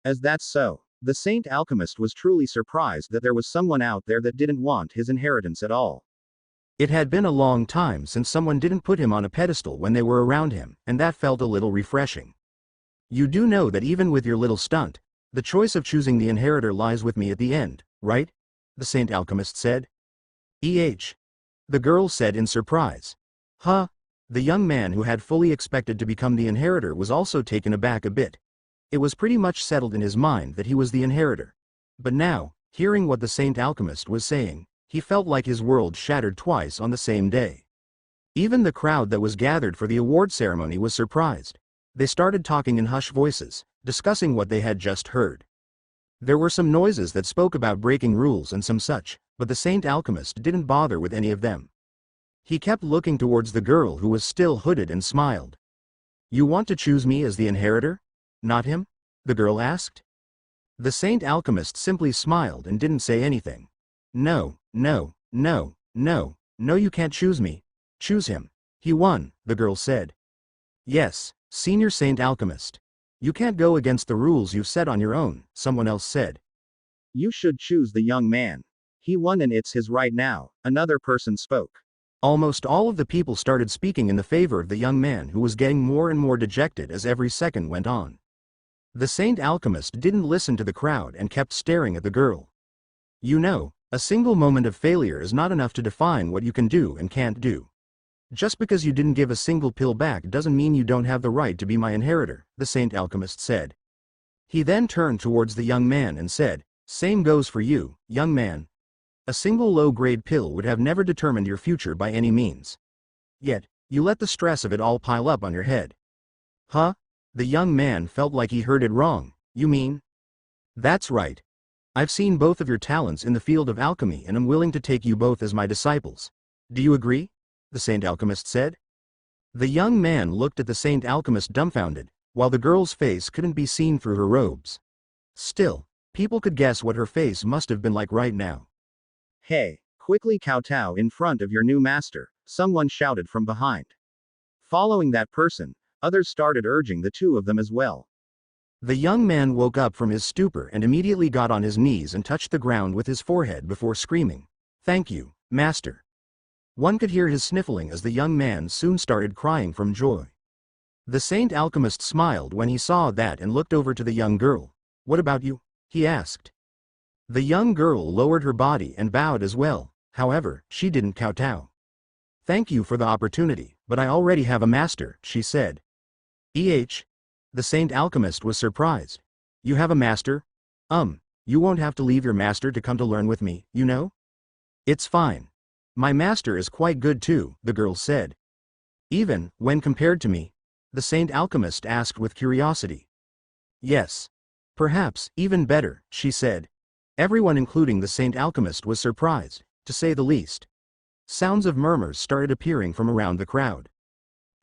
As that's so. The Saint Alchemist was truly surprised that there was someone out there that didn't want his inheritance at all. It had been a long time since someone didn't put him on a pedestal when they were around him, and that felt a little refreshing. You do know that even with your little stunt, the choice of choosing the inheritor lies with me at the end, right? The Saint Alchemist said. The girl said in surprise. Huh? The young man who had fully expected to become the inheritor was also taken aback a bit. It was pretty much settled in his mind that he was the inheritor. But now, hearing what the Saint Alchemist was saying, he felt like his world shattered twice on the same day. Even the crowd that was gathered for the award ceremony was surprised. They started talking in hushed voices, discussing what they had just heard. There were some noises that spoke about breaking rules and some such, but the Saint Alchemist didn't bother with any of them. He kept looking towards the girl who was still hooded and smiled. You want to choose me as the inheritor? Not him? The girl asked. The Saint Alchemist simply smiled and didn't say anything. No, you can't choose me. Choose him. He won, the girl said. Yes, Senior Saint Alchemist. You can't go against the rules you've set on your own, someone else said. You should choose the young man. He won and it's his right now, another person spoke. Almost all of the people started speaking in the favor of the young man who was getting more and more dejected as every second went on. The Saint Alchemist didn't listen to the crowd and kept staring at the girl. You know, a single moment of failure is not enough to define what you can do and can't do. Just because you didn't give a single pill back doesn't mean you don't have the right to be my inheritor, the Saint Alchemist said. He then turned towards the young man and said, Same goes for you, young man. A single low-grade pill would have never determined your future by any means. Yet, you let the stress of it all pile up on your head. Huh? The young man felt like he heard it wrong. You mean? That's right. I've seen both of your talents in the field of alchemy and am willing to take you both as my disciples. Do you agree? The Saint Alchemist said. The young man looked at the Saint Alchemist dumbfounded, while the girl's face couldn't be seen through her robes. Still, people could guess what her face must have been like right now. Hey, quickly kowtow in front of your new master, someone shouted from behind. Following that person, others started urging the two of them as well. The young man woke up from his stupor and immediately got on his knees and touched the ground with his forehead before screaming, Thank you, master. One could hear his sniffling as the young man soon started crying from joy. The Saint Alchemist smiled when he saw that and looked over to the young girl. What about you? He asked. The young girl lowered her body and bowed as well, however, she didn't kowtow. Thank you for the opportunity, but I already have a master, she said. The Saint Alchemist was surprised. You have a master? You won't have to leave your master to come to learn with me, you know? It's fine. My master is quite good too, the girl said. Even, when compared to me? The Saint Alchemist asked with curiosity. Yes. Perhaps, even better, she said. Everyone including the Saint Alchemist was surprised, to say the least. Sounds of murmurs started appearing from around the crowd.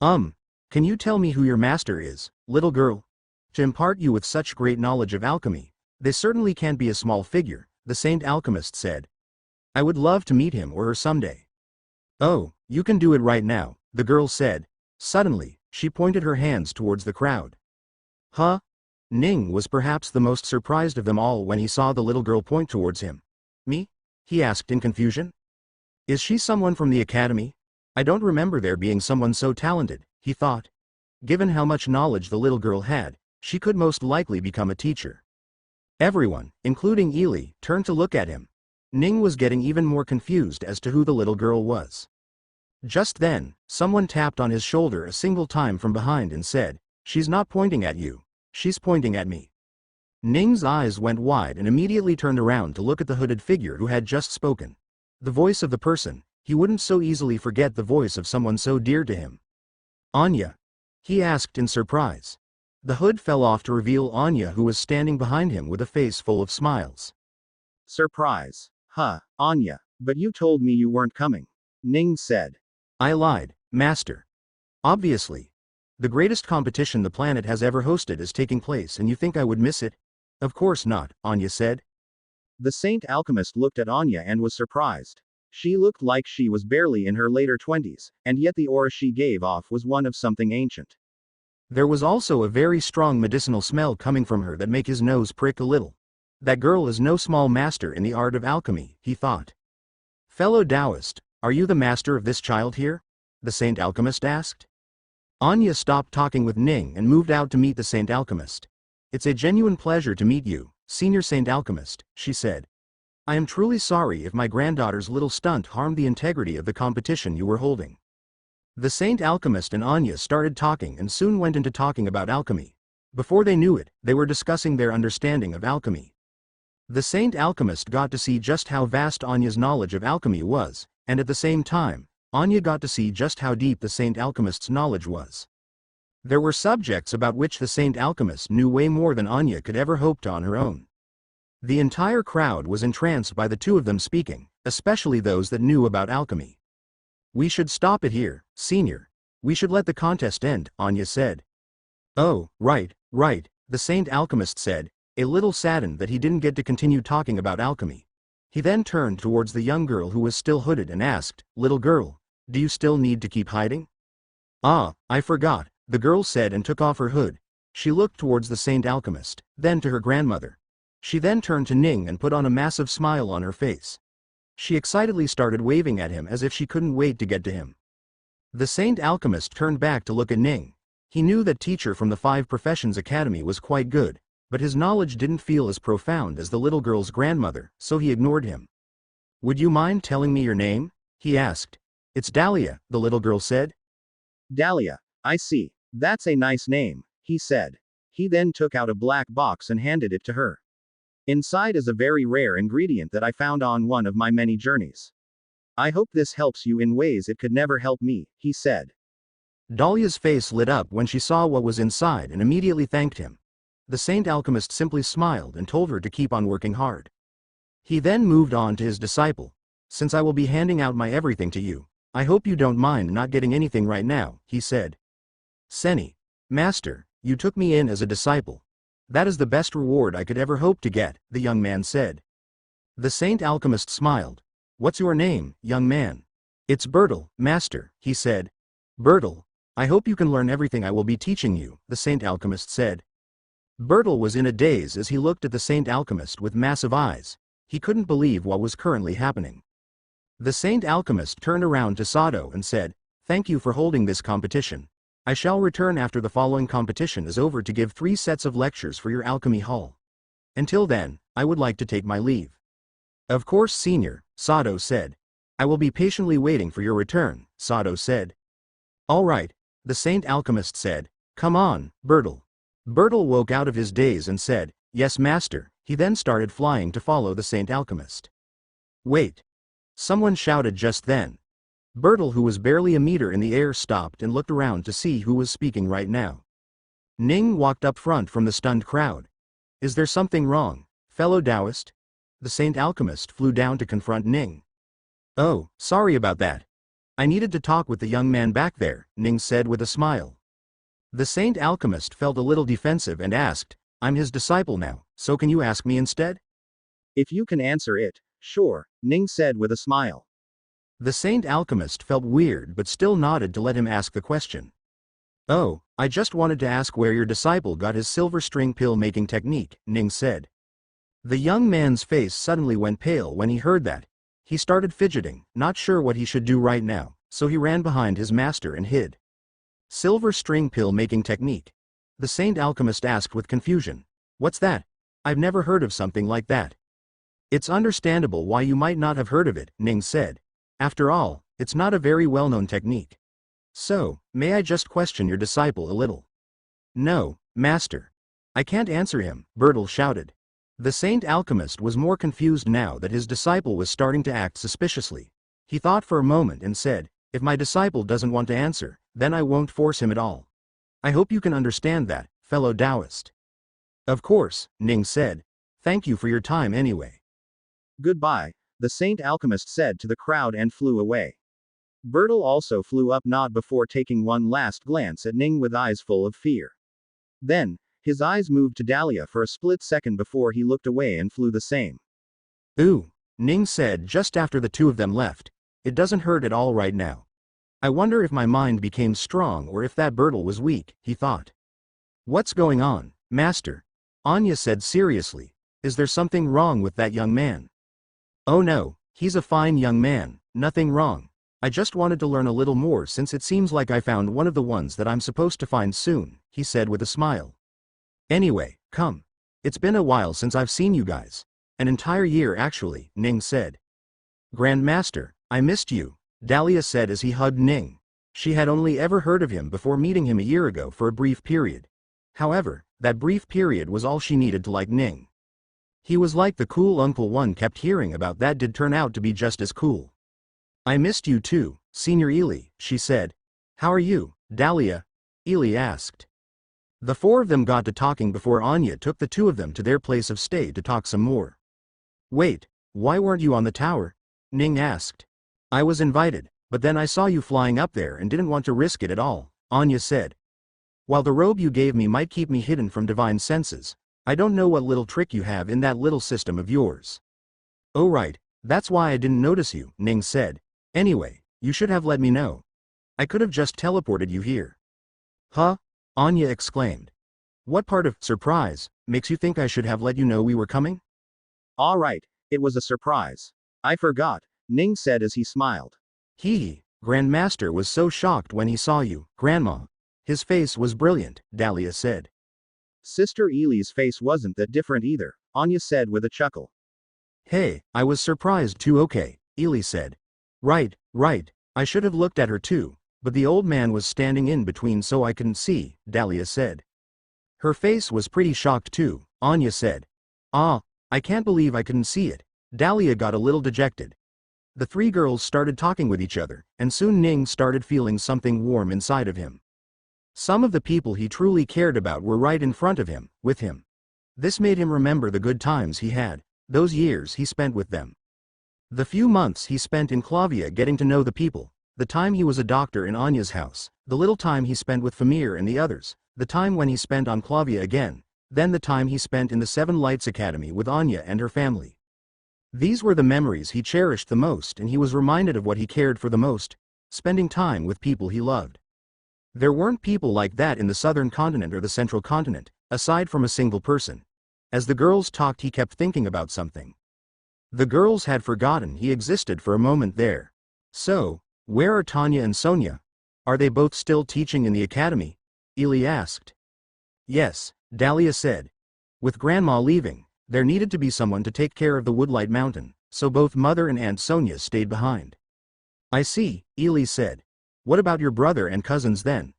Can you tell me who your master is, little girl? To impart you with such great knowledge of alchemy, they certainly can't be a small figure, the Saint Alchemist said. I would love to meet him or her someday. Oh, you can do it right now, the girl said. Suddenly, she pointed her hands towards the crowd. Huh? Ning was perhaps the most surprised of them all when he saw the little girl point towards him. Me? He asked in confusion. Is she someone from the academy? I don't remember there being someone so talented, he thought. Given how much knowledge the little girl had, she could most likely become a teacher. Everyone, including Ely, turned to look at him. Ning was getting even more confused as to who the little girl was. Just then, someone tapped on his shoulder a single time from behind and said, She's not pointing at you. She's pointing at me. Ning's eyes went wide and immediately turned around to look at the hooded figure who had just spoken. The voice of the person, he wouldn't so easily forget the voice of someone so dear to him. Anya? He asked in surprise. The hood fell off to reveal Anya, who was standing behind him with a face full of smiles. Surprise. Huh, Anya, but you told me you weren't coming. Ning said. I lied, master. Obviously. The greatest competition the planet has ever hosted is taking place and you think I would miss it? Of course not, Anya said. The Saint Alchemist looked at Anya and was surprised. She looked like she was barely in her later 20s, and yet the aura she gave off was one of something ancient. There was also a very strong medicinal smell coming from her that made his nose prick a little. That girl is no small master in the art of alchemy, he thought. Fellow Taoist, are you the master of this child here? The Saint Alchemist asked. Anya stopped talking with Ning and moved out to meet the Saint Alchemist. It's a genuine pleasure to meet you, Senior Saint Alchemist, she said. I am truly sorry if my granddaughter's little stunt harmed the integrity of the competition you were holding. The Saint Alchemist and Anya started talking and soon went into talking about alchemy. Before they knew it, they were discussing their understanding of alchemy. The Saint Alchemist got to see just how vast Anya's knowledge of alchemy was, and at the same time, Anya got to see just how deep the Saint Alchemist's knowledge was. There were subjects about which the Saint Alchemist knew way more than Anya could ever hope to on her own. The entire crowd was entranced by the two of them speaking, especially those that knew about alchemy. We should stop it here, Senior. We should let the contest end, Anya said. Oh, right, the Saint Alchemist said, a little saddened that he didn't get to continue talking about alchemy. He then turned towards the young girl who was still hooded and asked, Little girl, do you still need to keep hiding? Ah, I forgot, the girl said and took off her hood. She looked towards the Saint Alchemist, then to her grandmother. She then turned to Ning and put on a massive smile on her face. She excitedly started waving at him as if she couldn't wait to get to him. The Saint Alchemist turned back to look at Ning. He knew that teacher from the Five Professions Academy was quite good, but his knowledge didn't feel as profound as the little girl's grandmother, so he ignored him. Would you mind telling me your name? He asked. It's Dahlia, the little girl said. Dahlia, I see. That's a nice name, he said. He then took out a black box and handed it to her. Inside is a very rare ingredient that I found on one of my many journeys. I hope this helps you in ways it could never help me, he said. Dahlia's face lit up when she saw what was inside and immediately thanked him. The Saint Alchemist simply smiled and told her to keep on working hard. He then moved on to his disciple. Since I will be handing out my everything to you, I hope you don't mind not getting anything right now, he said. Seni, Master, you took me in as a disciple. That is the best reward I could ever hope to get, the young man said. The Saint Alchemist smiled. What's your name, young man? It's Bertel, Master, he said. Bertel, I hope you can learn everything I will be teaching you, the Saint Alchemist said. Bertel was in a daze as he looked at the Saint Alchemist with massive eyes. He couldn't believe what was currently happening. The Saint Alchemist turned around to Sado and said, Thank you for holding this competition. I shall return after the following competition is over to give 3 sets of lectures for your alchemy hall. Until then, I would like to take my leave. Of course, Senior, Sado said. I will be patiently waiting for your return, Sado said. All right, the Saint Alchemist said. Come on, Bertel. Bertel woke out of his daze and said, Yes, Master. He then started flying to follow the Saint Alchemist. Wait. Someone shouted just then. Bertel, who was barely a meter in the air, stopped and looked around to see who was speaking right now. Ning walked up front from the stunned crowd. Is there something wrong, fellow Taoist? The Saint Alchemist flew down to confront Ning. Oh, sorry about that. I needed to talk with the young man back there, Ning said with a smile. The Saint Alchemist felt a little defensive and asked, I'm his disciple now, so can you ask me instead? If you can answer it, sure, Ning said with a smile. The Saint Alchemist felt weird but still nodded to let him ask the question. Oh, I just wanted to ask where your disciple got his silver string pill making technique, Ning said. The young man's face suddenly went pale when he heard that. He started fidgeting, not sure what he should do right now, so he ran behind his master and hid. Silver string pill making technique? The Saint Alchemist asked with confusion. What's that? I've never heard of something like that. It's understandable why you might not have heard of it, Ning said. After all, it's not a very well-known technique. So, may I just question your disciple a little? No, Master. I can't answer him, Bertel shouted. The Saint Alchemist was more confused now that his disciple was starting to act suspiciously. He thought for a moment and said, If my disciple doesn't want to answer, then I won't force him at all. I hope you can understand that, fellow Taoist. Of course, Ning said. Thank you for your time anyway. Goodbye, the Saint Alchemist said to the crowd and flew away. Bertel also flew up not before taking one last glance at Ning with eyes full of fear. Then, his eyes moved to Dahlia for a split second before he looked away and flew the same. Ooh, Ning said just after the two of them left. It doesn't hurt at all right now. I wonder if my mind became strong or if that Bertel was weak, he thought. What's going on, master? Anya said seriously. Is there something wrong with that young man? Oh no, he's a fine young man, nothing wrong. I just wanted to learn a little more since it seems like I found one of the ones that I'm supposed to find soon, he said with a smile. Anyway, come. It's been a while since I've seen you guys. An entire year actually, Ning said. Grandmaster, I missed you, Dahlia said as he hugged Ning. She had only ever heard of him before meeting him a year ago for a brief period. However, that brief period was all she needed to like Ning. He was like the cool uncle one kept hearing about that did turn out to be just as cool. I missed you too, Senior Ely, she said. How are you, Dahlia? Ely asked. The four of them got to talking before Anya took the two of them to their place of stay to talk some more. Wait, why weren't you on the tower? Ning asked. I was invited, but then I saw you flying up there and didn't want to risk it at all, Anya said. While the robe you gave me might keep me hidden from divine senses, I don't know what little trick you have in that little system of yours. Oh right, that's why I didn't notice you, Ning said. Anyway, you should have let me know. I could have just teleported you here. Huh? Anya exclaimed. What part of surprise makes you think I should have let you know we were coming? All right, it was a surprise. I forgot, Ning said as he smiled. Hee, Grandmaster was so shocked when he saw you, Grandma. His face was brilliant, Dahlia said. Sister Ely's face wasn't that different either, Anya said with a chuckle. Hey, I was surprised too. Okay, Ely said. Right, I should have looked at her too, but the old man was standing in between so I couldn't see, Dahlia said. Her face was pretty shocked too, Anya said. Ah, I can't believe I couldn't see it. Dahlia got a little dejected. The three girls started talking with each other, and soon Ning started feeling something warm inside of him. Some of the people he truly cared about were right in front of him, with him. This made him remember the good times he had, those years he spent with them. The few months he spent in Clavia getting to know the people, the time he was a doctor in Anya's house, the little time he spent with Famir and the others, the time when he spent on Clavia again, then the time he spent in the Seven Lights Academy with Anya and her family. These were the memories he cherished the most, and he was reminded of what he cared for the most, spending time with people he loved. There weren't people like that in the southern continent or the central continent, aside from a single person. As the girls talked, he kept thinking about something. The girls had forgotten he existed for a moment there. So, where are Tanya and Sonia? Are they both still teaching in the academy? Ely asked. Yes, Dahlia said. With Grandma leaving, there needed to be someone to take care of the Woodlight Mountain, so both Mother and Aunt Sonia stayed behind. I see, Ely said. What about your brother and cousins then?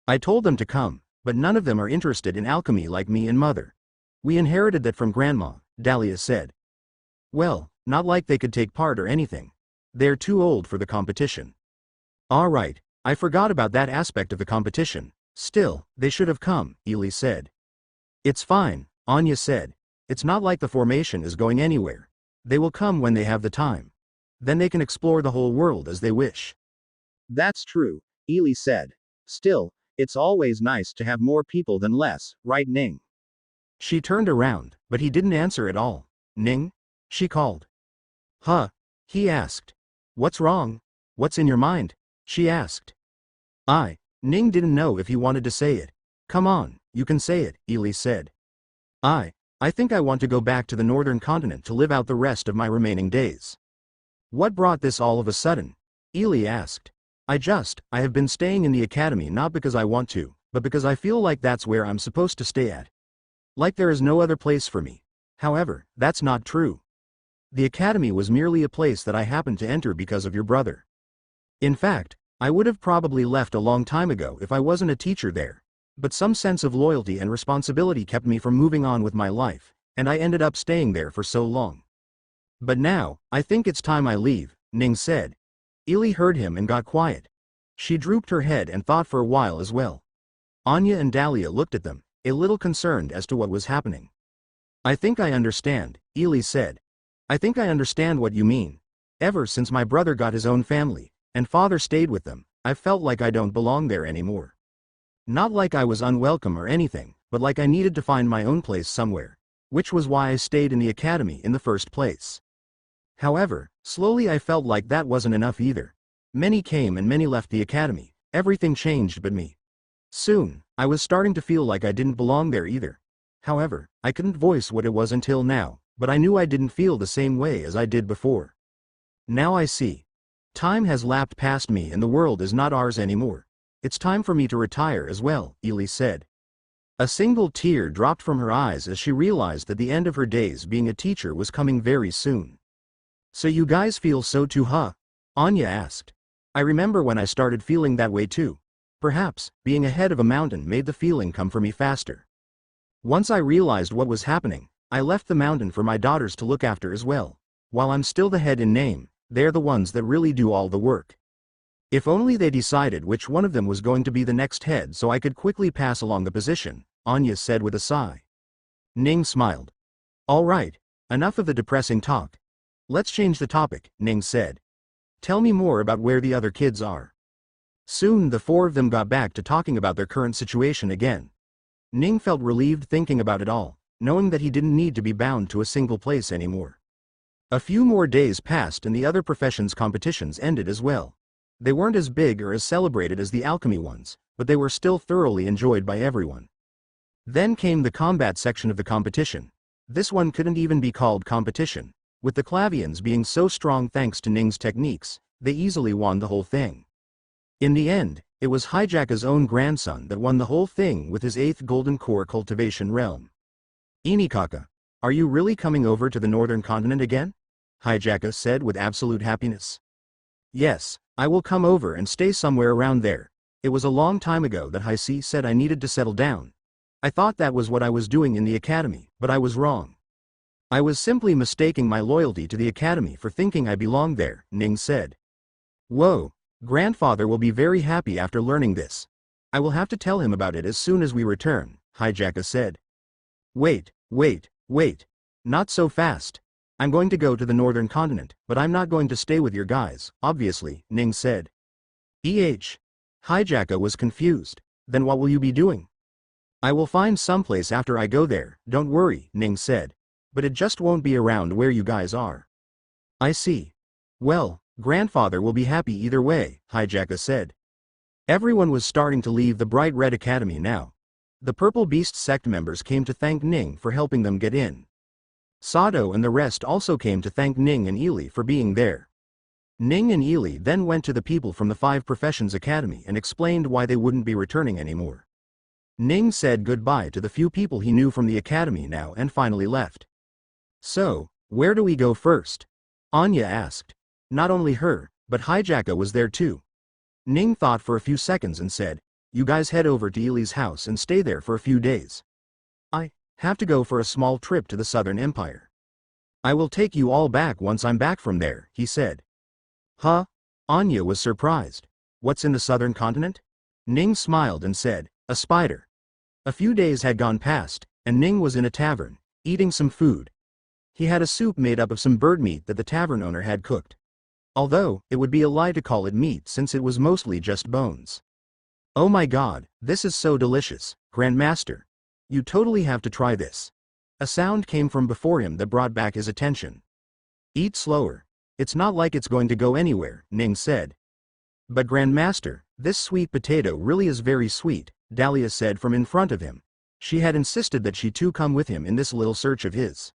I told them to come, but none of them are interested in alchemy like me and Mother. We inherited that from Grandma, Dahlia said. Well, not like they could take part or anything. They're too old for the competition. All right, I forgot about that aspect of the competition. Still, they should have come, Ely said. It's fine, Anya said. It's not like the formation is going anywhere. They will come when they have the time. Then they can explore the whole world as they wish. That's true, Ely said. Still, it's always nice to have more people than less, right, Ning? She turned around, but he didn't answer at all. Ning? She called. Huh? He asked. What's wrong? What's in your mind? She asked. Ning didn't know if he wanted to say it. Come on, you can say it, Ely said. I think I want to go back to the northern continent to live out the rest of my remaining days. What brought this all of a sudden? Ely asked. I have been staying in the academy not because I want to, but because I feel like that's where I'm supposed to stay at. Like there is no other place for me. However, that's not true. The academy was merely a place that I happened to enter because of your brother. In fact, I would have probably left a long time ago if I wasn't a teacher there. But some sense of loyalty and responsibility kept me from moving on with my life, and I ended up staying there for so long. But now, I think it's time I leave, Ning said. Ely heard him and got quiet. She drooped her head and thought for a while as well. Anya and Dahlia looked at them, a little concerned as to what was happening. I think I understand, Ely said. I think I understand what you mean. Ever since my brother got his own family, and father stayed with them, I've felt like I don't belong there anymore. Not like I was unwelcome or anything, but like I needed to find my own place somewhere, which was why I stayed in the academy in the first place. However, slowly I felt like that wasn't enough either. Many came and many left the academy, everything changed but me. Soon, I was starting to feel like I didn't belong there either. However, I couldn't voice what it was until now, but I knew I didn't feel the same way as I did before. Now I see. Time has lapped past me and the world is not ours anymore. It's time for me to retire as well, Ely said. A single tear dropped from her eyes as she realized that the end of her days being a teacher was coming very soon. So you guys feel so too, huh? Anya asked. I remember when I started feeling that way too. Perhaps, being ahead of a mountain made the feeling come for me faster. Once I realized what was happening, I left the mountain for my daughters to look after as well. While I'm still the head in name, they're the ones that really do all the work. If only they decided which one of them was going to be the next head so I could quickly pass along the position, Anya said with a sigh. Ning smiled. All right, enough of the depressing talk. Let's change the topic, Ning said. Tell me more about where the other kids are. Soon the four of them got back to talking about their current situation again. Ning felt relieved thinking about it all, knowing that he didn't need to be bound to a single place anymore. A few more days passed and the other professions' competitions ended as well. They weren't as big or as celebrated as the alchemy ones, but they were still thoroughly enjoyed by everyone. Then came the combat section of the competition. This one couldn't even be called competition. With the Clavians being so strong thanks to Ning's techniques, they easily won the whole thing. In the end, it was Hijaka's own grandson that won the whole thing with his 8th Golden Core Cultivation realm. Inikaka, are you really coming over to the northern continent again? Hijaka said with absolute happiness. Yes, I will come over and stay somewhere around there. It was a long time ago that Heisi said I needed to settle down. I thought that was what I was doing in the academy, but I was wrong. I was simply mistaking my loyalty to the academy for thinking I belonged there, Ning said. Whoa, grandfather will be very happy after learning this. I will have to tell him about it as soon as we return, Hijaka said. Wait. Not so fast. I'm going to go to the northern continent, but I'm not going to stay with your guys, obviously, Ning said. Hijaka was confused. Then what will you be doing? I will find someplace after I go there, don't worry, Ning said. But it just won't be around where you guys are. I see. Well, grandfather will be happy either way, Hijaka said. Everyone was starting to leave the Bright Red Academy now. The Purple Beast sect members came to thank Ning for helping them get in. Sato and the rest also came to thank Ning and Ely for being there. Ning and Ely then went to the people from the 5 Professions Academy and explained why they wouldn't be returning anymore. Ning said goodbye to the few people he knew from the academy now and finally left. So, where do we go first? Anya asked. Not only her, but Hijaka was there too. Ning thought for a few seconds and said, you guys head over to Ely's house and stay there for a few days. I have to go for a small trip to the Southern Empire. I will take you all back once I'm back from there, he said. Huh? Anya was surprised. What's in the southern continent? Ning smiled and said, a spider. A few days had gone past, and Ning was in a tavern, eating some food. He had a soup made up of some bird meat that the tavern owner had cooked. Although, it would be a lie to call it meat since it was mostly just bones. Oh my god, this is so delicious, Grandmaster. You totally have to try this. A sound came from before him that brought back his attention. Eat slower. It's not like it's going to go anywhere, Ning said. But Grandmaster, this sweet potato really is very sweet, Dahlia said from in front of him. She had insisted that she too come with him in this little search of his.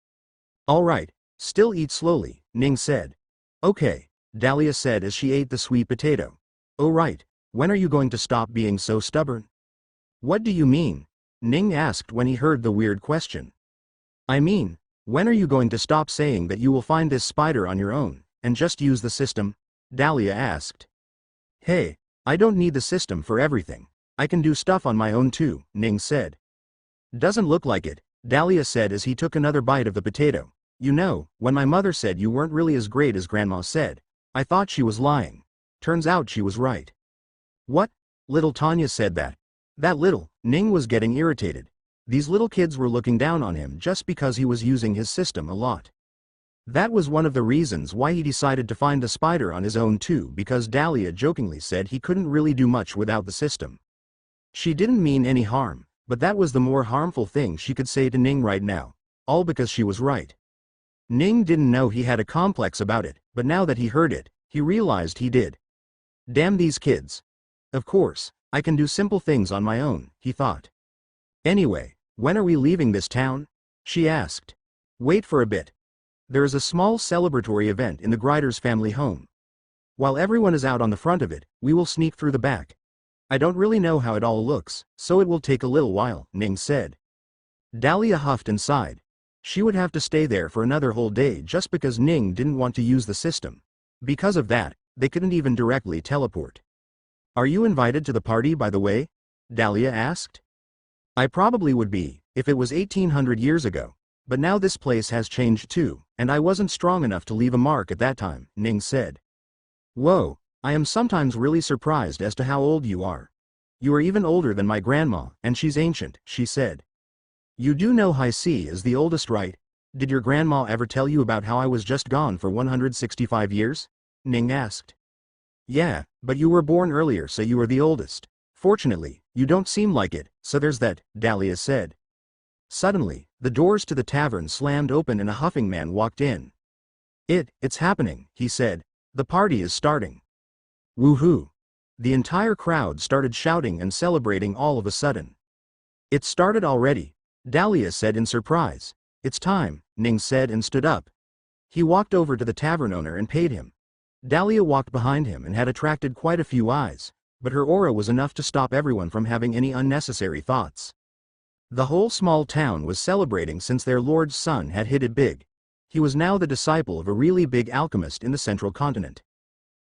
Alright, still eat slowly, Ning said. Okay, Dahlia said as she ate the sweet potato. Oh right, when are you going to stop being so stubborn? What do you mean? Ning asked when he heard the weird question. I mean, when are you going to stop saying that you will find this spider on your own, and just use the system? Dahlia asked. Hey, I don't need the system for everything. I can do stuff on my own too, Ning said. Doesn't look like it, Dahlia said as he took another bite of the potato. You know, when my mother said you weren't really as great as Grandma said, I thought she was lying. Turns out she was right. What? Little Tanya said that. That little, Ning was getting irritated. These little kids were looking down on him just because he was using his system a lot. That was one of the reasons why he decided to find the spider on his own too, because Dahlia jokingly said he couldn't really do much without the system. She didn't mean any harm, but that was the more harmful thing she could say to Ning right now, all because she was right. Ning didn't know he had a complex about it, but now that he heard it, he realized he did. Damn these kids. Of course, I can do simple things on my own, he thought. Anyway, when are we leaving this town? She asked. Wait for a bit. There is a small celebratory event in the Grider's family home. While everyone is out on the front of it, we will sneak through the back. I don't really know how it all looks, so it will take a little while, Ning said. Dahlia huffed and sighed. She would have to stay there for another whole day just because Ning didn't want to use the system. Because of that, they couldn't even directly teleport. Are you invited to the party, by the way? Dahlia asked. I probably would be, if it was 1800 years ago, but now this place has changed too, and I wasn't strong enough to leave a mark at that time, Ning said. Whoa, I am sometimes really surprised as to how old you are. You are even older than my grandma, and she's ancient, she said. You do know High C is the oldest, right? Did your grandma ever tell you about how I was just gone for 165 years? Ning asked. Yeah, but you were born earlier, so you are the oldest. Fortunately, you don't seem like it, so there's that, Dahlia said. Suddenly, the doors to the tavern slammed open and a huffing man walked in. It's happening, he said. The party is starting. Woohoo! The entire crowd started shouting and celebrating all of a sudden. It started already, Dahlia said in surprise. It's time, Ning said and stood up. He walked over to the tavern owner and paid him. Dahlia walked behind him and had attracted quite a few eyes, but her aura was enough to stop everyone from having any unnecessary thoughts. The whole small town was celebrating since their lord's son had hit it big. He was now the disciple of a really big alchemist in the central continent.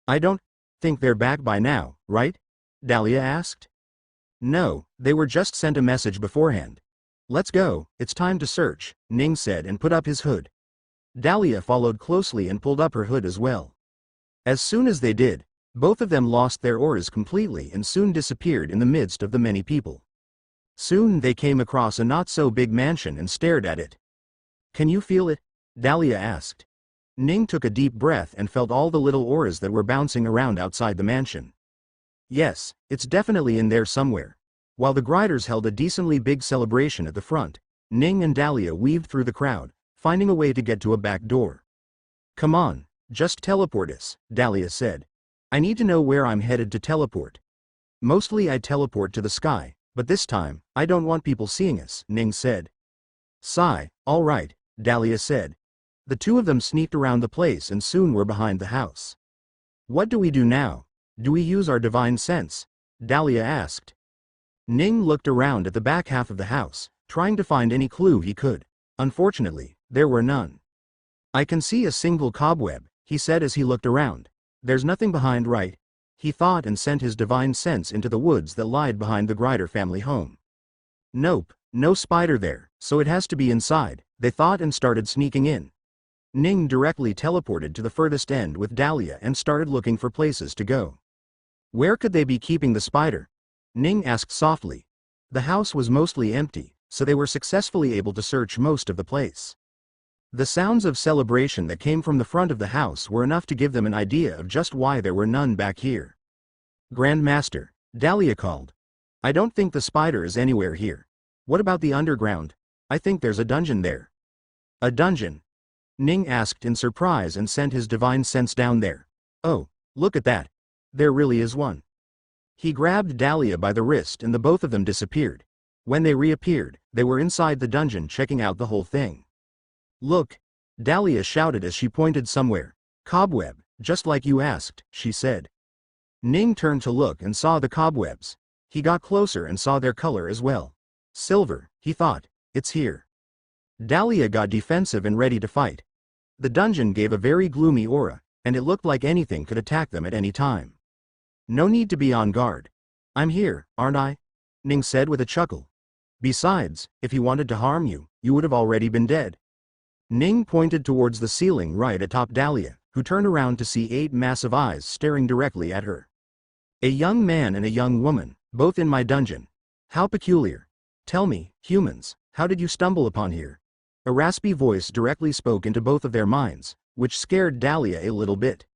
I don't think they're back by now, right? Dahlia asked. No, they were just sent a message beforehand. Let's go, it's time to search, Ning said and put up his hood. Dahlia followed closely and pulled up her hood as well. As soon as they did, both of them lost their auras completely and soon disappeared in the midst of the many people. Soon they came across a not-so-big mansion and stared at it. Can you feel it? Dahlia asked. Ning took a deep breath and felt all the little auras that were bouncing around outside the mansion. Yes, it's definitely in there somewhere. While the Griders held a decently big celebration at the front, Ning and Dahlia weaved through the crowd, finding a way to get to a back door. Come on, just teleport us, Dahlia said. I need to know where I'm headed to teleport. Mostly I teleport to the sky, but this time, I don't want people seeing us, Ning said. Sigh, all right, Dahlia said. The two of them sneaked around the place and soon were behind the house. What do we do now? Do we use our divine sense? Dahlia asked. Ning looked around at the back half of the house, trying to find any clue he could. Unfortunately, there were none. I can see a single cobweb, he said as he looked around. There's nothing behind, right? He thought and sent his divine sense into the woods that lied behind the Grider family home. Nope, no spider there, so it has to be inside, they thought and started sneaking in. Ning directly teleported to the furthest end with Dahlia and started looking for places to go. Where could they be keeping the spider? Ning asked softly. The house was mostly empty, so they were successfully able to search most of the place. The sounds of celebration that came from the front of the house were enough to give them an idea of just why there were none back here. Grand Master, Dahlia called. I don't think the spider is anywhere here. What about the underground? I think there's a dungeon there. A dungeon? Ning asked in surprise and sent his divine sense down there. Oh, look at that. There really is one. He grabbed Dahlia by the wrist and the both of them disappeared. When they reappeared, they were inside the dungeon checking out the whole thing. Look! Dahlia shouted as she pointed somewhere. Cobweb, just like you asked, she said. Ning turned to look and saw the cobwebs. He got closer and saw their color as well. Silver, he thought. It's here. Dahlia got defensive and ready to fight. The dungeon gave a very gloomy aura, and it looked like anything could attack them at any time. No need to be on guard. I'm here, aren't I? Ning said with a chuckle. Besides, if he wanted to harm you, you would have already been dead. Ning pointed towards the ceiling right atop Dahlia, who turned around to see 8 massive eyes staring directly at her. A young man and a young woman, both in my dungeon. How peculiar. Tell me, humans, how did you stumble upon here? A raspy voice directly spoke into both of their minds, which scared Dahlia a little bit.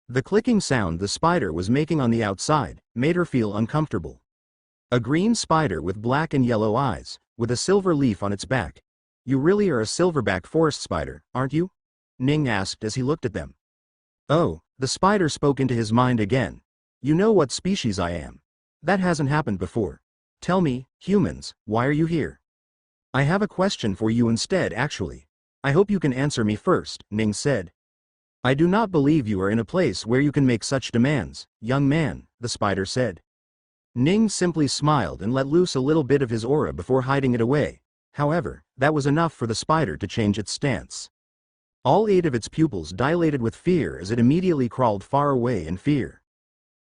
The clicking sound the spider was making on the outside made her feel uncomfortable. A green spider with black and yellow eyes, with a silver leaf on its back. You really are a silverback forest spider, aren't you? Ning asked as he looked at them. Oh, the spider spoke into his mind again. You know what species I am. That hasn't happened before. Tell me, humans, why are you here? I have a question for you instead actually. I hope you can answer me first, Ning said. I do not believe you are in a place where you can make such demands, young man, the spider said. Ning simply smiled and let loose a little bit of his aura before hiding it away. However, that was enough for the spider to change its stance. All 8 of its pupils dilated with fear as it immediately crawled far away in fear.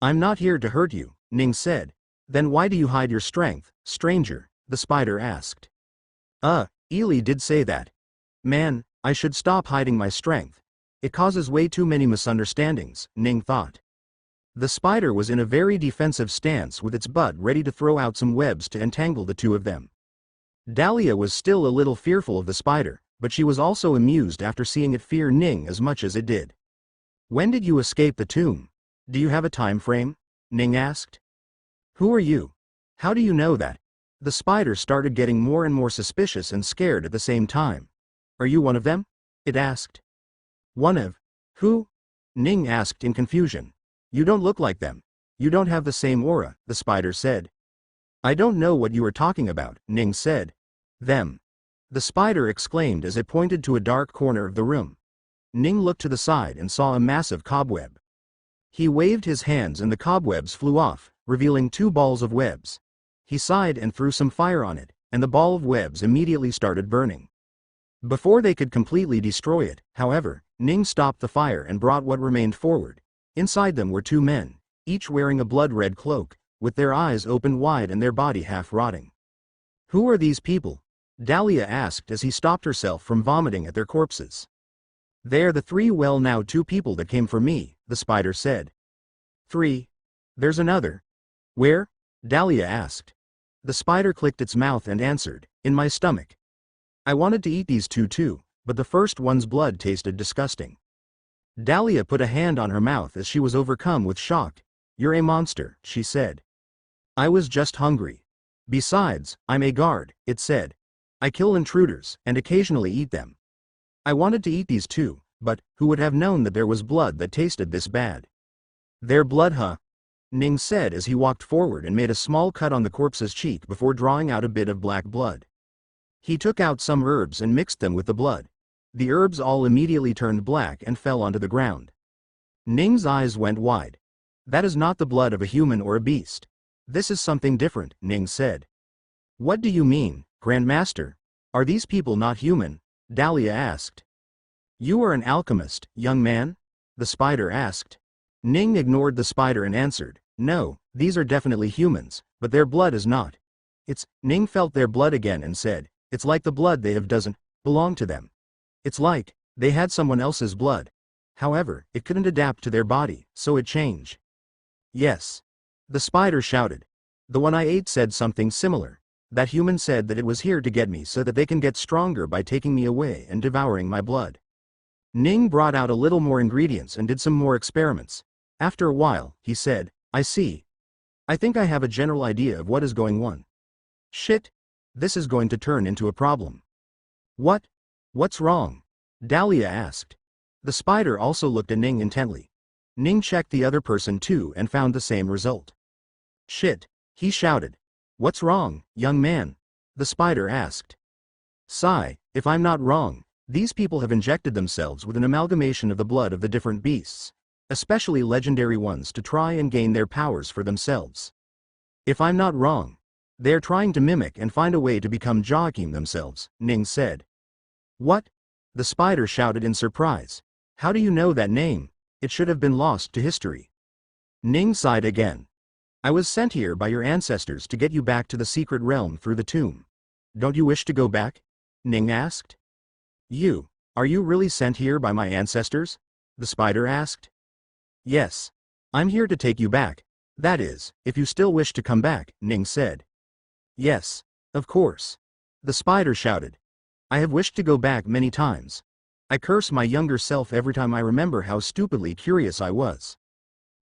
I'm not here to hurt you, Ning said. Then why do you hide your strength, stranger? The spider asked. Ely did say that. Man, I should stop hiding my strength. It causes way too many misunderstandings, Ning thought. The spider was in a very defensive stance with its butt ready to throw out some webs to entangle the two of them. Dahlia was still a little fearful of the spider, but she was also amused after seeing it fear Ning as much as it did. When did you escape the tomb? Do you have a time frame? Ning asked. Who are you? How do you know that? The spider started getting more and more suspicious and scared at the same time. Are you one of them? It asked. One of? Who? Ning asked in confusion. You don't look like them. You don't have the same aura, the spider said. I don't know what you are talking about, Ning said. Them. The spider exclaimed as it pointed to a dark corner of the room. Ning looked to the side and saw a massive cobweb. He waved his hands and the cobwebs flew off, revealing 2 balls of webs. He sighed and threw some fire on it, and the ball of webs immediately started burning. Before they could completely destroy it, however, Ning stopped the fire and brought what remained forward. Inside them were 2 men, each wearing a blood-red cloak, with their eyes open wide and their body half rotting. Who are these people? Dahlia asked as he stopped herself from vomiting at their corpses. They're the 3 now 2 people that came for me, the spider said. 3. There's another. Where? Dahlia asked. The spider clicked its mouth and answered, in my stomach. I wanted to eat these 2 too, but the first one's blood tasted disgusting. Dahlia put a hand on her mouth as she was overcome with shock. You're a monster, she said. I was just hungry. Besides, I'm a guard, it said. I kill intruders, and occasionally eat them. I wanted to eat these too, but who would have known that there was blood that tasted this bad? Their blood, huh? Ning said as he walked forward and made a small cut on the corpse's cheek before drawing out a bit of black blood. He took out some herbs and mixed them with the blood. The herbs all immediately turned black and fell onto the ground. Ning's eyes went wide. That is not the blood of a human or a beast. This is something different, Ning said. What do you mean, Grandmaster? Are these people not human? Dahlia asked. You are an alchemist, young man? The spider asked. Ning ignored the spider and answered, no, these are definitely humans, but their blood is not. Ning felt their blood again and said, it's like the blood they have doesn't belong to them. It's like they had someone else's blood. However, it couldn't adapt to their body, so it changed. Yes. The spider shouted. The one I ate said something similar. That human said that it was here to get me so that they can get stronger by taking me away and devouring my blood. Ning brought out a little more ingredients and did some more experiments. After a while, he said, I see. I think I have a general idea of what is going on. Shit. This is going to turn into a problem. What? What's wrong? Dahlia asked. The spider also looked at Ning intently. Ning checked the other person too and found the same result. Shit. He shouted. What's wrong, young man? The spider asked. Sigh, if I'm not wrong, these people have injected themselves with an amalgamation of the blood of the different beasts, especially legendary ones, to try and gain their powers for themselves. If I'm not wrong, they're trying to mimic and find a way to become Joachim themselves, Ning said. What? The spider shouted in surprise. How do you know that name? It should have been lost to history. Ning sighed again. I was sent here by your ancestors to get you back to the secret realm through the tomb. Don't you wish to go back? Ning asked. Are you really sent here by my ancestors? The spider asked. Yes. I'm here to take you back. That is, if you still wish to come back, Ning said. Yes, of course. The spider shouted. I have wished to go back many times. I curse my younger self every time I remember how stupidly curious I was.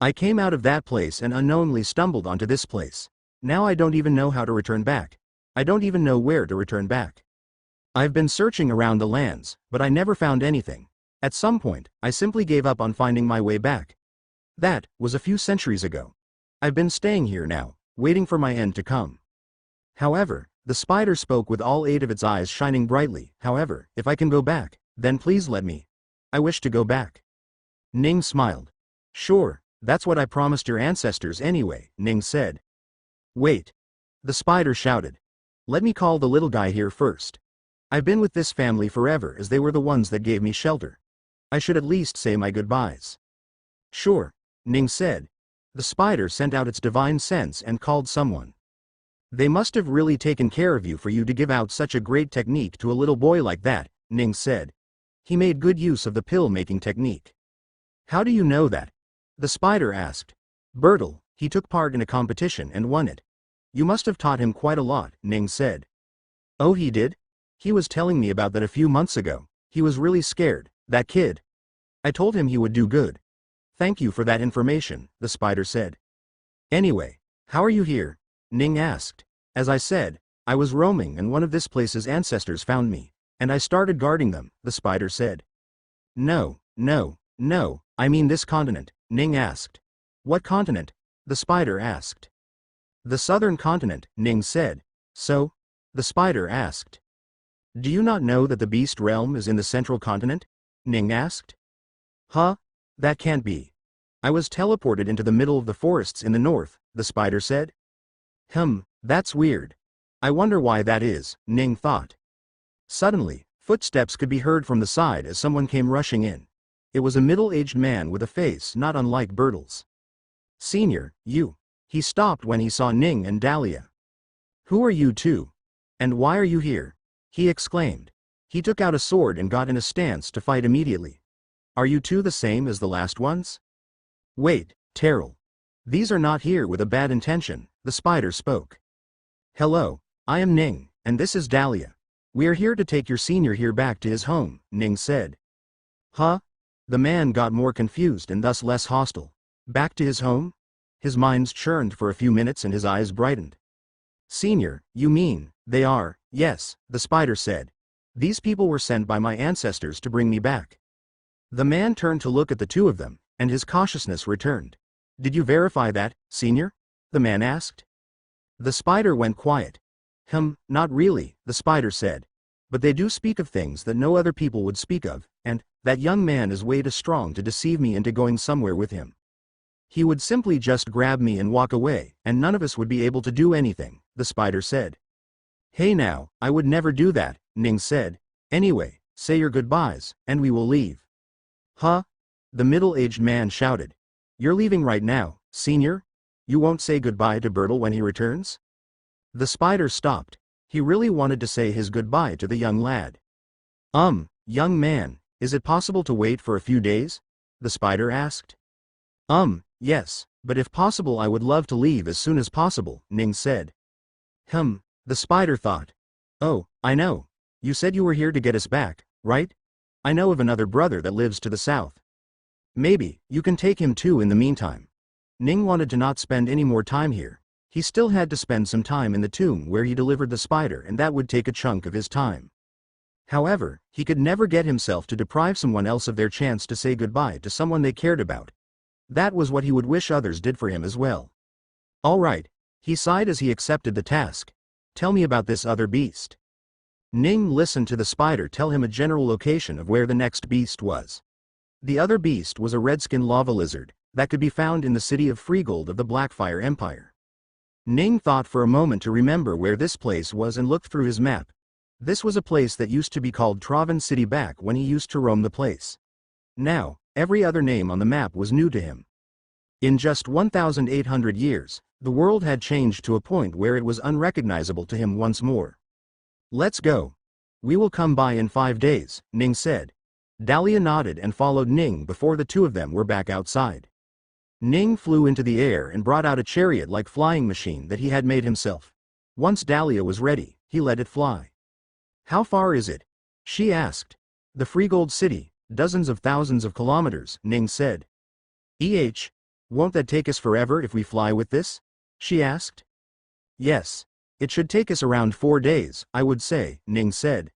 I came out of that place and unknowingly stumbled onto this place. Now I don't even know how to return back. I don't even know where to return back. I've been searching around the lands, but I never found anything. At some point, I simply gave up on finding my way back. That was a few centuries ago. I've been staying here now, waiting for my end to come. However, the spider spoke with all 8 of its eyes shining brightly. However, if I can go back, then please let me. I wish to go back. Ning smiled. Sure, that's what I promised your ancestors anyway, Ning said. Wait. The spider shouted. Let me call the little guy here first. I've been with this family forever as they were the ones that gave me shelter. I should at least say my goodbyes. Sure, Ning said. The spider sent out its divine sense and called someone. They must have really taken care of you for you to give out such a great technique to a little boy like that, Ning said. He made good use of the pill-making technique. How do you know that? The spider asked. Bertle, he took part in a competition and won it. You must have taught him quite a lot, Ning said. Oh, he did? He was telling me about that a few months ago. He was really scared, that kid. I told him he would do good. Thank you for that information, the spider said. Anyway, how are you here? Ning asked. As I said, I was roaming and one of this place's ancestors found me, and I started guarding them, the spider said. No, I mean this continent, Ning asked. What continent? The spider asked. The southern continent, Ning said. So? The spider asked. Do you not know that the beast realm is in the central continent? Ning asked. Huh? That can't be. I was teleported into the middle of the forests in the north, the spider said. That's weird. I wonder why that is, Ning thought. Suddenly, footsteps could be heard from the side as someone came rushing in. It was a middle-aged man with a face not unlike Bertle's. Senior, you. He stopped when he saw Ning and Dahlia. Who are you two? And why are you here? He exclaimed. He took out a sword and got in a stance to fight immediately. Are you two the same as the last ones? Wait, Terrell. These are not here with a bad intention, the spider spoke. Hello, I am Ning, and this is Dahlia. We are here to take your senior here back to his home, Ning said. Huh? The man got more confused and thus less hostile. Back to his home? His mind churned for a few minutes and his eyes brightened. Senior, you mean, they are, yes, the spider said. These people were sent by my ancestors to bring me back. The man turned to look at the two of them, and his cautiousness returned. Did you verify that, senior? The man asked. The spider went quiet. Not really, the spider said. But they do speak of things that no other people would speak of, and that young man is way too strong to deceive me into going somewhere with him. He would simply just grab me and walk away, and none of us would be able to do anything, the spider said. Hey now, I would never do that, Ning said. Anyway, say your goodbyes, and we will leave. Huh? The middle-aged man shouted. You're leaving right now, senior? You won't say goodbye to Bertle when he returns? The spider stopped. He really wanted to say his goodbye to the young lad. Young man, is it possible to wait for a few days? The spider asked. Yes, but if possible I would love to leave as soon as possible, Ning said. The spider thought. Oh, I know. You said you were here to get us back, right? I know of another brother that lives to the south. Maybe, you can take him too in the meantime. Ning wanted to not spend any more time here. He still had to spend some time in the tomb where he delivered the spider and that would take a chunk of his time. However, he could never get himself to deprive someone else of their chance to say goodbye to someone they cared about. That was what he would wish others did for him as well. All right, he sighed as he accepted the task. Tell me about this other beast. Ning listened to the spider tell him a general location of where the next beast was. The other beast was a redskin lava lizard that could be found in the city of Freegold of the Blackfire Empire. Ning thought for a moment to remember where this place was and looked through his map. This was a place that used to be called Traven City back when he used to roam the place. Now, every other name on the map was new to him. In just 1,800 years, the world had changed to a point where it was unrecognizable to him once more. Let's go. We will come by in 5 days, Ning said. Dahlia nodded and followed Ning before the two of them were back outside. Ning flew into the air and brought out a chariot-like flying machine that he had made himself. Once Dahlia was ready, he let it fly. How far is it? She asked. The Freegold City, dozens of thousands of kilometers, Ning said. Won't that take us forever if we fly with this? She asked. Yes. It should take us around 4 days, I would say, Ning said.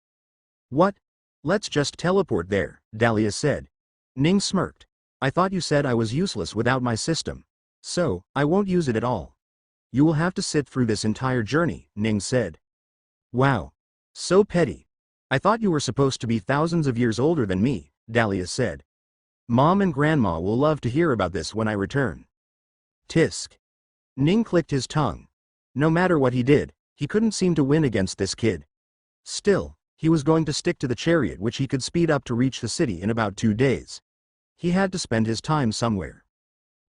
What? Let's just teleport there, Dahlia said. Ning smirked. I thought you said I was useless without my system. So, I won't use it at all. You will have to sit through this entire journey, Ning said. Wow. So petty. I thought you were supposed to be thousands of years older than me, Dahlia said. Mom and Grandma will love to hear about this when I return. Tisk. Ning clicked his tongue. No matter what he did, he couldn't seem to win against this kid. Still, he was going to stick to the chariot which he could speed up to reach the city in about 2 days. He had to spend his time somewhere.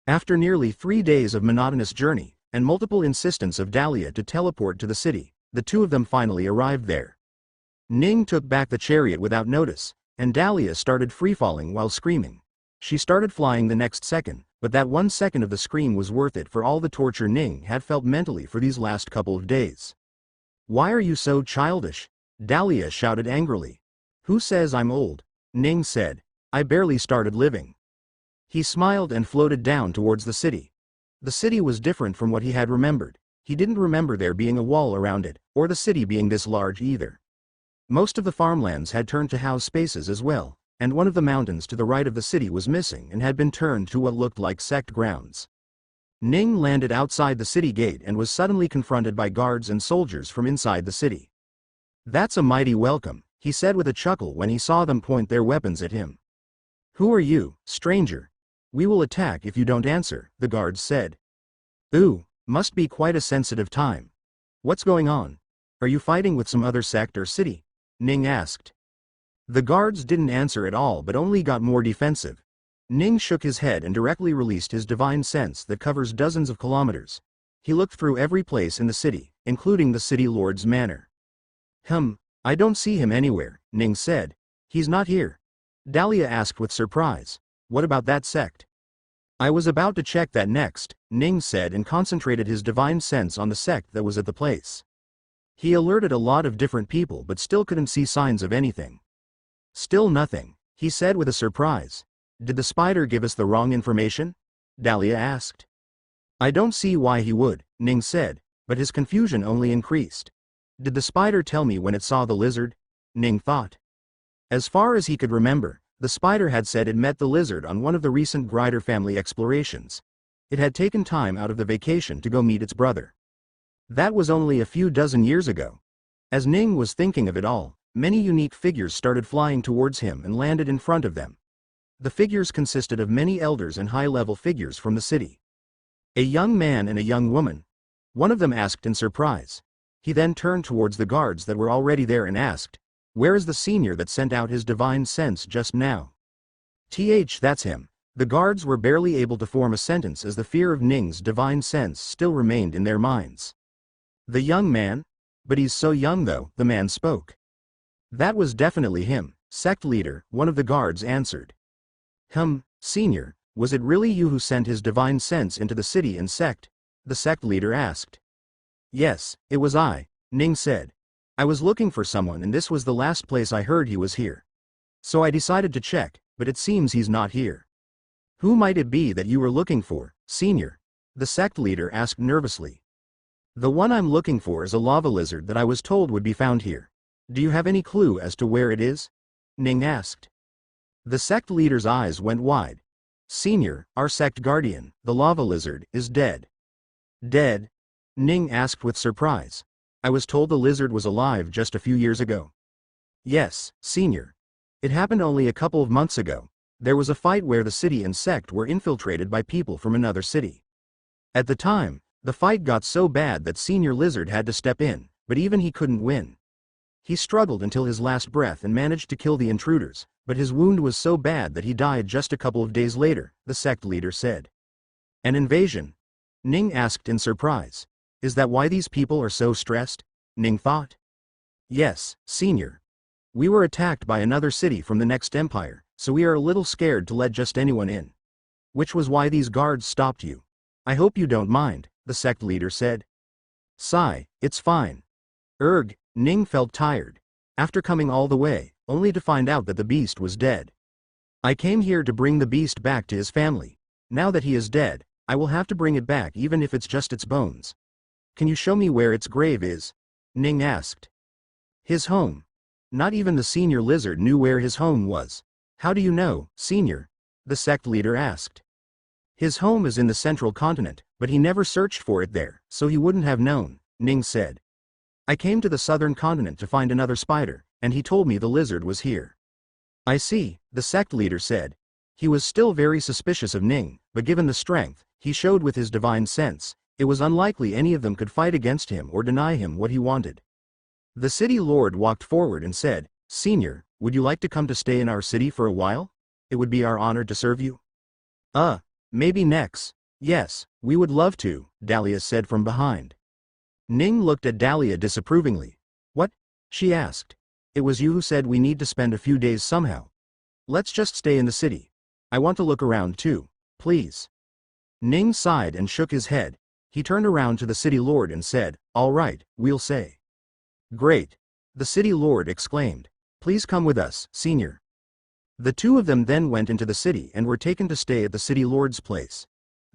After nearly 3 days of monotonous journey, and multiple insistence of Dahlia to teleport to the city, the two of them finally arrived there. Ning took back the chariot without notice, and Dahlia started free-falling while screaming. She started flying the next second, but that 1 second of the scream was worth it for all the torture Ning had felt mentally for these last couple of days. Why are you so childish? Dahlia shouted angrily. Who says I'm old? Ning said. I barely started living. He smiled and floated down towards the city. The city was different from what he had remembered. He didn't remember there being a wall around it, or the city being this large either. Most of the farmlands had turned to house spaces as well, and one of the mountains to the right of the city was missing and had been turned to what looked like sect grounds. Ning landed outside the city gate and was suddenly confronted by guards and soldiers from inside the city. That's a mighty welcome, he said with a chuckle when he saw them point their weapons at him. Who are you, stranger? We will attack if you don't answer, the guards said. Ooh, must be quite a sensitive time. What's going on? Are you fighting with some other sect or city? Ning asked. The guards didn't answer at all but only got more defensive. Ning shook his head and directly released his divine sense that covers dozens of kilometers. He looked through every place in the city, including the city lord's manor. I don't see him anywhere, Ning said. He's not here. Dahlia asked with surprise. What about that sect? I was about to check that next, Ning said and concentrated his divine sense on the sect that was at the place. He alerted a lot of different people but still couldn't see signs of anything. Still nothing, he said with a surprise. Did the spider give us the wrong information? Dahlia asked. I don't see why he would, Ning said, but his confusion only increased. Did the spider tell me when it saw the lizard? Ning thought. As far as he could remember, the spider had said it met the lizard on one of the recent Grider family explorations. It had taken time out of the vacation to go meet its brother. That was only a few dozen years ago. As Ning was thinking of it all, many unique figures started flying towards him and landed in front of them. The figures consisted of many elders and high-level figures from the city. A young man and a young woman. One of them asked in surprise. He then turned towards the guards that were already there and asked, where is the senior that sent out his divine sense just now? That's him. The guards were barely able to form a sentence as the fear of Ning's divine sense still remained in their minds. The young man? But he's so young though, the man spoke. That was definitely him, sect leader, one of the guards answered. Senior, was it really you who sent his divine sense into the city and sect? The sect leader asked. Yes, it was I, Ning said. I was looking for someone and this was the last place I heard he was here. So I decided to check, but it seems he's not here. Who might it be that you were looking for, senior? The sect leader asked nervously. The one I'm looking for is a lava lizard that I was told would be found here. Do you have any clue as to where it is? Ning asked. The sect leader's eyes went wide. Senior, our sect guardian, the lava lizard, is dead. Dead? Ning asked with surprise. I was told the lizard was alive just a few years ago. Yes, senior. It happened only a couple of months ago. There was a fight where the city and sect were infiltrated by people from another city. At the time, the fight got so bad that Senior Lizard had to step in, but even he couldn't win. He struggled until his last breath and managed to kill the intruders, but his wound was so bad that he died just a couple of days later, the sect leader said. An invasion? Ning asked in surprise. Is that why these people are so stressed? Ning thought. Yes, senior. We were attacked by another city from the next empire, so we are a little scared to let just anyone in. Which was why these guards stopped you. I hope you don't mind, the sect leader said. Sigh, it's fine. Ning felt tired. After coming all the way, only to find out that the beast was dead. I came here to bring the beast back to his family. Now that he is dead, I will have to bring it back even if it's just its bones. Can you show me where its grave is? Ning asked. His home. Not even the senior lizard knew where his home was. How do you know, senior? The sect leader asked. His home is in the central continent, but he never searched for it there, so he wouldn't have known, Ning said. I came to the southern continent to find another spider, and he told me the lizard was here. I see, the sect leader said. He was still very suspicious of Ning, but given the strength he showed with his divine sense, it was unlikely any of them could fight against him or deny him what he wanted. The city lord walked forward and said, Senior, would you like to come to stay in our city for a while? It would be our honor to serve you. Maybe next. Yes, we would love to, Dahlia said from behind. Ning looked at Dahlia disapprovingly. What? She asked. It was you who said we need to spend a few days somehow. Let's just stay in the city. I want to look around too, please. Ning sighed and shook his head. He turned around to the city lord and said, All right, we'll say. Great. The city lord exclaimed. Please come with us, Senior. The two of them then went into the city and were taken to stay at the city lord's place.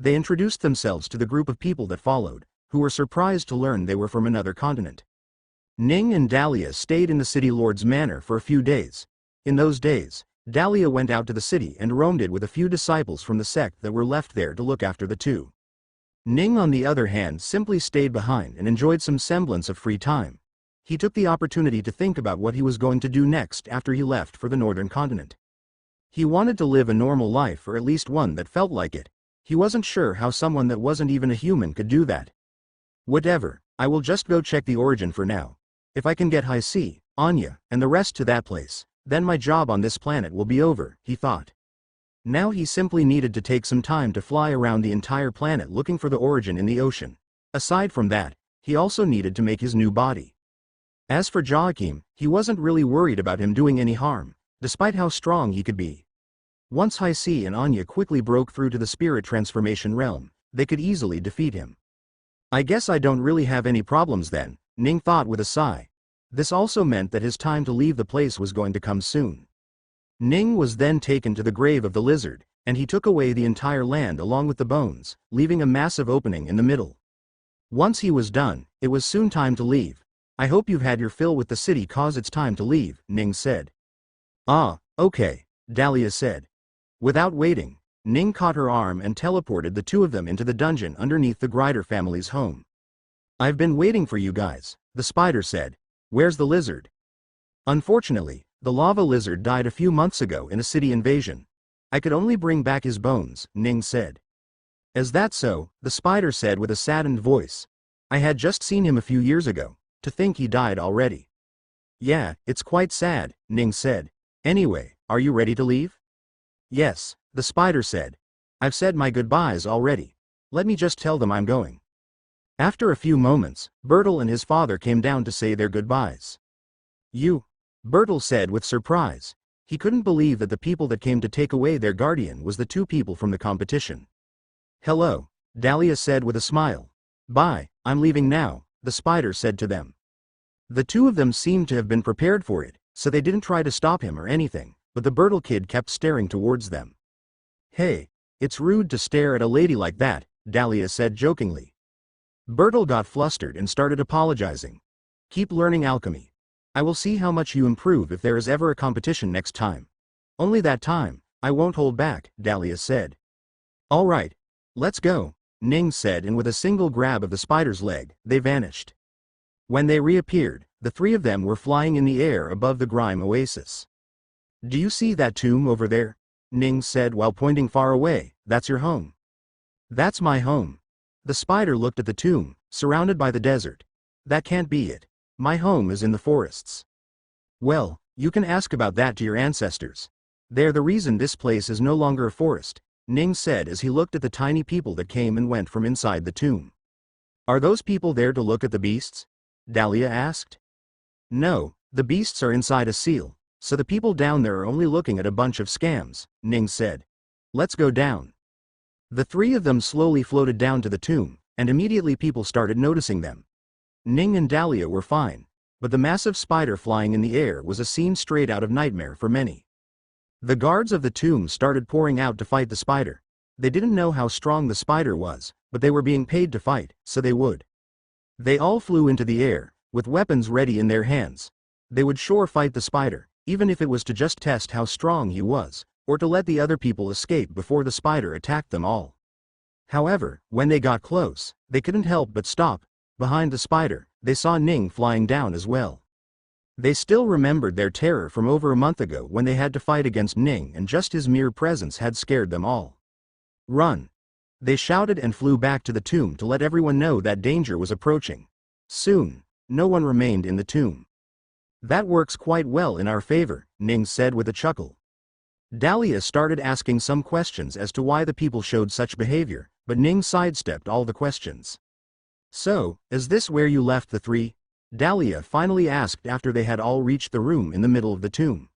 They introduced themselves to the group of people that followed, who were surprised to learn they were from another continent. Ning and Dahlia stayed in the city lord's manor for a few days. In those days, Dahlia went out to the city and roamed it with a few disciples from the sect that were left there to look after the two. Ning on the other hand simply stayed behind and enjoyed some semblance of free time. He took the opportunity to think about what he was going to do next after he left for the northern continent. He wanted to live a normal life, or at least one that felt like it. He wasn't sure how someone that wasn't even a human could do that. Whatever, I will just go check the origin for now. If I can get Hi-C, Anya, and the rest to that place, then my job on this planet will be over, he thought. Now he simply needed to take some time to fly around the entire planet looking for the origin in the ocean. Aside from that, he also needed to make his new body. As for Joachim, he wasn't really worried about him doing any harm, despite how strong he could be. Once Hi-C and Anya quickly broke through to the spirit transformation realm, they could easily defeat him. I guess I don't really have any problems then, Ning thought with a sigh. This also meant that his time to leave the place was going to come soon. Ning was then taken to the grave of the lizard, and he took away the entire land along with the bones, leaving a massive opening in the middle. Once he was done, it was soon time to leave. I hope you've had your fill with the city, cause it's time to leave, Ning said. Okay, Dahlia said. Without waiting, Ning caught her arm and teleported the two of them into the dungeon underneath the Grider family's home. I've been waiting for you guys, the spider said. Where's the lizard? Unfortunately, the lava lizard died a few months ago in a city invasion. I could only bring back his bones, Ning said. Is that so? The spider said with a saddened voice. I had just seen him a few years ago. To think he died already. Yeah, it's quite sad, Ning said. Anyway, are you ready to leave? Yes, the spider said. I've said my goodbyes already. Let me just tell them I'm going. After a few moments, Bertel and his father came down to say their goodbyes. You? Bertel said with surprise. He couldn't believe that the people that came to take away their guardian was the two people from the competition. Hello, Dahlia said with a smile. Bye, I'm leaving now, the spider said to them. The two of them seemed to have been prepared for it, so they didn't try to stop him or anything, but the Bertel kid kept staring towards them. Hey, it's rude to stare at a lady like that, Dahlia said jokingly. Bertel got flustered and started apologizing. Keep learning alchemy. I will see how much you improve if there is ever a competition next time. Only that time, I won't hold back, Dahlia said. All right, let's go, Ning said, and with a single grab of the spider's leg, they vanished. When they reappeared, the three of them were flying in the air above the Grime Oasis. Do you see that tomb over there? Ning said while pointing far away. That's your home. That's my home. The spider looked at the tomb, surrounded by the desert. That can't be it. My home is in the forests. Well, you can ask about that to your ancestors. They're the reason this place is no longer a forest, Ning said as he looked at the tiny people that came and went from inside the tomb. Are those people there to look at the beasts? Dahlia asked. No, the beasts are inside a seal, so the people down there are only looking at a bunch of scams, Ning said. Let's go down. The three of them slowly floated down to the tomb, and immediately people started noticing them. Ning and Dahlia were fine, but the massive spider flying in the air was a scene straight out of nightmare for many. The guards of the tomb started pouring out to fight the spider. They didn't know how strong the spider was, but they were being paid to fight, so they would. They all flew into the air, with weapons ready in their hands. They would sure fight the spider, even if it was to just test how strong he was, or to let the other people escape before the spider attacked them all. However, when they got close, they couldn't help but stop. Behind the spider, they saw Ning flying down as well. They still remembered their terror from over a month ago when they had to fight against Ning, and just his mere presence had scared them all. Run! They shouted and flew back to the tomb to let everyone know that danger was approaching. Soon, no one remained in the tomb. That works quite well in our favor, Ning said with a chuckle. Dahlia started asking some questions as to why the people showed such behavior, but Ning sidestepped all the questions. So, is this where you left the three? Dahlia finally asked after they had all reached the room in the middle of the tomb.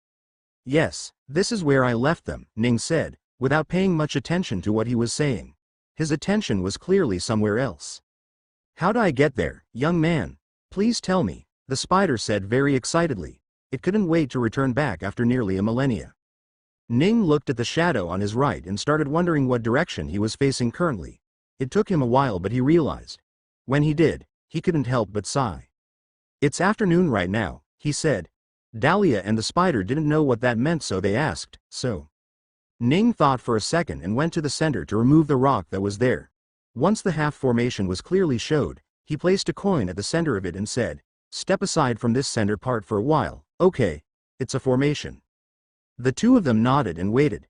Yes, this is where I left them, Ning said, without paying much attention to what he was saying. His attention was clearly somewhere else. How'd I get there, young man? Please tell me, the spider said very excitedly. It couldn't wait to return back after nearly a millennia. Ning looked at the shadow on his right and started wondering what direction he was facing currently. It took him a while, but he realized. When he did, he couldn't help but sigh. It's afternoon right now, he said. Dahlia and the spider didn't know what that meant, so they asked, so. Ning thought for a second and went to the center to remove the rock that was there. Once the half formation was clearly showed, he placed a coin at the center of it and said, step aside from this center part for a while. Okay, it's a formation. The two of them nodded and waited.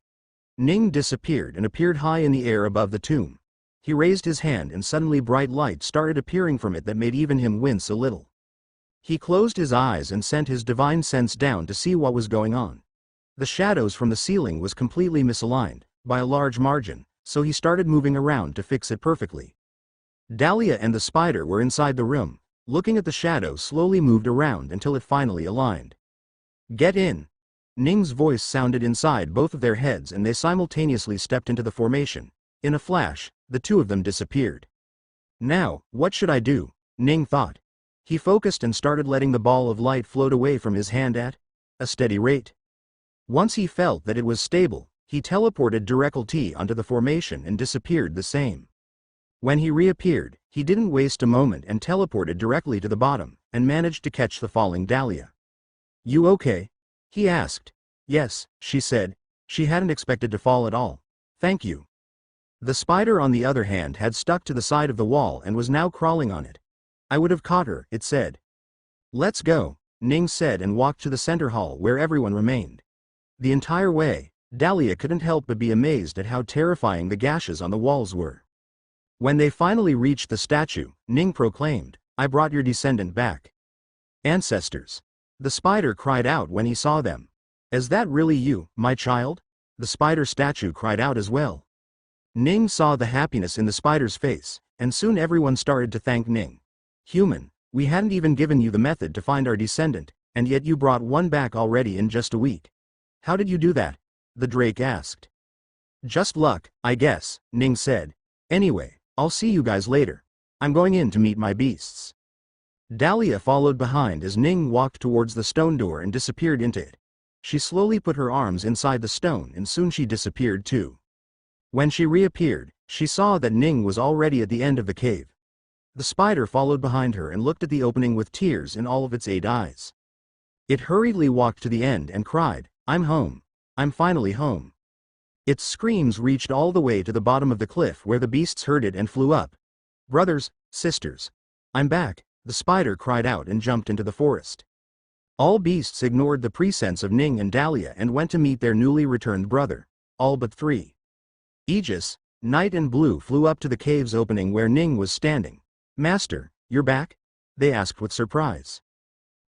Ning disappeared and appeared high in the air above the tomb. He raised his hand and suddenly bright light started appearing from it that made even him wince a little. He closed his eyes and sent his divine sense down to see what was going on. The shadows from the ceiling was completely misaligned, by a large margin, so he started moving around to fix it perfectly. Dahlia and the spider were inside the room, looking at the shadow slowly moved around until it finally aligned. Get in! Ning's voice sounded inside both of their heads and they simultaneously stepped into the formation. In a flash, the two of them disappeared. Now, what should I do? Ning thought. He focused and started letting the ball of light float away from his hand at a steady rate. Once he felt that it was stable, he teleported directly onto the formation and disappeared the same. When he reappeared, he didn't waste a moment and teleported directly to the bottom, and managed to catch the falling Dahlia. You okay? He asked. Yes, she said. She hadn't expected to fall at all. Thank you. The spider on the other hand had stuck to the side of the wall and was now crawling on it. I would have caught her, it said. Let's go, Ning said and walked to the center hall where everyone remained. The entire way, Dahlia couldn't help but be amazed at how terrifying the gashes on the walls were. When they finally reached the statue, Ning proclaimed, I brought your descendant back. Ancestors. The spider cried out when he saw them. Is that really you, my child? The spider statue cried out as well. Ning saw the happiness in the spider's face, and soon everyone started to thank Ning. Human, we hadn't even given you the method to find our descendant, and yet you brought one back already in just a week. How did you do that? The drake asked. Just luck, I guess, Ning said. Anyway, I'll see you guys later. I'm going in to meet my beasts. Dahlia followed behind as Ning walked towards the stone door and disappeared into it. She slowly put her arms inside the stone and soon she disappeared too. When she reappeared, she saw that Ning was already at the end of the cave. The spider followed behind her and looked at the opening with tears in all of its 8 eyes. It hurriedly walked to the end and cried, I'm home. I'm finally home. Its screams reached all the way to the bottom of the cliff where the beasts heard it and flew up. Brothers, sisters. I'm back, the spider cried out and jumped into the forest. All beasts ignored the presence of Ning and Dahlia and went to meet their newly returned brother. All but 3. Aegis, Night and Blue flew up to the cave's opening where Ning was standing. Master, you're back? They asked with surprise.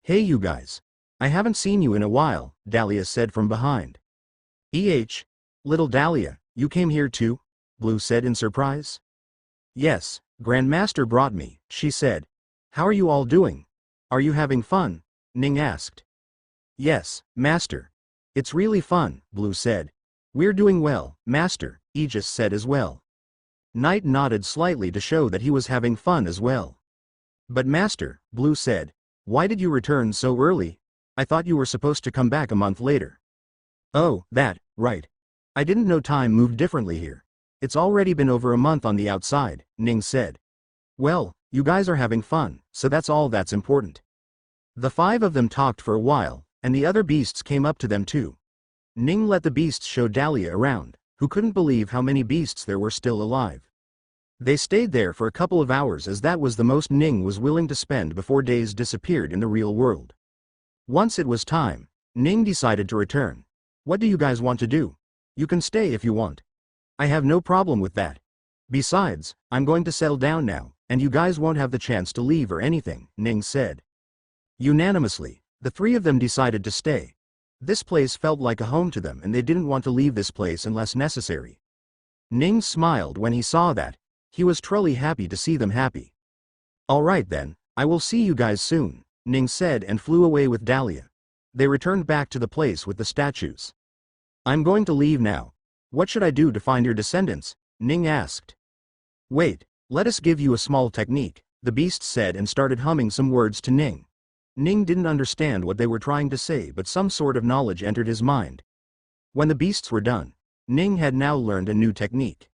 Hey you guys. I haven't seen you in a while, Dahlia said from behind. Little Dahlia, you came here too? Blue said in surprise. Yes, Grandmaster brought me, she said. How are you all doing? Are you having fun? Ning asked. Yes, Master. It's really fun, Blue said. We're doing well, Master, Aegis said as well. Night nodded slightly to show that he was having fun as well. But Master, Blue said, why did you return so early? I thought you were supposed to come back a month later. Oh, that, right. I didn't know time moved differently here. It's already been over a month on the outside, Ning said. Well, you guys are having fun, so that's all that's important. The 5 of them talked for a while, and the other beasts came up to them too. Ning let the beasts show Dahlia around, who couldn't believe how many beasts there were still alive. They stayed there for a couple of hours as that was the most Ning was willing to spend before days disappeared in the real world. Once it was time, Ning decided to return. What do you guys want to do? You can stay if you want. I have no problem with that. Besides, I'm going to settle down now, and you guys won't have the chance to leave or anything, Ning said. Unanimously, the three of them decided to stay. This place felt like a home to them and they didn't want to leave this place unless necessary. Ning smiled when he saw that. He was truly happy to see them happy. Alright then, I will see you guys soon, Ning said and flew away with Dahlia. They returned back to the place with the statues. I'm going to leave now. What should I do to find your descendants? Ning asked. Wait, let us give you a small technique, the beast said and started humming some words to Ning. Ning didn't understand what they were trying to say but some sort of knowledge entered his mind. When the beasts were done, Ning had now learned a new technique.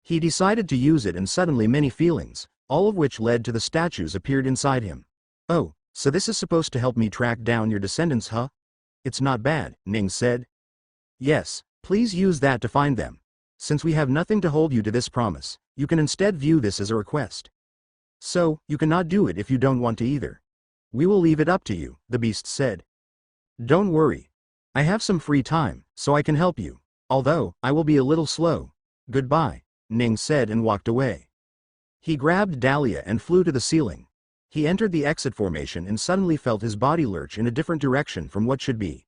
He decided to use it and suddenly many feelings, all of which led to the statues appeared inside him. Oh, so this is supposed to help me track down your descendants, huh? It's not bad, Ning said. Yes, please use that to find them. Since we have nothing to hold you to this promise, you can instead view this as a request. So, you cannot do it if you don't want to either. We will leave it up to you, the beast said. Don't worry. I have some free time, so I can help you. Although, I will be a little slow. Goodbye, Ning said and walked away. He grabbed Dahlia and flew to the ceiling. He entered the exit formation and suddenly felt his body lurch in a different direction from what should be.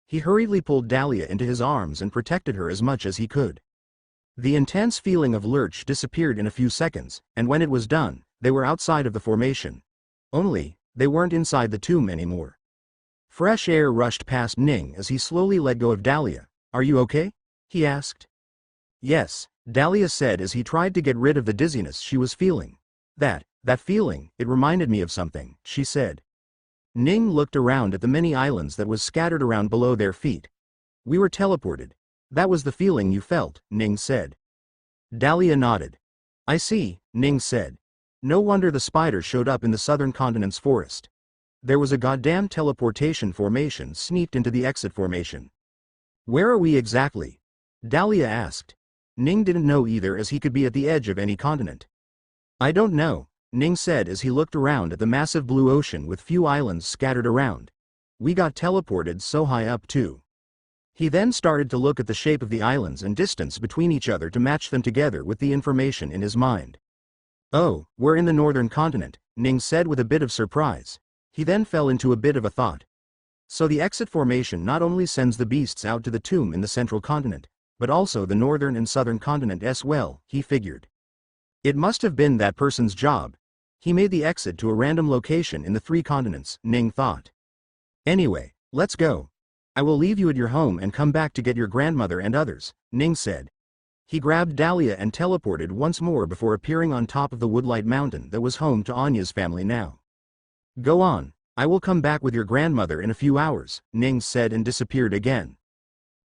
He hurriedly pulled Dahlia into his arms and protected her as much as he could. The intense feeling of lurch disappeared in a few seconds, and when it was done, they were outside of the formation. Only, they weren't inside the tomb anymore. Fresh air rushed past Ning as he slowly let go of Dahlia. Are you okay? He asked. Yes, Dahlia said as he tried to get rid of the dizziness she was feeling. That feeling, it reminded me of something, she said. Ning looked around at the many islands that was scattered around below their feet. We were teleported. That was the feeling you felt, Ning said. Dahlia nodded. I see, Ning said. No wonder the spider showed up in the southern continent's forest. There was a goddamn teleportation formation sneaked into the exit formation. Where are we exactly? Dahlia asked. Ning didn't know either as he could be at the edge of any continent. I don't know, Ning said as he looked around at the massive blue ocean with few islands scattered around. We got teleported so high up too. He then started to look at the shape of the islands and distance between each other to match them together with the information in his mind. Oh, we're in the northern continent, Ning said with a bit of surprise. He then fell into a bit of a thought. So the exit formation not only sends the beasts out to the tomb in the central continent, but also the northern and southern continent as well, he figured. It must have been that person's job. He made the exit to a random location in the three continents, Ning thought. Anyway, let's go. I will leave you at your home and come back to get your grandmother and others, Ning said. He grabbed Dahlia and teleported once more before appearing on top of the Woodlight Mountain that was home to Anya's family now. Go on, I will come back with your grandmother in a few hours, Ning said and disappeared again.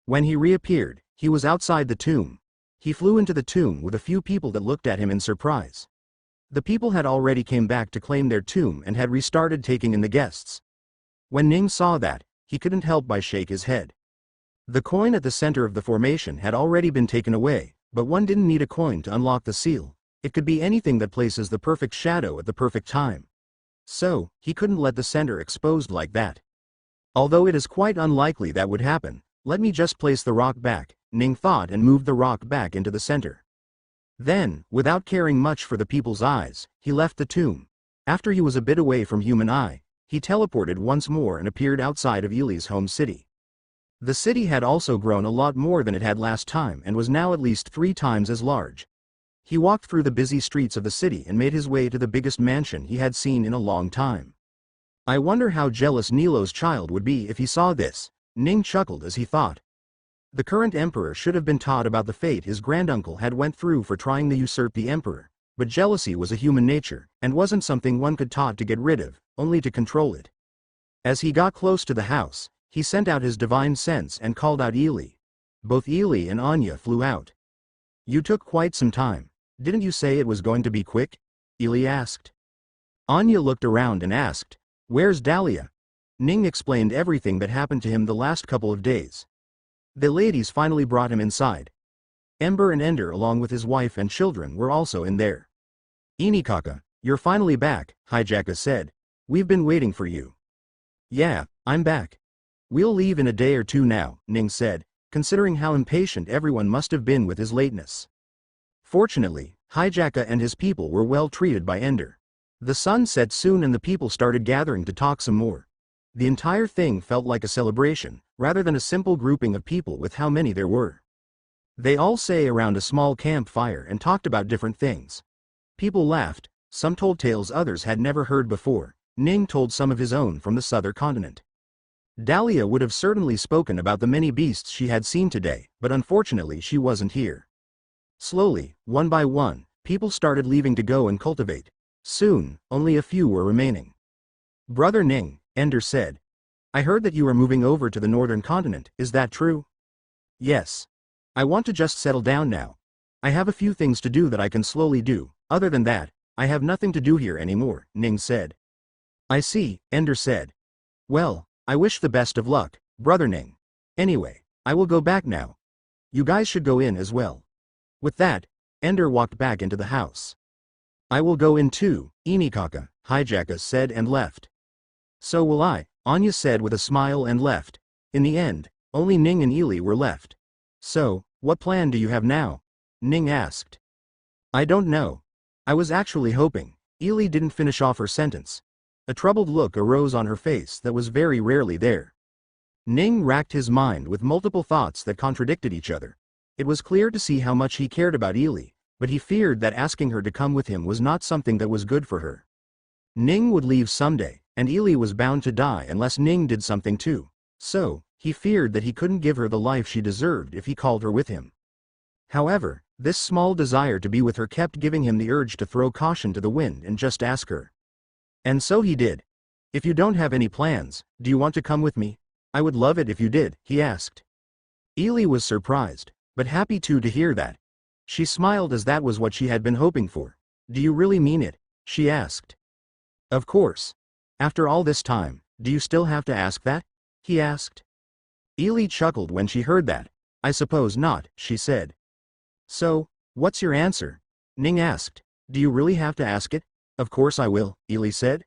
When he reappeared, he was outside the tomb. He flew into the tomb with a few people that looked at him in surprise. The people had already came back to claim their tomb and had restarted taking in the guests. When Ning saw that, he couldn't help but shake his head. The coin at the center of the formation had already been taken away, but one didn't need a coin to unlock the seal. It could be anything that places the perfect shadow at the perfect time. So, he couldn't let the center exposed like that. Although it is quite unlikely that would happen, let me just place the rock back, Ning thought and moved the rock back into the center. Then, without caring much for the people's eyes, he left the tomb. After he was a bit away from human eye, he teleported once more and appeared outside of Ili's home city. The city had also grown a lot more than it had last time and was now at least 3 times as large. He walked through the busy streets of the city and made his way to the biggest mansion he had seen in a long time. I wonder how jealous Nilo's child would be if he saw this, Ning chuckled as he thought. The current emperor should have been taught about the fate his granduncle had went through for trying to usurp the emperor, but jealousy was a human nature, and wasn't something one could taught to get rid of, only to control it. As he got close to the house, he sent out his divine sense and called out Ili. Both Ili and Anya flew out. You took quite some time. Didn't you say it was going to be quick? Ili asked. Anya looked around and asked, Where's Dahlia? Ning explained everything that happened to him the last couple of days. The ladies finally brought him inside. Ember and Ender along with his wife and children were also in there. "Inikaka, you're finally back," Hijaka said. "We've been waiting for you." "Yeah, I'm back. We'll leave in a day or two now," Ning said, considering how impatient everyone must have been with his lateness. Fortunately, Hijaka and his people were well treated by Ender. The sun set soon and the people started gathering to talk some more. The entire thing felt like a celebration, rather than a simple grouping of people with how many there were. They all sat around a small campfire and talked about different things. People laughed, some told tales others had never heard before. Ning told some of his own from the southern continent. Dahlia would have certainly spoken about the many beasts she had seen today, but unfortunately she wasn't here. Slowly, one by one, people started leaving to go and cultivate. Soon, only a few were remaining. "Brother Ning," Ender said. "I heard that you are moving over to the northern continent, is that true?" "Yes. I want to just settle down now. I have a few things to do that I can slowly do, other than that, I have nothing to do here anymore," Ning said. "I see," Ender said. "Well, I wish the best of luck, Brother Ning. Anyway, I will go back now. You guys should go in as well." With that, Ender walked back into the house. "I will go in too," Inikaka, Hijaka said and left. "So will I," Anya said with a smile and left. In the end, only Ning and Ely were left. "So, what plan do you have now?" Ning asked. "I don't know. I was actually hoping." Ely didn't finish off her sentence. A troubled look arose on her face that was very rarely there. Ning racked his mind with multiple thoughts that contradicted each other. It was clear to see how much he cared about Ely, but he feared that asking her to come with him was not something that was good for her. Ning would leave someday, and Ely was bound to die unless Ning did something too. So, he feared that he couldn't give her the life she deserved if he called her with him. However, this small desire to be with her kept giving him the urge to throw caution to the wind and just ask her. And so he did. "If you don't have any plans, do you want to come with me? I would love it if you did," he asked. Ely was surprised, but happy too to hear that. She smiled as that was what she had been hoping for. "Do you really mean it?" she asked. "Of course. After all this time, do you still have to ask that?" he asked. Ely chuckled when she heard that. "I suppose not," she said. "So, what's your answer?" Ning asked. "Do you really have to ask it?" "Of course I will," Ely said.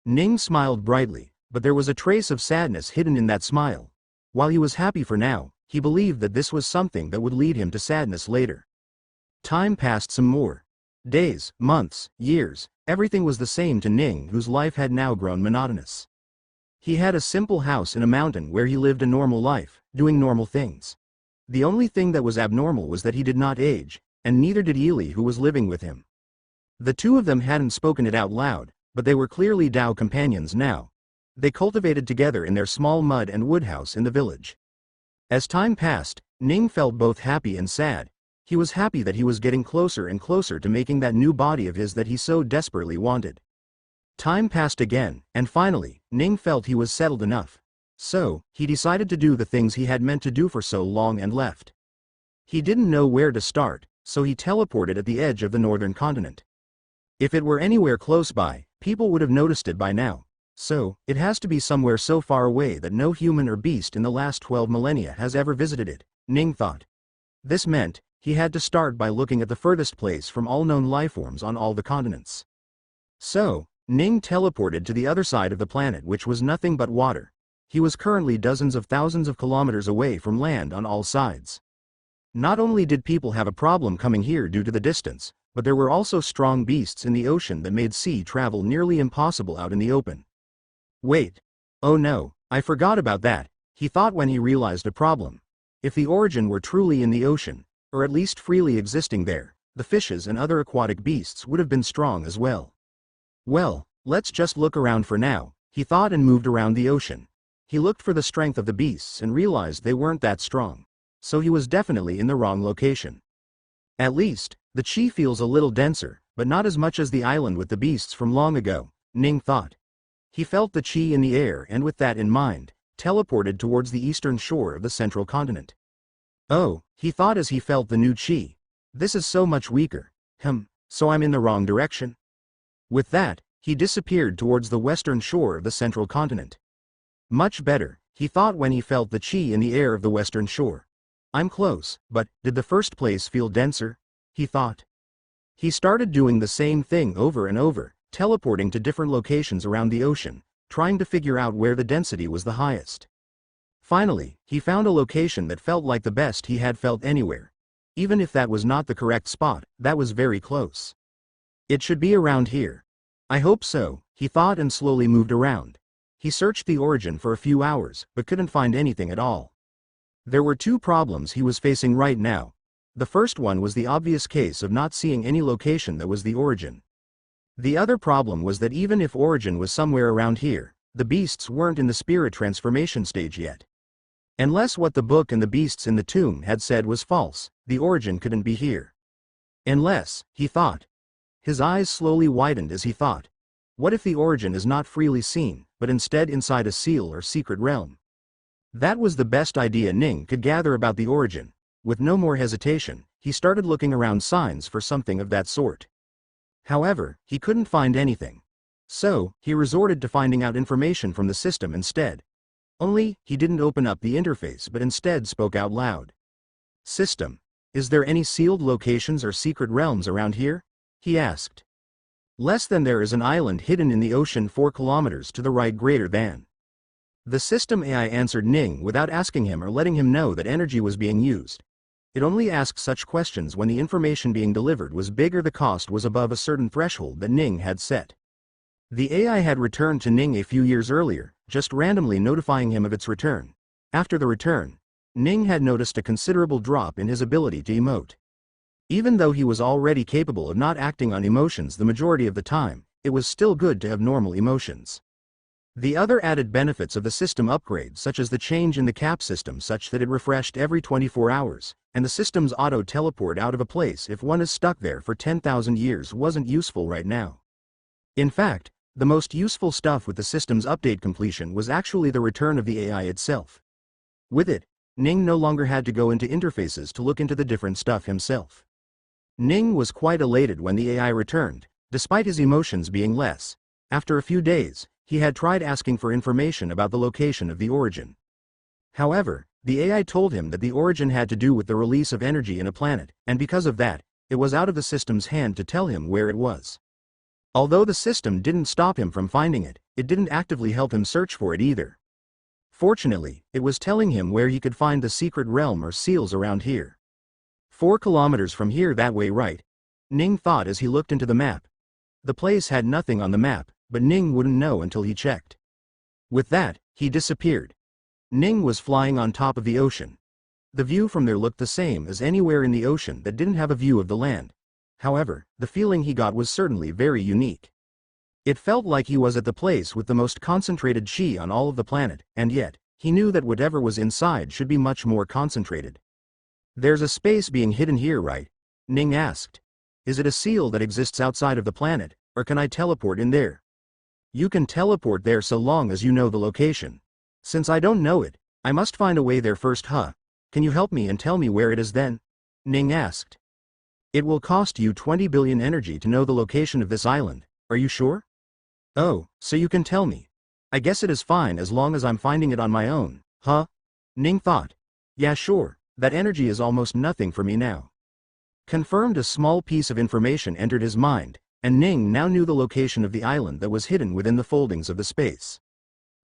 Ning smiled brightly, but there was a trace of sadness hidden in that smile. While he was happy for now, he believed that this was something that would lead him to sadness later. Time passed some more. Days, months, years, everything was the same to Ning, whose life had now grown monotonous. He had a simple house in a mountain where he lived a normal life, doing normal things. The only thing that was abnormal was that he did not age, and neither did Ely, who was living with him. The two of them hadn't spoken it out loud, but they were clearly Tao companions now. They cultivated together in their small mud and wood house in the village. As time passed, Ning felt both happy and sad. He was happy that he was getting closer and closer to making that new body of his that he so desperately wanted. Time passed again, and finally, Ning felt he was settled enough. So, he decided to do the things he had meant to do for so long and left. He didn't know where to start, so he teleported at the edge of the northern continent. If it were anywhere close by, people would have noticed it by now. So, it has to be somewhere so far away that no human or beast in the last 12 millennia has ever visited it, Ning thought. This meant, he had to start by looking at the furthest place from all known lifeforms on all the continents. So, Ning teleported to the other side of the planet, which was nothing but water. He was currently dozens of thousands of kilometers away from land on all sides. Not only did people have a problem coming here due to the distance, but there were also strong beasts in the ocean that made sea travel nearly impossible out in the open. Wait. Oh no, I forgot about that, he thought when he realized a problem. If the origin were truly in the ocean, or at least freely existing there, the fishes and other aquatic beasts would have been strong as well. Well, let's just look around for now, he thought and moved around the ocean. He looked for the strength of the beasts and realized they weren't that strong. So he was definitely in the wrong location. At least, the chi feels a little denser, but not as much as the island with the beasts from long ago, Ning thought. He felt the chi in the air and with that in mind, teleported towards the eastern shore of the central continent. Oh, he thought as he felt the new chi. This is so much weaker. So I'm in the wrong direction? With that, he disappeared towards the western shore of the central continent. Much better, he thought when he felt the chi in the air of the western shore. I'm close, but did the first place feel denser? He thought. He started doing the same thing over and over, teleporting to different locations around the ocean, trying to figure out where the density was the highest. Finally, he found a location that felt like the best he had felt anywhere. Even if that was not the correct spot, that was very close. It should be around here. I hope so, he thought and slowly moved around. He searched the origin for a few hours, but couldn't find anything at all. There were two problems he was facing right now. The first one was the obvious case of not seeing any location that was the origin. The other problem was that even if origin was somewhere around here, the beasts weren't in the spirit transformation stage yet. Unless what the book and the beasts in the tomb had said was false, the origin couldn't be here. Unless, he thought. His eyes slowly widened as he thought. What if the origin is not freely seen, but instead inside a seal or secret realm? That was the best idea Ning could gather about the origin. With no more hesitation, he started looking around signs for something of that sort. However, he couldn't find anything. So, he resorted to finding out information from the system instead. Only, he didn't open up the interface but instead spoke out loud. System, is there any sealed locations or secret realms around here? He asked. Less than there is an island hidden in the ocean 4 kilometers to the right greater than. The system AI answered Ning without asking him or letting him know that energy was being used. It only asked such questions when the information being delivered was big or the cost was above a certain threshold that Ning had set. The AI had returned to Ning a few years earlier, just randomly notifying him of its return. After the return, Ning had noticed a considerable drop in his ability to emote. Even though he was already capable of not acting on emotions the majority of the time, it was still good to have normal emotions. The other added benefits of the system upgrade, such as the change in the cap system such that it refreshed every 24 hours, and the system's auto-teleport out of a place if one is stuck there for 10,000 years wasn't useful right now. In fact, the most useful stuff with the system's update completion was actually the return of the AI itself. With it, Ning no longer had to go into interfaces to look into the different stuff himself. Ning was quite elated when the AI returned, despite his emotions being less. After a few days, he had tried asking for information about the location of the origin. However, the AI told him that the origin had to do with the release of energy in a planet, and because of that, it was out of the system's hand to tell him where it was. Although the system didn't stop him from finding it, it didn't actively help him search for it either. Fortunately, it was telling him where he could find the secret realm or seals around here. 4 kilometers from here that way, right? Ning thought as he looked into the map. The place had nothing on the map, but Ning wouldn't know until he checked. With that, he disappeared. Ning was flying on top of the ocean. The view from there looked the same as anywhere in the ocean that didn't have a view of the land. However, the feeling he got was certainly very unique. It felt like he was at the place with the most concentrated chi on all of the planet, and yet, he knew that whatever was inside should be much more concentrated. There's a space being hidden here, right? Ning asked. Is it a seal that exists outside of the planet, or can I teleport in there? You can teleport there so long as you know the location. Since I don't know it, I must find a way there first, huh? Can you help me and tell me where it is then? Ning asked. It will cost you 20 billion energy to know the location of this island, are you sure? Oh, so you can tell me. I guess it is fine as long as I'm finding it on my own, huh? Ning thought. Yeah, sure, that energy is almost nothing for me now. Confirmed, a small piece of information entered his mind, and Ning now knew the location of the island that was hidden within the foldings of the space.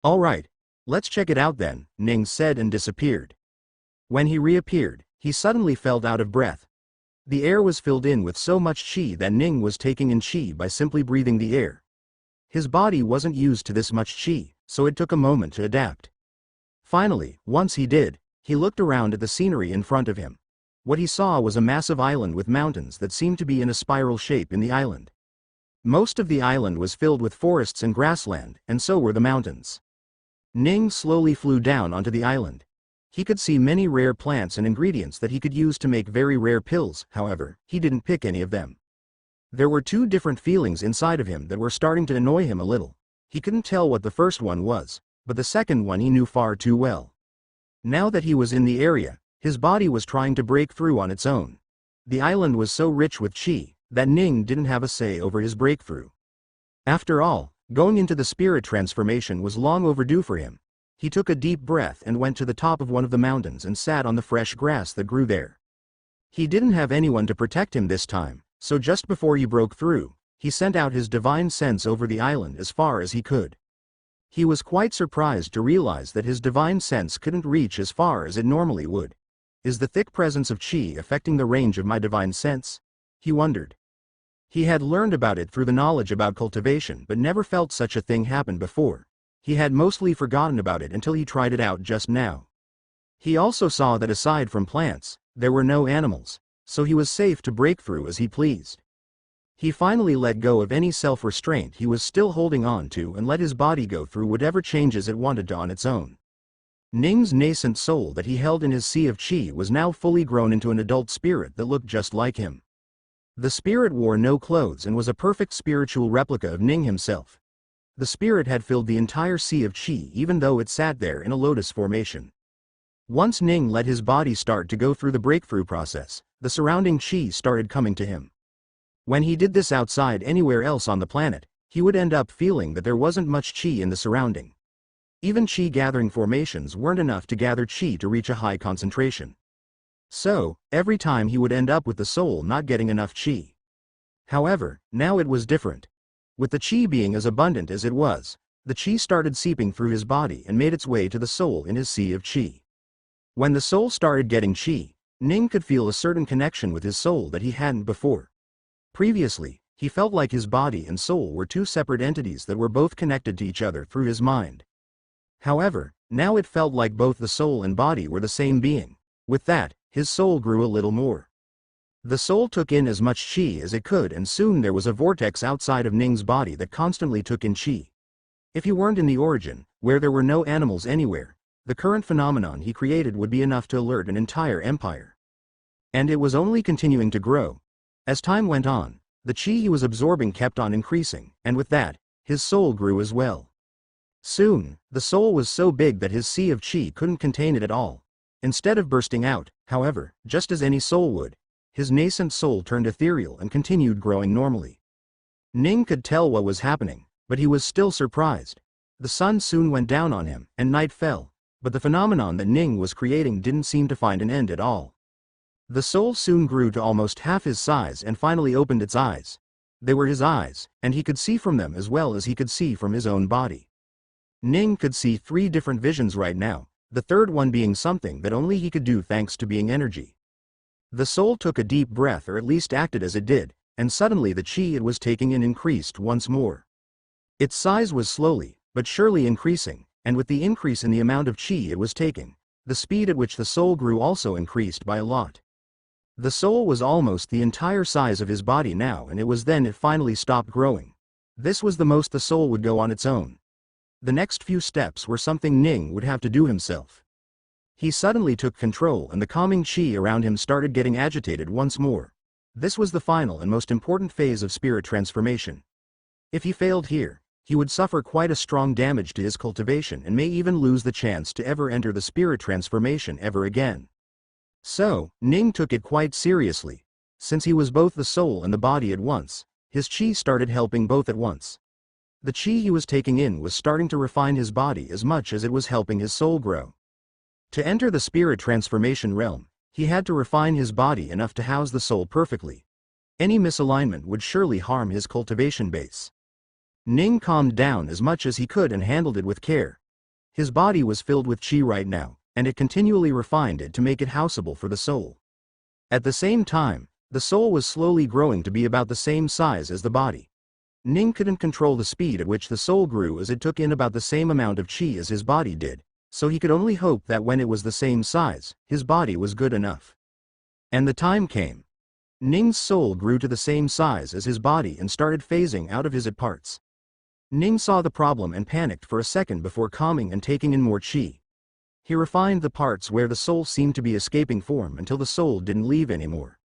Alright, let's check it out then, Ning said and disappeared. When he reappeared, he suddenly felt out of breath. The air was filled in with so much chi that Ning was taking in chi by simply breathing the air. His body wasn't used to this much chi, so it took a moment to adapt. Finally, once he did, he looked around at the scenery in front of him. What he saw was a massive island with mountains that seemed to be in a spiral shape in the island. Most of the island was filled with forests and grassland, and so were the mountains. Ning slowly flew down onto the island. He could see many rare plants and ingredients that he could use to make very rare pills, however, he didn't pick any of them. There were two different feelings inside of him that were starting to annoy him a little. He couldn't tell what the first one was, but the second one he knew far too well. Now that he was in the area, his body was trying to break through on its own. The island was so rich with chi, that Ning didn't have a say over his breakthrough. After all, going into the spirit transformation was long overdue for him. He took a deep breath and went to the top of one of the mountains and sat on the fresh grass that grew there. He didn't have anyone to protect him this time, so just before he broke through, he sent out his divine sense over the island as far as he could. He was quite surprised to realize that his divine sense couldn't reach as far as it normally would. Is the thick presence of chi affecting the range of my divine sense? He wondered. He had learned about it through the knowledge about cultivation but never felt such a thing happen before. He had mostly forgotten about it until he tried it out just now. He also saw that aside from plants, there were no animals, so he was safe to break through as he pleased. He finally let go of any self-restraint he was still holding on to and let his body go through whatever changes it wanted to on its own. Ning's nascent soul that he held in his sea of chi was now fully grown into an adult spirit that looked just like him. The spirit wore no clothes and was a perfect spiritual replica of Ning himself. The spirit had filled the entire sea of chi even though it sat there in a lotus formation. Once Ning let his body start to go through the breakthrough process, the surrounding chi started coming to him. When he did this outside anywhere else on the planet, he would end up feeling that there wasn't much chi in the surrounding. Even chi gathering formations weren't enough to gather chi to reach a high concentration. So, every time he would end up with the soul not getting enough chi. However, now it was different. With the chi being as abundant as it was, the chi started seeping through his body and made its way to the soul in his sea of chi. When the soul started getting chi, Ning could feel a certain connection with his soul that he hadn't before. Previously, he felt like his body and soul were two separate entities that were both connected to each other through his mind. However, now it felt like both the soul and body were the same being. With that, his soul grew a little more. The soul took in as much chi as it could and soon there was a vortex outside of Ning's body that constantly took in chi. If he weren't in the origin, where there were no animals anywhere, the current phenomenon he created would be enough to alert an entire empire. And it was only continuing to grow. As time went on, the chi he was absorbing kept on increasing, and with that, his soul grew as well. Soon, the soul was so big that his sea of chi couldn't contain it at all. Instead of bursting out, however, just as any soul would, his nascent soul turned ethereal and continued growing normally. Ning could tell what was happening, but he was still surprised. The sun soon went down on him, and night fell, but the phenomenon that Ning was creating didn't seem to find an end at all. The soul soon grew to almost half his size and finally opened its eyes. They were his eyes, and he could see from them as well as he could see from his own body. Ning could see 3 different visions right now, the third one being something that only he could do thanks to being energy. The soul took a deep breath, or at least acted as it did, and suddenly the chi it was taking in increased once more. Its size was slowly, but surely increasing, and with the increase in the amount of chi it was taking, the speed at which the soul grew also increased by a lot. The soul was almost the entire size of his body now, and it was then it finally stopped growing. This was the most the soul would go on its own. The next few steps were something Ning would have to do himself. He suddenly took control and the calming chi around him started getting agitated once more. This was the final and most important phase of spirit transformation. If he failed here, he would suffer quite a strong damage to his cultivation and may even lose the chance to ever enter the spirit transformation ever again. So, Ning took it quite seriously. Since he was both the soul and the body at once, his chi started helping both at once. The chi he was taking in was starting to refine his body as much as it was helping his soul grow. To enter the spirit transformation realm, he had to refine his body enough to house the soul perfectly. Any misalignment would surely harm his cultivation base. Ning calmed down as much as he could and handled it with care. His body was filled with chi right now, and it continually refined it to make it houseable for the soul. At the same time, the soul was slowly growing to be about the same size as the body. Ning couldn't control the speed at which the soul grew as it took in about the same amount of chi as his body did, so he could only hope that when it was the same size, his body was good enough. And the time came. Ning's soul grew to the same size as his body and started phasing out of his parts. Ning saw the problem and panicked for a second before calming and taking in more chi. He refined the parts where the soul seemed to be escaping form until the soul didn't leave anymore.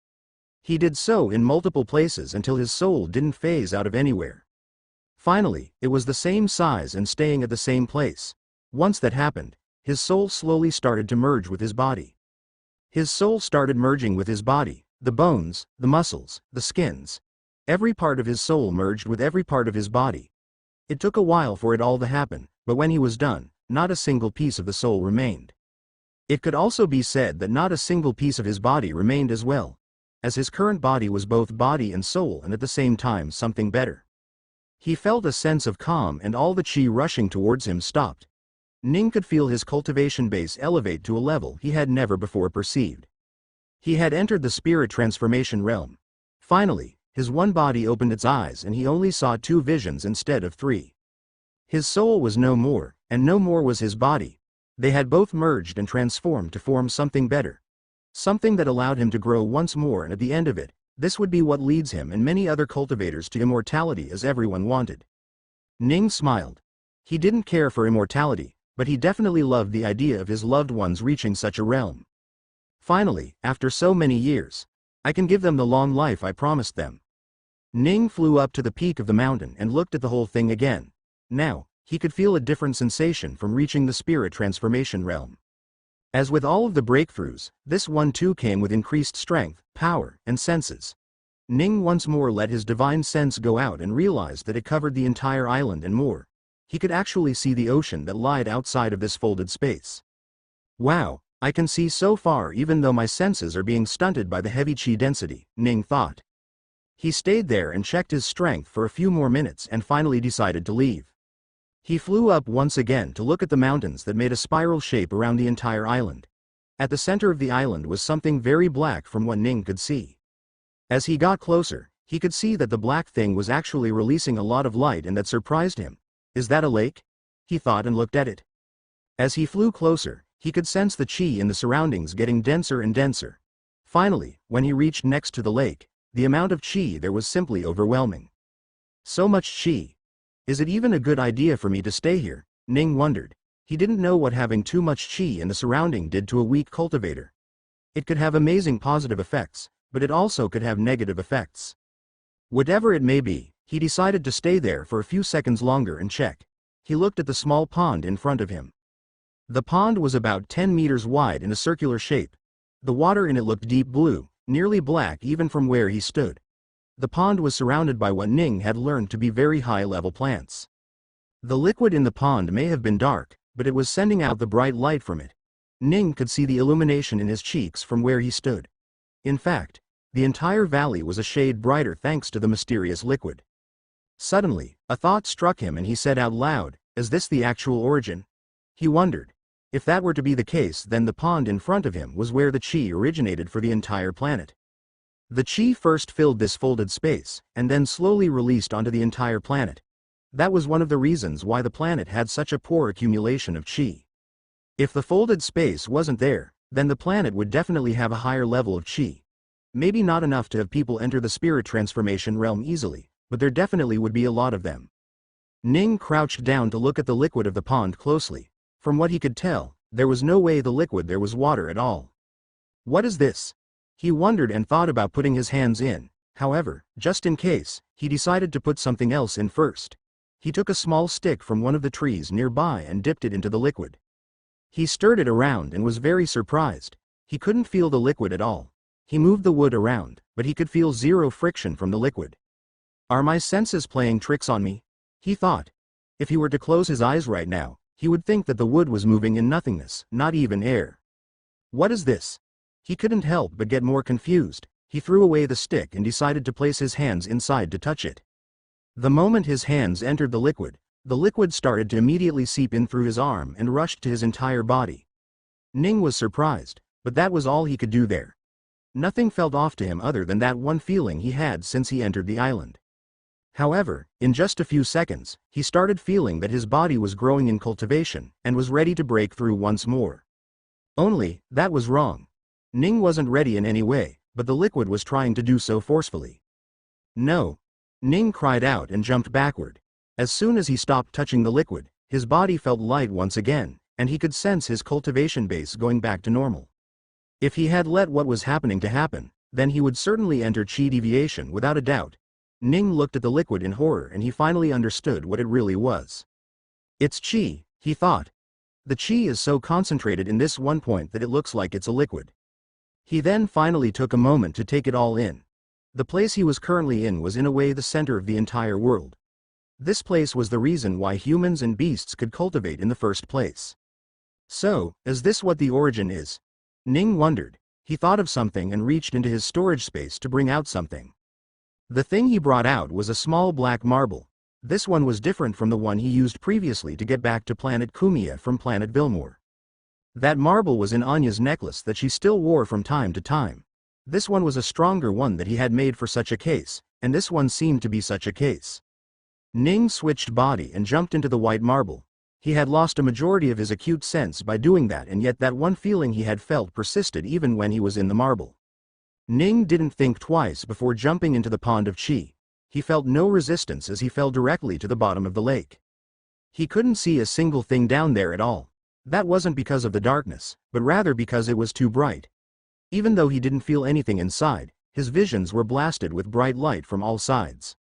He did so in multiple places until his soul didn't phase out of anywhere. Finally, it was the same size and staying at the same place. Once that happened, his soul slowly started to merge with his body. His soul started merging with his body, the bones, the muscles, the skins. Every part of his soul merged with every part of his body. It took a while for it all to happen, but when he was done, not a single piece of the soul remained. It could also be said that not a single piece of his body remained as well, as his current body was both body and soul and at the same time something better. He felt a sense of calm and all the chi rushing towards him stopped. Ning could feel his cultivation base elevate to a level he had never before perceived. He had entered the spirit transformation realm. Finally, his one body opened its eyes and he only saw 2 visions instead of 3. His soul was no more, and no more was his body. They had both merged and transformed to form something better. Something that allowed him to grow once more, and at the end of it, this would be what leads him and many other cultivators to immortality as everyone wanted. Ning smiled. He didn't care for immortality, but he definitely loved the idea of his loved ones reaching such a realm. Finally, after so many years, I can give them the long life I promised them. Ning flew up to the peak of the mountain and looked at the whole thing again. Now, he could feel a different sensation from reaching the spirit transformation realm. As with all of the breakthroughs, this one too came with increased strength, power, and senses. Ning once more let his divine sense go out and realized that it covered the entire island and more. He could actually see the ocean that lied outside of this folded space. Wow, I can see so far even though my senses are being stunted by the heavy chi density, Ning thought. He stayed there and checked his strength for a few more minutes and finally decided to leave. He flew up once again to look at the mountains that made a spiral shape around the entire island. At the center of the island was something very black from what Ning could see. As he got closer, he could see that the black thing was actually releasing a lot of light, and that surprised him. Is that a lake? He thought and looked at it. As he flew closer, he could sense the chi in the surroundings getting denser and denser. Finally, when he reached next to the lake, the amount of chi there was simply overwhelming. So much chi. Is it even a good idea for me to stay here? Ning wondered. He didn't know what having too much chi in the surrounding did to a weak cultivator. It could have amazing positive effects, but it also could have negative effects. Whatever it may be, he decided to stay there for a few seconds longer and check. He looked at the small pond in front of him. The pond was about 10 meters wide in a circular shape. The water in it looked deep blue, nearly black even from where he stood. The pond was surrounded by what Ning had learned to be very high-level plants. The liquid in the pond may have been dark, but it was sending out the bright light from it. Ning could see the illumination in his cheeks from where he stood. In fact, the entire valley was a shade brighter thanks to the mysterious liquid. Suddenly, a thought struck him and he said out loud, "Is this the actual origin?" He wondered. If that were to be the case, then the pond in front of him was where the chi originated for the entire planet. The chi first filled this folded space, and then slowly released onto the entire planet. That was one of the reasons why the planet had such a poor accumulation of chi. If the folded space wasn't there, then the planet would definitely have a higher level of chi. Maybe not enough to have people enter the spirit transformation realm easily, but there definitely would be a lot of them. Ning crouched down to look at the liquid of the pond closely. From what he could tell, there was no way the liquid there was water at all. What is this? He wondered and thought about putting his hands in. However, just in case, he decided to put something else in first. He took a small stick from one of the trees nearby and dipped it into the liquid. He stirred it around and was very surprised. He couldn't feel the liquid at all. He moved the wood around, but he could feel zero friction from the liquid. Are my senses playing tricks on me? He thought. If he were to close his eyes right now, he would think that the wood was moving in nothingness, not even air. What is this? He couldn't help but get more confused. He threw away the stick and decided to place his hands inside to touch it. The moment his hands entered the liquid started to immediately seep in through his arm and rushed to his entire body. Ning was surprised, but that was all he could do there. Nothing felt off to him other than that one feeling he had since he entered the island. However, in just a few seconds, he started feeling that his body was growing in cultivation and was ready to break through once more. Only, that was wrong. Ning wasn't ready in any way, but the liquid was trying to do so forcefully. No! Ning cried out and jumped backward. As soon as he stopped touching the liquid, his body felt light once again, and he could sense his cultivation base going back to normal. If he had let what was happening to happen, then he would certainly enter chi deviation without a doubt. Ning looked at the liquid in horror and he finally understood what it really was. It's chi, he thought. The chi is so concentrated in this one point that it looks like it's a liquid. He then finally took a moment to take it all in. The place he was currently in was in a way the center of the entire world. This place was the reason why humans and beasts could cultivate in the first place. So, is this what the origin is? Ning wondered. He thought of something and reached into his storage space to bring out something. The thing he brought out was a small black marble. This one was different from the one he used previously to get back to planet Kumia from planet Vilmore. That marble was in Anya's necklace that she still wore from time to time. This one was a stronger one that he had made for such a case, and this one seemed to be such a case. Ning switched body and jumped into the white marble. He had lost a majority of his acute sense by doing that, and yet that one feeling he had felt persisted even when he was in the marble. Ning didn't think twice before jumping into the pond of chi. He felt no resistance as he fell directly to the bottom of the lake. He couldn't see a single thing down there at all. That wasn't because of the darkness, but rather because it was too bright. Even though he didn't feel anything inside, his visions were blasted with bright light from all sides.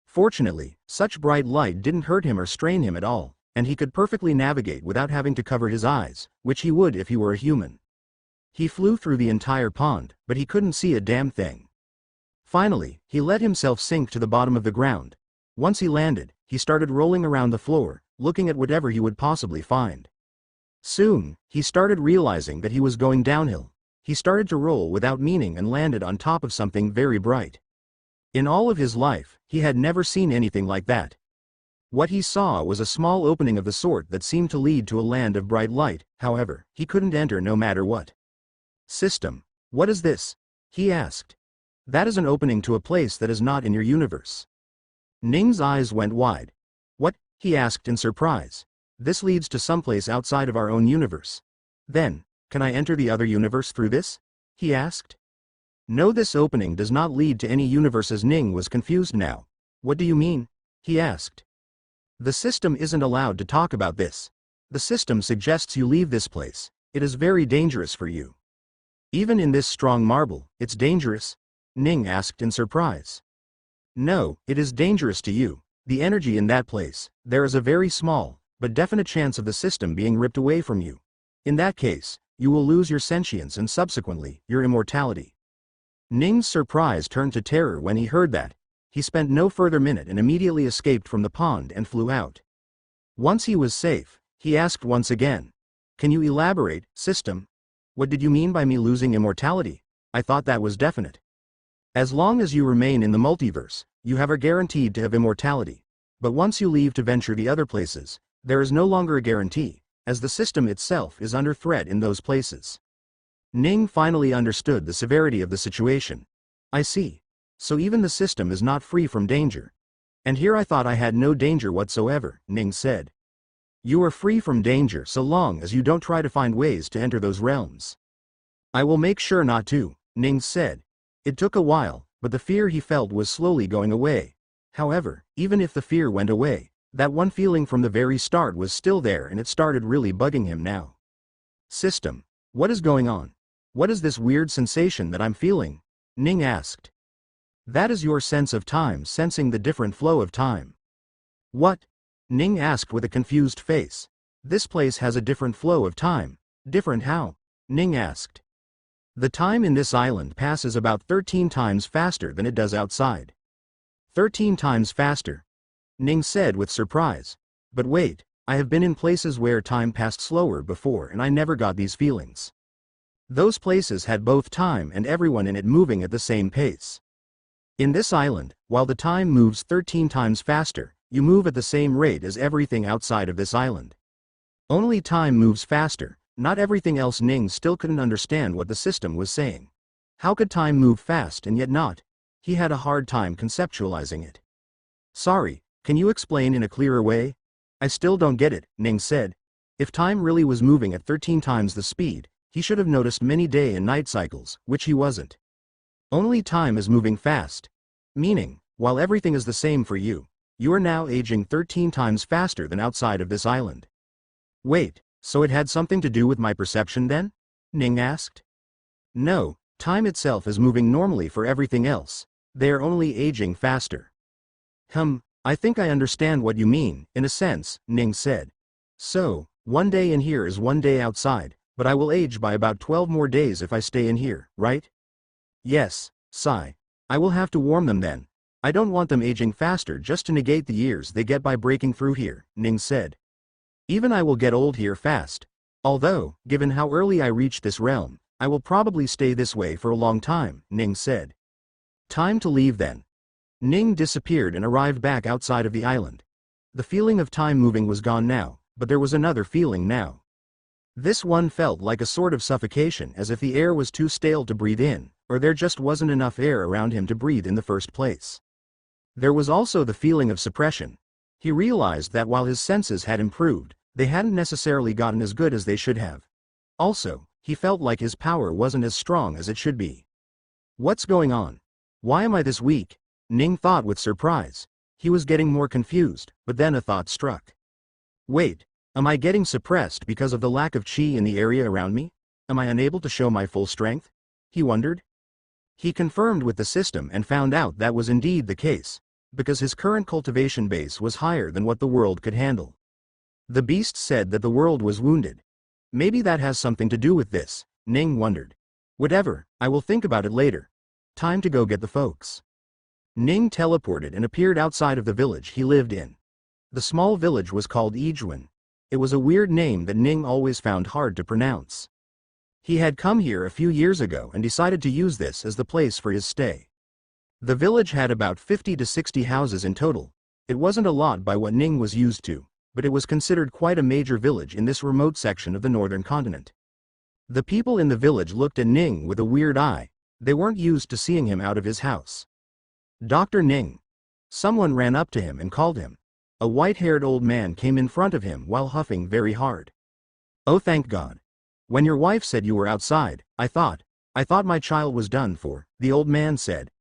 Fortunately, such bright light didn't hurt him or strain him at all, and he could perfectly navigate without having to cover his eyes, which he would if he were a human. He flew through the entire pond, but he couldn't see a damn thing. Finally, he let himself sink to the bottom of the ground. Once he landed, he started rolling around the floor, looking at whatever he would possibly find. Soon, he started realizing that he was going downhill. He started to roll without meaning and landed on top of something very bright. In all of his life, he had never seen anything like that. What he saw was a small opening of the sort that seemed to lead to a land of bright light. However, he couldn't enter no matter what. System. What is this? He asked. That is an opening to a place that is not in your universe. Ning's eyes went wide. What? He asked in surprise. This leads to someplace outside of our own universe. Then, can I enter the other universe through this? He asked. No, this opening does not lead to any universes. Ning was confused now. What do you mean? He asked. The system isn't allowed to talk about this. The system suggests you leave this place. It is very dangerous for you. Even in this strong marble, it's dangerous? Ning asked in surprise. No, it is dangerous to you. The energy in that place, there is a very small, but definite chance of the system being ripped away from you. In that case, you will lose your sentience and subsequently, your immortality. Ning's surprise turned to terror when he heard that. He spent no further minute and immediately escaped from the pond and flew out. Once he was safe, he asked once again. Can you elaborate, system? What did you mean by me losing immortality? I thought that was definite. As long as you remain in the multiverse, you are guaranteed to have immortality. But once you leave to venture the other places, there is no longer a guarantee, as the system itself is under threat in those places. Ning finally understood the severity of the situation. I see. So even the system is not free from danger. And here I thought I had no danger whatsoever, Ning said. You are free from danger so long as you don't try to find ways to enter those realms. I will make sure not to, Ning said. It took a while, but the fear he felt was slowly going away. However, even if the fear went away, that one feeling from the very start was still there, and it started really bugging him now. System. What is going on? What is this weird sensation that I'm feeling? Ning asked. That is your sense of time sensing the different flow of time. What? Ning asked with a confused face. This place has a different flow of time. Different how? Ning asked. The time in this island passes about 13 times faster than it does outside. 13 times faster? Ning said with surprise. But wait, I have been in places where time passed slower before and I never got these feelings. Those places had both time and everyone in it moving at the same pace. In this island, while the time moves 13 times faster, you move at the same rate as everything outside of this island. Only time moves faster, not everything else. Ning still couldn't understand what the system was saying. How could time move fast and yet not? He had a hard time conceptualizing it. Sorry, can you explain in a clearer way? I still don't get it, Ning said. If time really was moving at 13 times the speed, he should have noticed many day and night cycles, which he wasn't. Only time is moving fast. Meaning, while everything is the same for you, you are now aging 13 times faster than outside of this island. Wait, so it had something to do with my perception then? Ning asked. No, time itself is moving normally for everything else. They are only aging faster. I think I understand what you mean, in a sense, Ning said. So, one day in here is one day outside, but I will age by about 12 more days if I stay in here, right? Yes, sigh. I will have to warm them then. I don't want them aging faster just to negate the years they get by breaking through here, Ning said. Even I will get old here fast. Although, given how early I reached this realm, I will probably stay this way for a long time, Ning said. Time to leave then. Ning disappeared and arrived back outside of the island. The feeling of time moving was gone now, but there was another feeling now. This one felt like a sort of suffocation, as if the air was too stale to breathe in, or there just wasn't enough air around him to breathe in the first place. There was also the feeling of suppression. He realized that while his senses had improved, they hadn't necessarily gotten as good as they should have. Also, he felt like his power wasn't as strong as it should be. What's going on? Why am I this weak? Ning thought with surprise. He was getting more confused, but then a thought struck. Wait, am I getting suppressed because of the lack of chi in the area around me? Am I unable to show my full strength? He wondered. He confirmed with the system and found out that was indeed the case, because his current cultivation base was higher than what the world could handle. The beast said that the world was wounded. Maybe that has something to do with this, Ning wondered. Whatever, I will think about it later. Time to go get the folks. Ning teleported and appeared outside of the village he lived in. The small village was called Ijun. It was a weird name that Ning always found hard to pronounce. He had come here a few years ago and decided to use this as the place for his stay. The village had about 50 to 60 houses in total. It wasn't a lot by what Ning was used to, but it was considered quite a major village in this remote section of the northern continent. The people in the village looked at Ning with a weird eye. They weren't used to seeing him out of his house. Dr. Ning. Someone ran up to him and called him. A white-haired old man came in front of him while huffing very hard. Oh, thank God. When your wife said you were outside, I thought my child was done for, the old man said.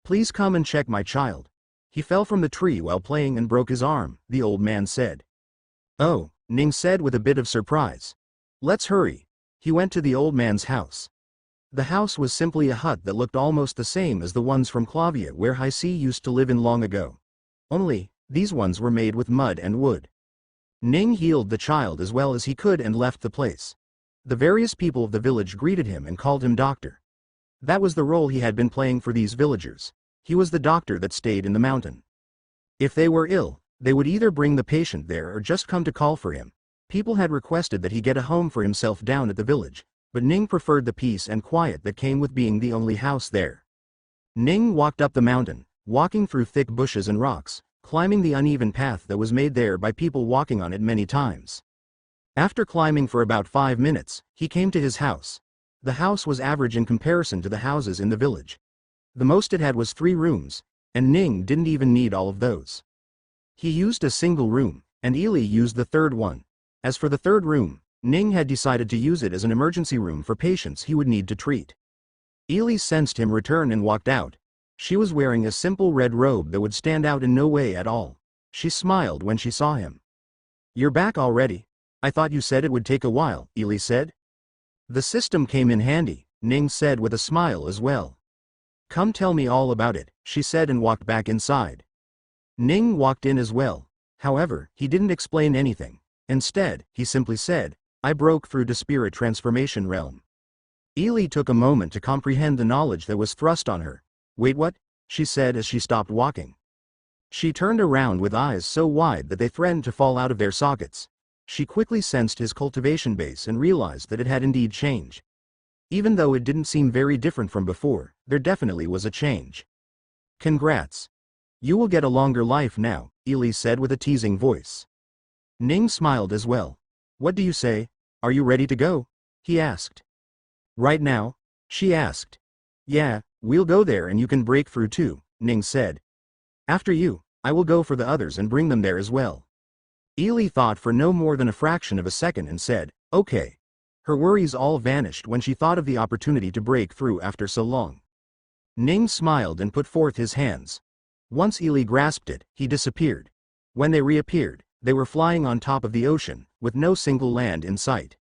Please come and check my child. He fell from the tree while playing and broke his arm, the old man said. Oh, Ning said with a bit of surprise. Let's hurry. He went to the old man's house. The house was simply a hut that looked almost the same as the ones from Clavia where Hi-Si used to live in long ago. Only, these ones were made with mud and wood. Ning healed the child as well as he could and left the place. The various people of the village greeted him and called him doctor. That was the role he had been playing for these villagers. He was the doctor that stayed in the mountain. If they were ill, they would either bring the patient there or just come to call for him. People had requested that he get a home for himself down at the village, but Ning preferred the peace and quiet that came with being the only house there. Ning walked up the mountain, walking through thick bushes and rocks, climbing the uneven path that was made there by people walking on it many times. After climbing for about 5 minutes, he came to his house. The house was average in comparison to the houses in the village. The most it had was 3 rooms, and Ning didn't even need all of those. He used a single room, and Ili used the 3rd one. As for the 3rd room, Ning had decided to use it as an emergency room for patients he would need to treat. Ili sensed him return and walked out. She was wearing a simple red robe that would stand out in no way at all. She smiled when she saw him. You're back already? I thought you said it would take a while, Ili said. The system came in handy, Ning said with a smile as well. Come tell me all about it, she said and walked back inside. Ning walked in as well. However, he didn't explain anything. Instead, he simply said, I broke through to spirit transformation realm. Ili took a moment to comprehend the knowledge that was thrust on her. Wait, what? She said as she stopped walking. She turned around with eyes so wide that they threatened to fall out of their sockets. She quickly sensed his cultivation base and realized that it had indeed changed. Even though it didn't seem very different from before, there definitely was a change. Congrats. You will get a longer life now, Ili said with a teasing voice. Ning smiled as well. What do you say? Are you ready to go? He asked. Right now? She asked. Yeah, we'll go there and you can break through too, Ning said. After you, I will go for the others and bring them there as well. Ili thought for no more than a fraction of a second and said, okay. Her worries all vanished when she thought of the opportunity to break through after so long. Ning smiled and put forth his hands. Once Ili grasped it, he disappeared. When they reappeared, they were flying on top of the ocean, with no single land in sight.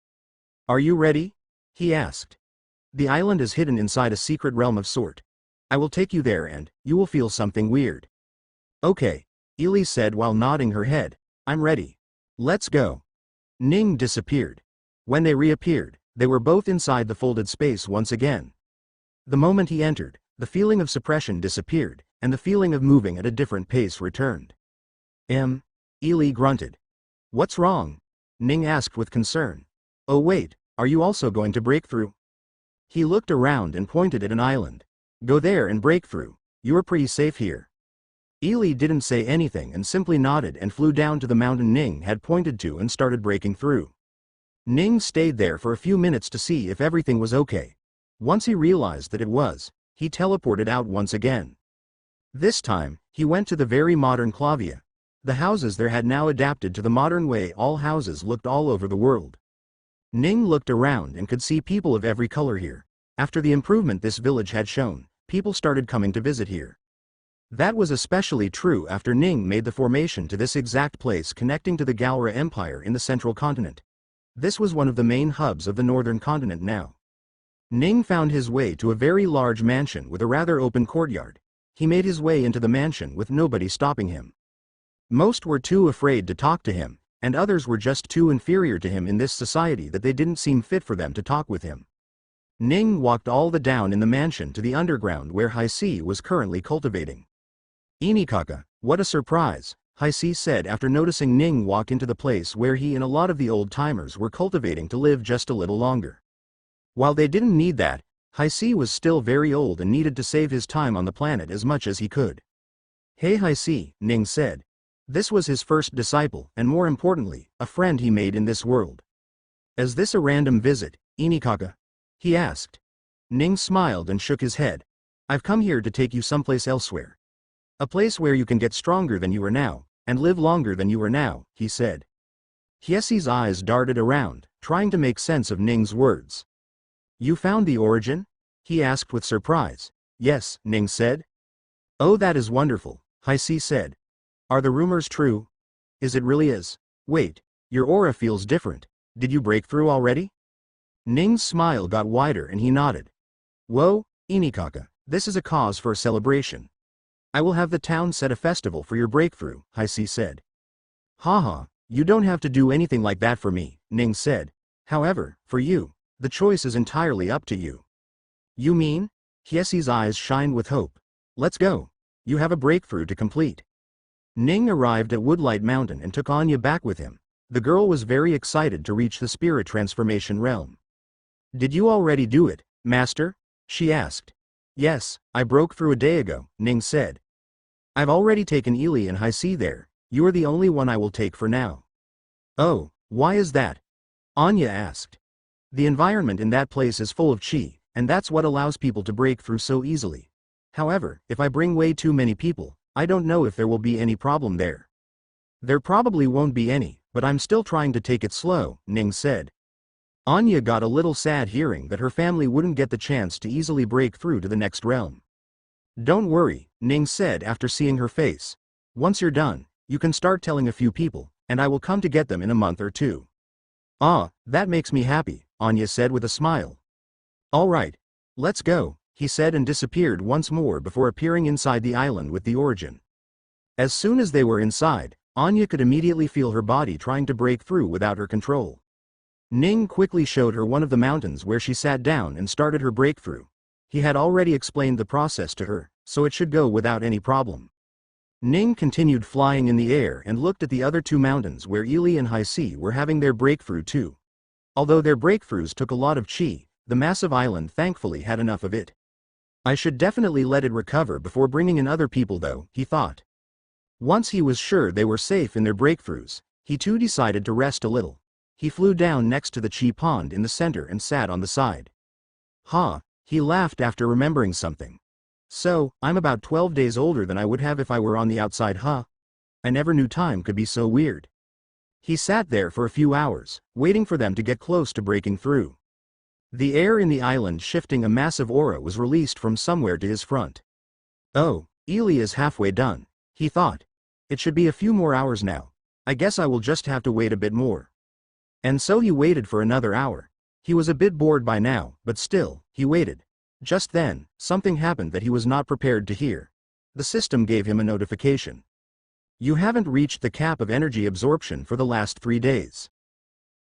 Are you ready? He asked. The island is hidden inside a secret realm of sort. I will take you there and you will feel something weird. Okay, Ili said while nodding her head. I'm ready. Let's go. Ning disappeared. When they reappeared, they were both inside the folded space once again. The moment he entered, The feeling of suppression disappeared, and the feeling of moving at a different pace returned. Ely grunted. What's wrong? Ning asked with concern. Oh wait, are you also going to break through? He looked around and pointed at an island. Go there and break through. You are pretty safe here. Ely didn't say anything and simply nodded and flew down to the mountain Ning had pointed to and started breaking through. Ning stayed there for a few minutes to see if everything was okay. Once he realized that it was, he teleported out once again. This time, he went to the very modern Clavia. The houses there had now adapted to the modern way all houses looked all over the world. Ning looked around and could see people of every color here. After the improvement this village had shown, people started coming to visit here. That was especially true after Ning made the formation to this exact place connecting to the Galra Empire in the central continent. This was one of the main hubs of the northern continent now. Ning found his way to a very large mansion with a rather open courtyard. He made his way into the mansion with nobody stopping him. Most were too afraid to talk to him, and others were just too inferior to him in this society that they didn't seem fit for them to talk with him. Ning walked all the down in the mansion to the underground where Haisi was currently cultivating. Inikaka, what a surprise, Haisi said after noticing Ning walk into the place where he and a lot of the old-timers were cultivating to live just a little longer. While they didn't need that, Haisi was still very old and needed to save his time on the planet as much as he could. Hey Haisi, Ning said. This was his first disciple, and more importantly, a friend he made in this world. Is this a random visit, Inikaka? He asked. Ning smiled and shook his head. I've come here to take you someplace elsewhere. A place where you can get stronger than you are now, and live longer than you are now, he said. Hiesi's eyes darted around, trying to make sense of Ning's words. You found the origin? He asked with surprise. Yes, Ning said. Oh, that is wonderful, Haisi said. Are the rumors true? Is it really is? Wait, your aura feels different. Did you break through already? Ning's smile got wider and he nodded. Whoa, Inikaka, this is a cause for a celebration. I will have the town set a festival for your breakthrough, Haisi said. Haha, you don't have to do anything like that for me, Ning said. However, for you, the choice is entirely up to you. You mean? Hiesi's eyes shined with hope. Let's go. You have a breakthrough to complete. Ning arrived at Woodlight Mountain and took Anya back with him. The girl was very excited to reach the spirit transformation realm. Did you already do it, Master? She asked. Yes, I broke through a day ago, Ning said. I've already taken Ely and Haisi there. You are the only one I will take for now. Oh, why is that? Anya asked. The environment in that place is full of chi, and that's what allows people to break through so easily. However, if I bring way too many people, I don't know if there will be any problem there. There probably won't be any, but I'm still trying to take it slow, Ning said. Anya got a little sad hearing that her family wouldn't get the chance to easily break through to the next realm. Don't worry, Ning said after seeing her face. Once you're done, you can start telling a few people, and I will come to get them in a month or two. Ah, that makes me happy, Anya said with a smile. All right, let's go, he said and disappeared once more before appearing inside the island with the origin. As soon as they were inside, Anya could immediately feel her body trying to break through without her control. Ning quickly showed her one of the mountains where she sat down and started her breakthrough. He had already explained the process to her, so it should go without any problem. Ning continued flying in the air and looked at the other two mountains where Ely and Haisi were having their breakthrough too. Although their breakthroughs took a lot of chi, the massive island thankfully had enough of it. I should definitely let it recover before bringing in other people though, he thought. Once he was sure they were safe in their breakthroughs, he too decided to rest a little. He flew down next to the chi pond in the center and sat on the side. He laughed after remembering something. So, I'm about 12 days older than I would have if I were on the outside, huh? I never knew time could be so weird. He sat there for a few hours, waiting for them to get close to breaking through. The air in the island shifting, a massive aura was released from somewhere to his front. Oh, Ely is halfway done, he thought. It should be a few more hours now. I guess I will just have to wait a bit more. And so he waited for another hour. He was a bit bored by now, but still, he waited. Just then, something happened that he was not prepared to hear. The system gave him a notification. You haven't reached the cap of energy absorption for the last 3 days.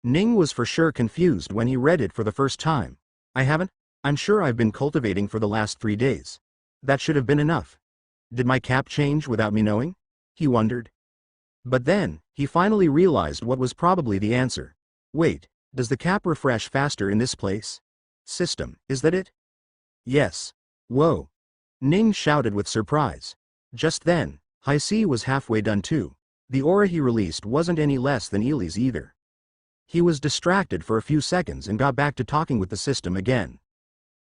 Ning was for sure confused when he read it for the first time. I haven't? I'm sure I've been cultivating for the last 3 days. That should have been enough. Did my cap change without me knowing? He wondered. But then, he finally realized what was probably the answer. Wait, does the cap refresh faster in this place? System, is that it? Yes. Whoa. Ning shouted with surprise. Just then, Hi-C was halfway done too. The aura he released wasn't any less than Ili's either. He was distracted for a few seconds and got back to talking with the system again.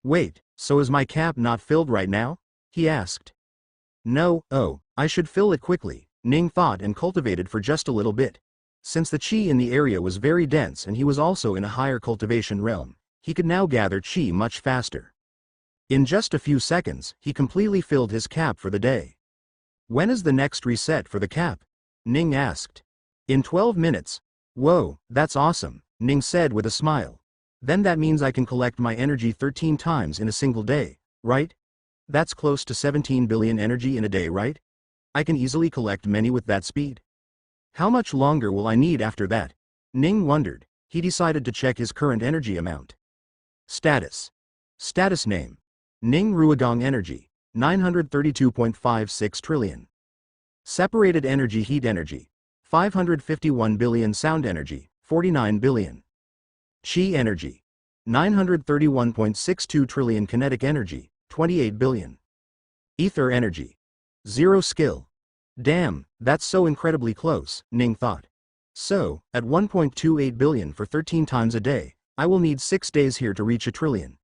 Wait, so is my cap not filled right now? He asked. No, oh, I should fill it quickly, Ning thought and cultivated for just a little bit. Since the chi in the area was very dense and he was also in a higher cultivation realm, he could now gather chi much faster. In just a few seconds, he completely filled his cap for the day. When is the next reset for the cap? Ning asked. In 12 minutes. Whoa, that's awesome, Ning said with a smile. Then that means I can collect my energy 13 times in a single day, right? That's close to 17 billion energy in a day, right? I can easily collect many with that speed. How much longer will I need after that? Ning wondered. He decided to check his current energy amount. Status. Status name. Ning Ruigong Energy, 932.56 trillion. Separated energy heat energy, 551 billion sound energy, 49 billion. Chi energy, 931.62 trillion kinetic energy, 28 billion. Ether energy. 0 skill. Damn, that's so incredibly close, Ning thought. So, at 1.28 billion for 13 times a day, I will need 6 days here to reach a trillion.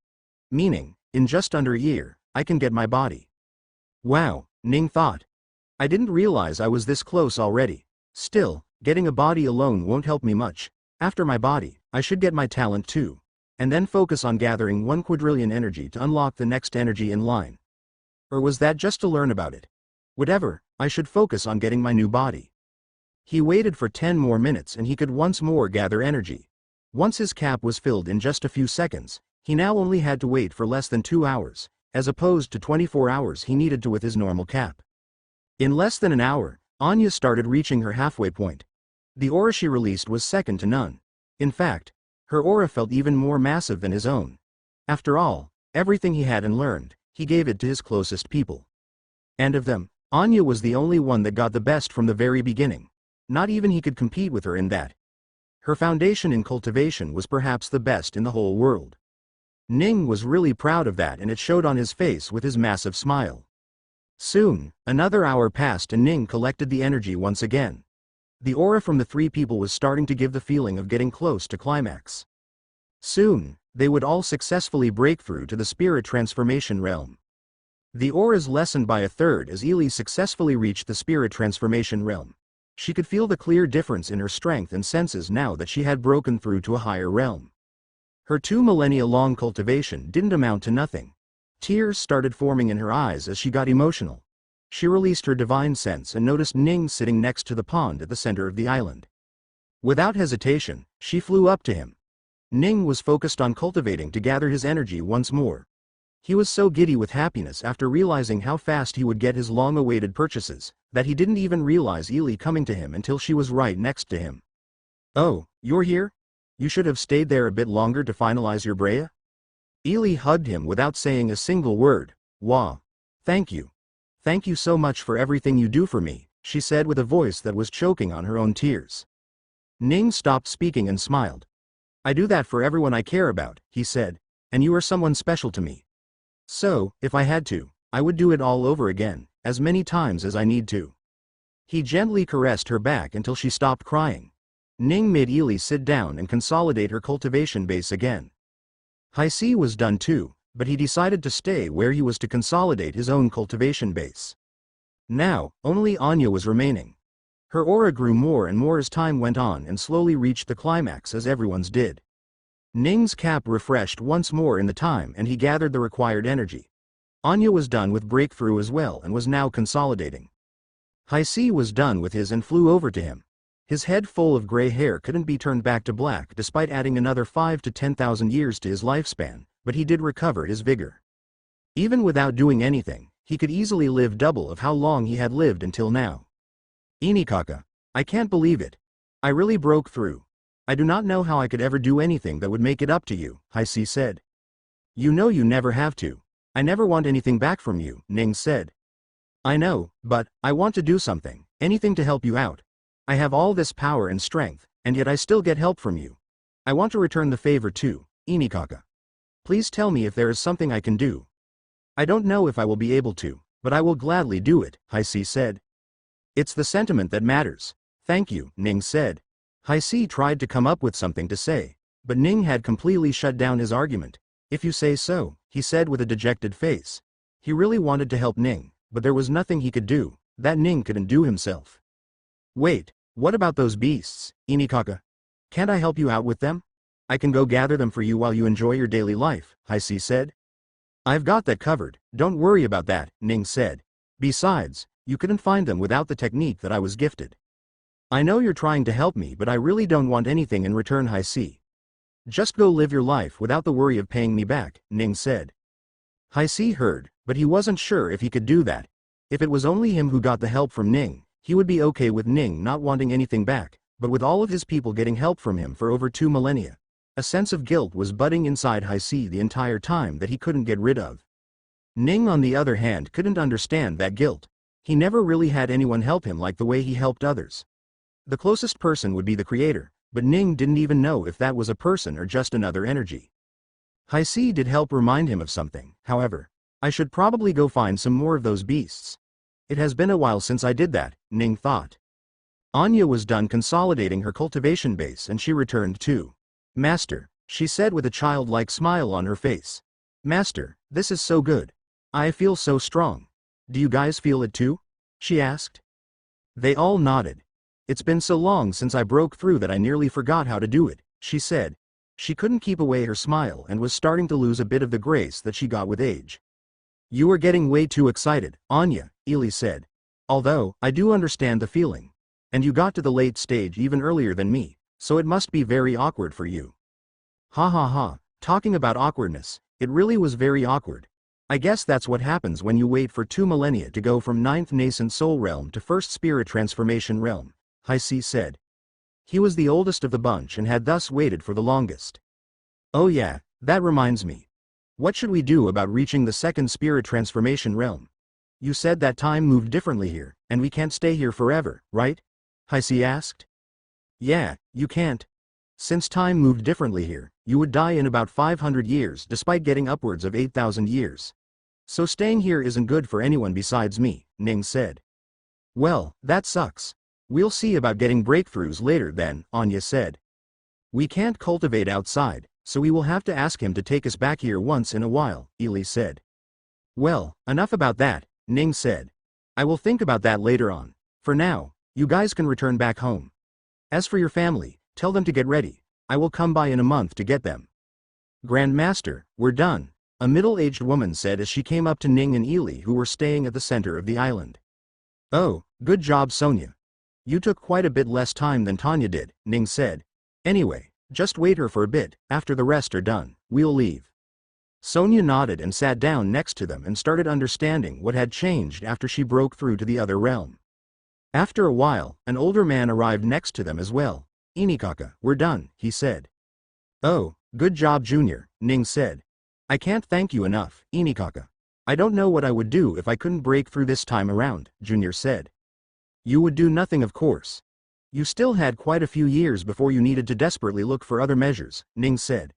Meaning, in just under a year, I can get my body. Wow, Ning thought. I didn't realize I was this close already. Still, getting a body alone won't help me much. After my body, I should get my talent too. And then focus on gathering 1 quadrillion energy to unlock the next energy in line. Or was that just to learn about it? Whatever, I should focus on getting my new body. He waited for 10 more minutes and he could once more gather energy. Once his cap was filled in just a few seconds, he now only had to wait for less than 2 hours, as opposed to 24 hours he needed to with his normal cap. In less than an hour, Anya started reaching her halfway point. The aura she released was second to none. In fact, her aura felt even more massive than his own. After all, everything he had and learned, he gave it to his closest people. And of them, Anya was the only one that got the best from the very beginning. Not even he could compete with her in that. Her foundation in cultivation was perhaps the best in the whole world. Ning was really proud of that and it showed on his face with his massive smile. Soon, another hour passed and Ning collected the energy once again. The aura from the 3 people was starting to give the feeling of getting close to climax. Soon, they would all successfully break through to the spirit transformation realm. The auras lessened by a third as Ili successfully reached the spirit transformation realm. She could feel the clear difference in her strength and senses now that she had broken through to a higher realm. Her 2 millennia-long cultivation didn't amount to nothing. Tears started forming in her eyes as she got emotional. She released her divine sense and noticed Ning sitting next to the pond at the center of the island. Without hesitation, she flew up to him. Ning was focused on cultivating to gather his energy once more. He was so giddy with happiness after realizing how fast he would get his long-awaited purchases, that he didn't even realize Ili coming to him until she was right next to him. Oh, you're here? You should have stayed there a bit longer to finalize your Brea? Ili hugged him without saying a single word. Wah. Thank you. Thank you so much for everything you do for me, she said with a voice that was choking on her own tears. Ning stopped speaking and smiled. I do that for everyone I care about, he said, and you are someone special to me. So, if I had to, I would do it all over again, as many times as I need to. He gently caressed her back until she stopped crying. Ning made Ili sit down and consolidate her cultivation base again. Hi-C was done too, but he decided to stay where he was to consolidate his own cultivation base. Now, only Anya was remaining. Her aura grew more and more as time went on and slowly reached the climax as everyone's did. Ning's cap refreshed once more in the time and he gathered the required energy. Anya was done with breakthrough as well and was now consolidating. Hi-C was done with his and flew over to him. His head full of gray hair couldn't be turned back to black despite adding another 5 to 10,000 years to his lifespan, but he did recover his vigor. Even without doing anything, he could easily live double of how long he had lived until now. Inikaka, I can't believe it. I really broke through. I do not know how I could ever do anything that would make it up to you, Hi-C said. You know you never have to. I never want anything back from you, Ning said. I know, but I want to do something, anything to help you out. I have all this power and strength, and yet I still get help from you. I want to return the favor too, Inikaka. Please tell me if there is something I can do. I don't know if I will be able to, but I will gladly do it, Haisi said. It's the sentiment that matters. Thank you, Ning said. Haisi tried to come up with something to say, but Ning had completely shut down his argument. If you say so, he said with a dejected face. He really wanted to help Ning, but there was nothing he could do, that Ning couldn't do himself. Wait, what about those beasts, Inikaka? Can't I help you out with them? I can go gather them for you while you enjoy your daily life, Haisi said. I've got that covered, don't worry about that, Ning said. Besides, you couldn't find them without the technique that I was gifted. I know you're trying to help me, but I really don't want anything in return, Haisi. Just go live your life without the worry of paying me back, Ning said. Haisi heard, but he wasn't sure if he could do that. If it was only him who got the help from Ning, he would be okay with Ning not wanting anything back, but with all of his people getting help from him for over 2 millennia. A sense of guilt was budding inside Haisi the entire time that he couldn't get rid of. Ning on the other hand couldn't understand that guilt. He never really had anyone help him like the way he helped others. The closest person would be the creator, but Ning didn't even know if that was a person or just another energy. Haisi did help remind him of something, however. I should probably go find some more of those beasts. It has been a while since I did that, Ning thought. Anya was done consolidating her cultivation base and she returned too. Master, she said with a childlike smile on her face. Master, this is so good. I feel so strong. Do you guys feel it too? She asked. They all nodded. It's been so long since I broke through that I nearly forgot how to do it, she said. She couldn't keep away her smile and was starting to lose a bit of the grace that she got with age. You are getting way too excited, Anya, Ili said. Although, I do understand the feeling. And you got to the late stage even earlier than me, so it must be very awkward for you. Ha ha ha, talking about awkwardness, it really was very awkward. I guess that's what happens when you wait for 2 millennia to go from 9th nascent soul realm to 1st spirit transformation realm, Haisi said. He was the oldest of the bunch and had thus waited for the longest. Oh yeah, that reminds me. What should we do about reaching the 2nd spirit transformation realm? You said that time moved differently here, and we can't stay here forever, right? Haisi asked. Yeah, you can't. Since time moved differently here, you would die in about 500 years despite getting upwards of 8,000 years. So staying here isn't good for anyone besides me, Ning said. Well, that sucks. We'll see about getting breakthroughs later then, Anya said. We can't cultivate outside, so we will have to ask him to take us back here once in a while, Ili said. Well, enough about that, Ning said. I will think about that later on. For now, you guys can return back home. As for your family, tell them to get ready. I will come by in a month to get them. Grandmaster, we're done, a middle-aged woman said as she came up to Ning and Ili who were staying at the center of the island. Oh, good job Sonia. You took quite a bit less time than Tanya did, Ning said. Anyway, just wait her for a bit, after the rest are done, we'll leave. Sonia nodded and sat down next to them and started understanding what had changed after she broke through to the other realm. After a while, an older man arrived next to them as well. Inikaka, we're done, he said. Oh, good job Junior, Ning said. I can't thank you enough, Inikaka. I don't know what I would do if I couldn't break through this time around, Junior said. You would do nothing of course. You still had quite a few years before you needed to desperately look for other measures, Ning said.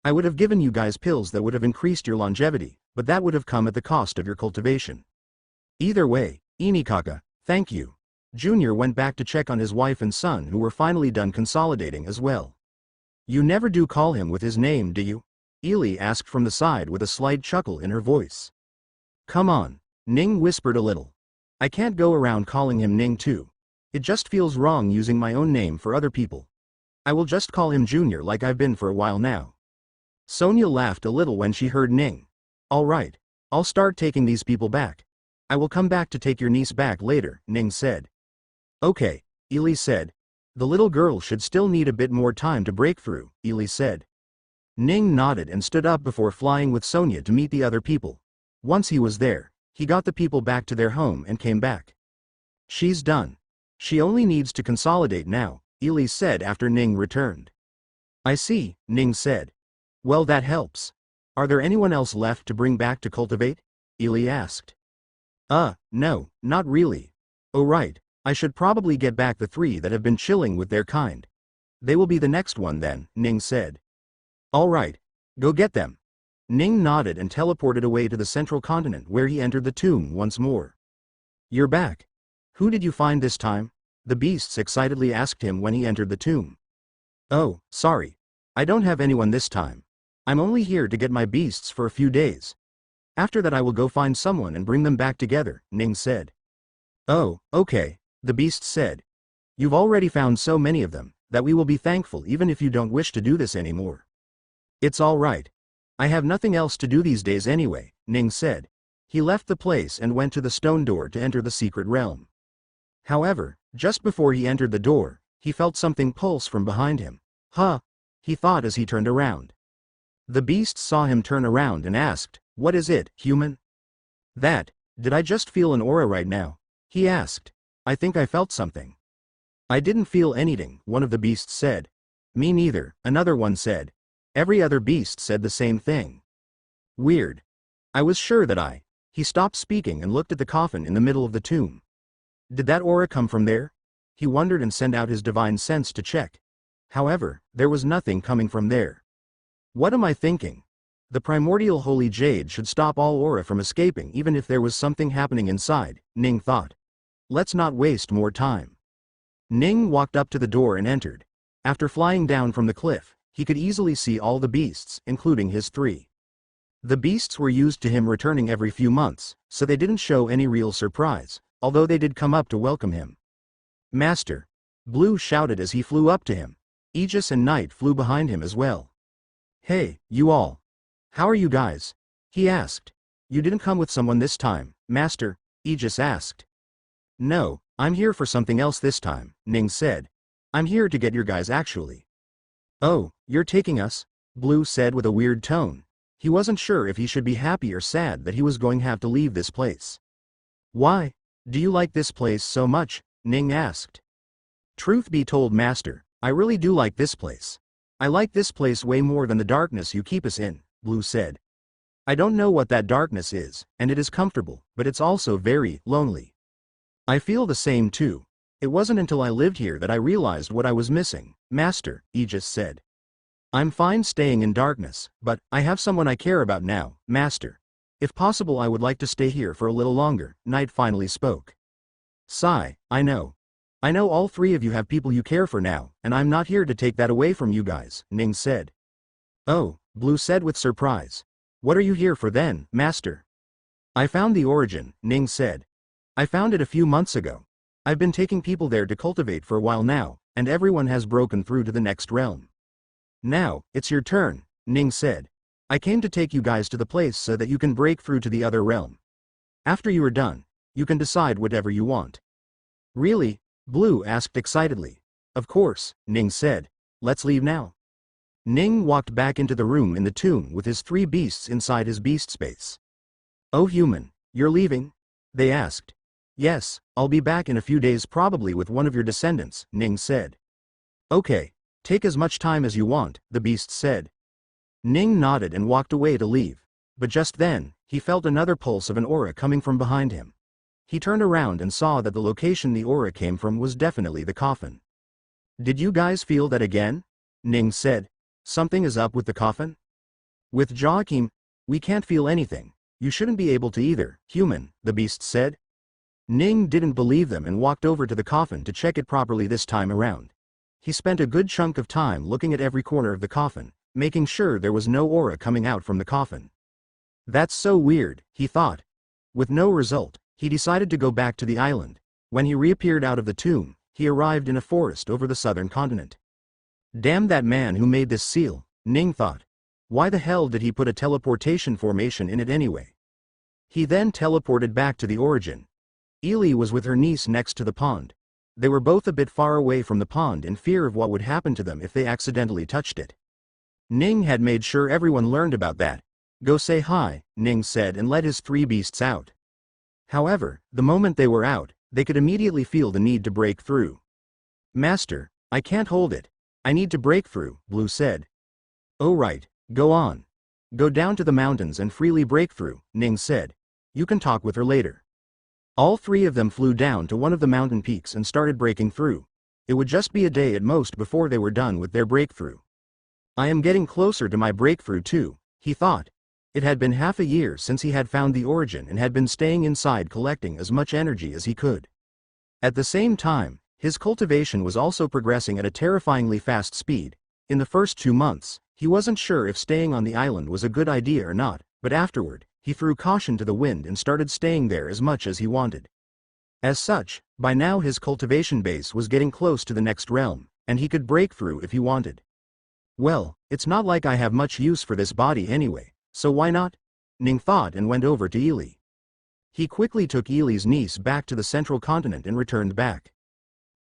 I would have given you guys pills that would have increased your longevity, but that would have come at the cost of your cultivation. Either way, Inikaka, thank you. Junior went back to check on his wife and son who were finally done consolidating as well. You never do call him with his name, do you? Ili asked from the side with a slight chuckle in her voice. Come on, Ning whispered a little. I can't go around calling him Ning too. It just feels wrong using my own name for other people. I will just call him Junior like I've been for a while now. Sonia laughed a little when she heard Ning. All right, I'll start taking these people back. I will come back to take your niece back later, Ning said. Okay, Ili said. The little girl should still need a bit more time to break through, Ili said. Ning nodded and stood up before flying with Sonia to meet the other people. Once he was there, he got the people back to their home and came back. She's done. She only needs to consolidate now, Ili said after Ning returned. I see, Ning said. Well, that helps. Are there anyone else left to bring back to cultivate? Ely asked. No, not really. Oh right, I should probably get back the 3 that have been chilling with their kind. They will be the next one then, Ning said. All right, go get them. Ning nodded and teleported away to the central continent where he entered the tomb once more. You're back. Who did you find this time? The beasts excitedly asked him when he entered the tomb. Oh, sorry. I don't have anyone this time. I'm only here to get my beasts for a few days. After that I will go find someone and bring them back together, Ning said. Oh, okay, the beast said. You've already found so many of them, that we will be thankful even if you don't wish to do this anymore. It's all right. I have nothing else to do these days anyway, Ning said. He left the place and went to the stone door to enter the secret realm. However, just before he entered the door, he felt something pulse from behind him. Huh, he thought as he turned around. The beast saw him turn around and asked, What is it, human? Did I just feel an aura right now? He asked. I think I felt something. I didn't feel anything, one of the beasts said. Me neither, another one said. Every other beast said the same thing. Weird. I was sure that He stopped speaking and looked at the coffin in the middle of the tomb. Did that aura come from there? He wondered and sent out his divine sense to check. However, there was nothing coming from there. What am I thinking? The primordial holy jade should stop all aura from escaping even if there was something happening inside, Ning thought. Let's not waste more time. Ning walked up to the door and entered. After flying down from the cliff, he could easily see all the beasts, including his 3. The beasts were used to him returning every few months, so they didn't show any real surprise, although they did come up to welcome him. Master! Blue shouted as he flew up to him. Aegis and Night flew behind him as well. Hey, you all. How are you guys? He asked. You didn't come with someone this time, Master? Aegis asked. No, I'm here for something else this time, Ning said. I'm here to get your guys actually. Oh, you're taking us? Blue said with a weird tone. He wasn't sure if he should be happy or sad that he was going to have to leave this place. Why? Do you like this place so much? Ning asked. Truth be told, Master, I really do like this place. I like this place way more than the darkness you keep us in, Blue said. I don't know what that darkness is, and it is comfortable, but it's also very lonely. I feel the same too. It wasn't until I lived here that I realized what I was missing, Master, Aegis said. I'm fine staying in darkness, but I have someone I care about now, Master. If possible I would like to stay here for a little longer, Night finally spoke. Sigh, I know. I know all 3 of you have people you care for now, and I'm not here to take that away from you guys, Ning said. Oh, Blue said with surprise. What are you here for then, Master? I found the origin, Ning said. I found it a few months ago. I've been taking people there to cultivate for a while now, and everyone has broken through to the next realm. Now, it's your turn, Ning said. I came to take you guys to the place so that you can break through to the other realm. After you are done, you can decide whatever you want. Really? Blue asked excitedly. Of course, Ning said. Let's leave now. Ning walked back into the room in the tomb with his 3 beasts inside his beast space. Oh human, you're leaving? They asked. Yes, I'll be back in a few days probably with one of your descendants, Ning said. Okay, take as much time as you want, the beast said. Ning nodded and walked away to leave, but just then, he felt another pulse of an aura coming from behind him. He turned around and saw that the location the aura came from was definitely the coffin. Did you guys feel that again? Ning said. Something is up with the coffin? With Joachim, we can't feel anything. You shouldn't be able to either, human, the beast said. Ning didn't believe them and walked over to the coffin to check it properly this time around. He spent a good chunk of time looking at every corner of the coffin, making sure there was no aura coming out from the coffin. That's so weird, he thought. With no result, he decided to go back to the island. When he reappeared out of the tomb, he arrived in a forest over the southern continent. Damn that man who made this seal, Ning thought. Why the hell did he put a teleportation formation in it anyway? He then teleported back to the origin. Ely was with her niece next to the pond. They were both a bit far away from the pond in fear of what would happen to them if they accidentally touched it. Ning had made sure everyone learned about that. Go say hi, Ning said and led his 3 beasts out. However, the moment they were out, they could immediately feel the need to break through. Master, I can't hold it. I need to break through, Blue said. Oh right, go on. Go down to the mountains and freely break through, Ning said. You can talk with her later. All three of them flew down to one of the mountain peaks and started breaking through. It would just be a day at most before they were done with their breakthrough. I am getting closer to my breakthrough too, he thought. It had been half a year since he had found the origin and had been staying inside collecting as much energy as he could. At the same time, his cultivation was also progressing at a terrifyingly fast speed. In the first 2 months, he wasn't sure if staying on the island was a good idea or not, but afterward, he threw caution to the wind and started staying there as much as he wanted. As such, by now his cultivation base was getting close to the next realm, and he could break through if he wanted. Well, it's not like I have much use for this body anyway, so why not? Ning thought and went over to Ely. He quickly took Ely's niece back to the central continent and returned back.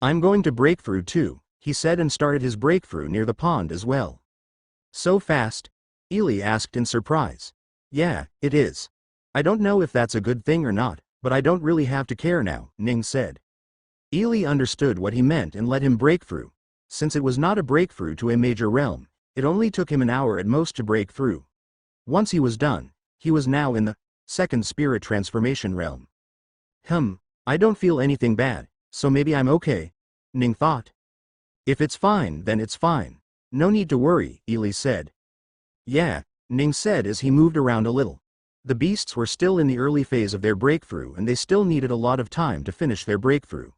I'm going to break through too, he said, and started his breakthrough near the pond as well. So fast? Ely asked in surprise. Yeah, it is. I don't know if that's a good thing or not, but I don't really have to care now, Ning said. Ely understood what he meant and let him break through. Since it was not a breakthrough to a major realm, it only took him an hour at most to break through. Once he was done, he was now in the second spirit transformation realm. I don't feel anything bad, so maybe I'm okay, Ning thought. If it's fine, then it's fine. No need to worry, Ely said. Yeah, Ning said as he moved around a little. The beasts were still in the early phase of their breakthrough and they still needed a lot of time to finish their breakthrough.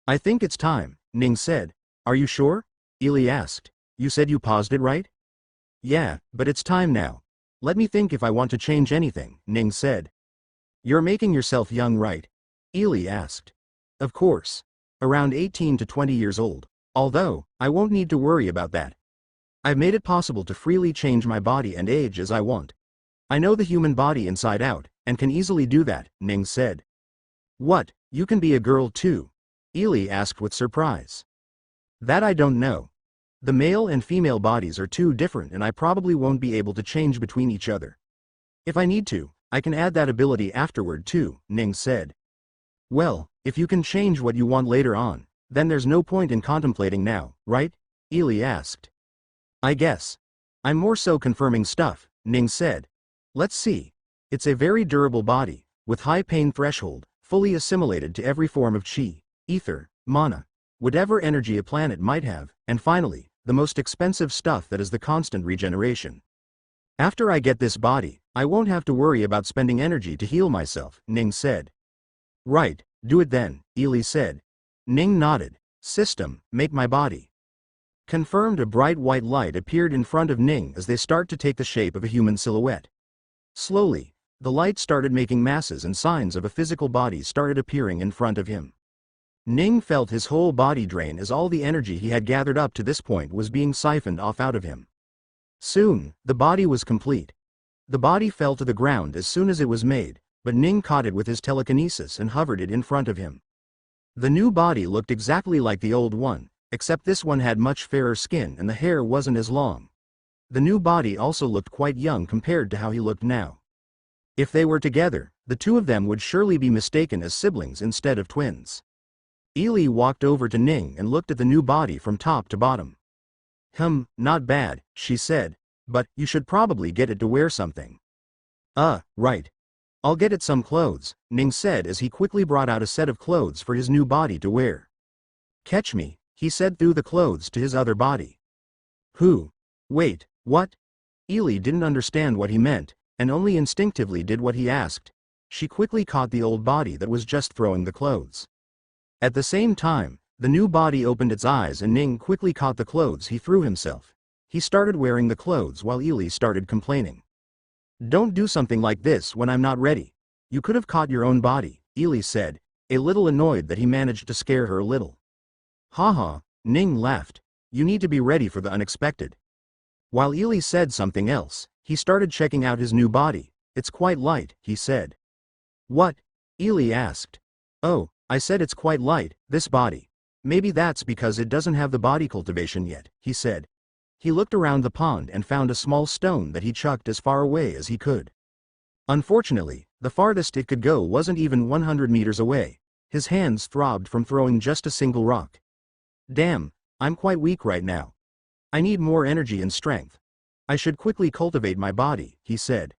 I think it's time, Ning said. Are you sure? Ely asked. You said you paused it, right? Yeah, but it's time now. Let me think if I want to change anything, Ning said. You're making yourself young, right? Ely asked. Of course. Around 18 to 20 years old. Although, I won't need to worry about that. I've made it possible to freely change my body and age as I want. I know the human body inside out, and can easily do that, Ning said. What, you can be a girl too? Ely asked with surprise. That I don't know. The male and female bodies are too different and I probably won't be able to change between each other. If I need to, I can add that ability afterward too, Ning said. Well, if you can change what you want later on, then there's no point in contemplating now, right? Ely asked. I guess. I'm more so confirming stuff, Ning said. Let's see. It's a very durable body, with high pain threshold, fully assimilated to every form of chi, ether, mana, whatever energy a planet might have, and finally, the most expensive stuff that is the constant regeneration. After I get this body, I won't have to worry about spending energy to heal myself, Ning said. Right, do it then, Ely said. Ning nodded. System, make my body. Confirmed. A bright white light appeared in front of Ning as they start to take the shape of a human silhouette. Slowly, the light started making masses and signs of a physical body started appearing in front of him. Ning felt his whole body drain as all the energy he had gathered up to this point was being siphoned off out of him. Soon, the body was complete. The body fell to the ground as soon as it was made, but Ning caught it with his telekinesis and hovered it in front of him. The new body looked exactly like the old one, except this one had much fairer skin and the hair wasn't as long. The new body also looked quite young compared to how he looked now. If they were together, the two of them would surely be mistaken as siblings instead of twins. Ely walked over to Ning and looked at the new body from top to bottom. Not bad, she said, but you should probably get it to wear something. Right. I'll get it some clothes, Ning said as he quickly brought out a set of clothes for his new body to wear. Catch me, he said through the clothes to his other body. Who? Wait, what? Ely didn't understand what he meant, and only instinctively did what he asked. She quickly caught the old body that was just throwing the clothes. At the same time, the new body opened its eyes and Ning quickly caught the clothes he threw himself. He started wearing the clothes while Ely started complaining. Don't do something like this when I'm not ready. You could have caught your own body, Ely said, a little annoyed that he managed to scare her a little. Haha, Ning laughed. You need to be ready for the unexpected. While Ely said something else, he started checking out his new body. It's quite light, he said. What? Ely asked. Oh, I said it's quite light, this body. Maybe that's because it doesn't have the body cultivation yet, he said. He looked around the pond and found a small stone that he chucked as far away as he could. Unfortunately, the farthest it could go wasn't even 100 meters away. His hands throbbed from throwing just a single rock. Damn, I'm quite weak right now. I need more energy and strength. I should quickly cultivate my body, he said.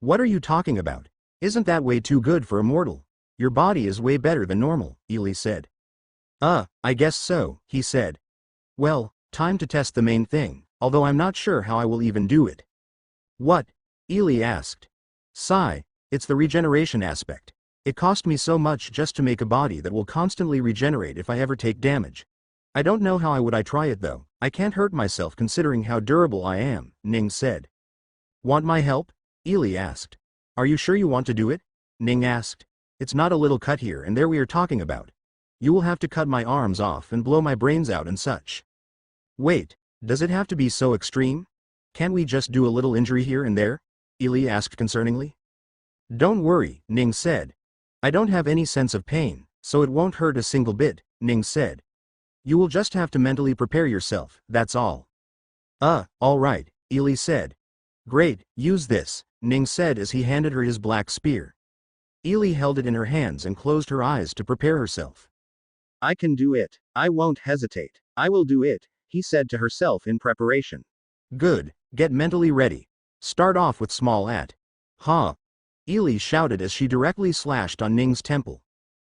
What are you talking about? Isn't that way too good for a mortal? Your body is way better than normal, Ely said. I guess so, he said. Well, time to test the main thing, although I'm not sure how I will even do it. What? Ely asked. Sigh, it's the regeneration aspect. It cost me so much just to make a body that will constantly regenerate if I ever take damage. I don't know how I would try it though. I can't hurt myself considering how durable I am, Ning said. Want my help? Ely asked. Are you sure you want to do it? Ning asked. It's not a little cut here and there we are talking about. You will have to cut my arms off and blow my brains out and such. Wait, does it have to be so extreme? Can't we just do a little injury here and there? Ely asked concerningly. Don't worry, Ning said. I don't have any sense of pain, so it won't hurt a single bit, Ning said. You will just have to mentally prepare yourself, that's all. All right, Ely said. Great, use this, Ning said as he handed her his black spear. Ely held it in her hands and closed her eyes to prepare herself. I can do it. I won't hesitate. I will do it, he said to herself in preparation. Good, get mentally ready. Start off with small at. Ha! Ely shouted as she directly slashed on Ning's temple.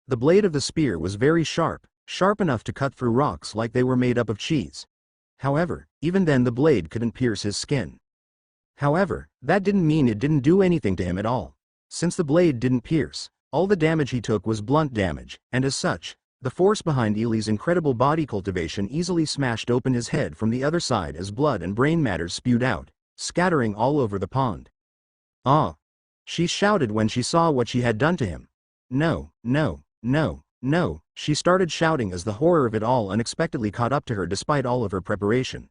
The blade of the spear was very sharp, sharp enough to cut through rocks like they were made up of cheese. However, even then the blade couldn't pierce his skin. However, that didn't mean it didn't do anything to him at all. Since the blade didn't pierce, all the damage he took was blunt damage, and as such, the force behind Ely's incredible body cultivation easily smashed open his head from the other side as blood and brain matter spewed out, scattering all over the pond. Ah! She shouted when she saw what she had done to him. No, no, no, no, she started shouting as the horror of it all unexpectedly caught up to her despite all of her preparation.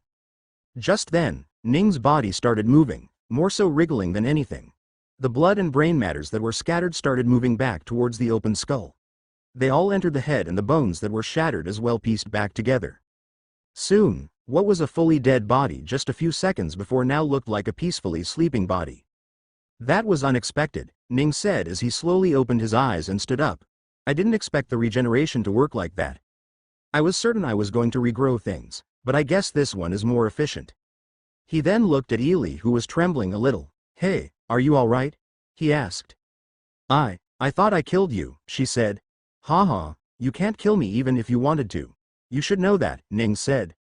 Just then, Ning's body started moving, more so wriggling than anything. The blood and brain matters that were scattered started moving back towards the open skull. They all entered the head and the bones that were shattered as well pieced back together. Soon, what was a fully dead body just a few seconds before now looked like a peacefully sleeping body. That was unexpected, Ning said as he slowly opened his eyes and stood up. I didn't expect the regeneration to work like that. I was certain I was going to regrow things, but I guess this one is more efficient. He then looked at Ely who was trembling a little. Hey, are you alright? He asked. I thought I killed you, she said. Haha, you can't kill me even if you wanted to. You should know that, Ning said.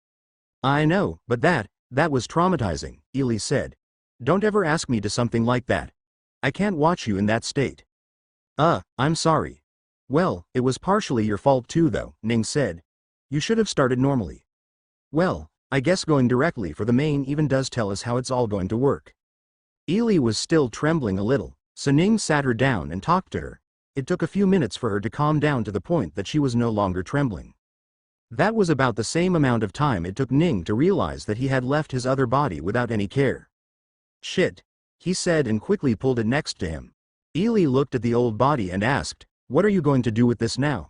I know, but that was traumatizing, Ely said. Don't ever ask me to something like that. I can't watch you in that state. I'm sorry. Well, it was partially your fault too though, Ning said. You should have started normally. Well, I guess going directly for the main even does tell us how it's all going to work. Ely was still trembling a little, so Ning sat her down and talked to her. It took a few minutes for her to calm down to the point that she was no longer trembling. That was about the same amount of time it took Ning to realize that he had left his other body without any care. Shit, he said and quickly pulled it next to him. Ely looked at the old body and asked, what are you going to do with this now?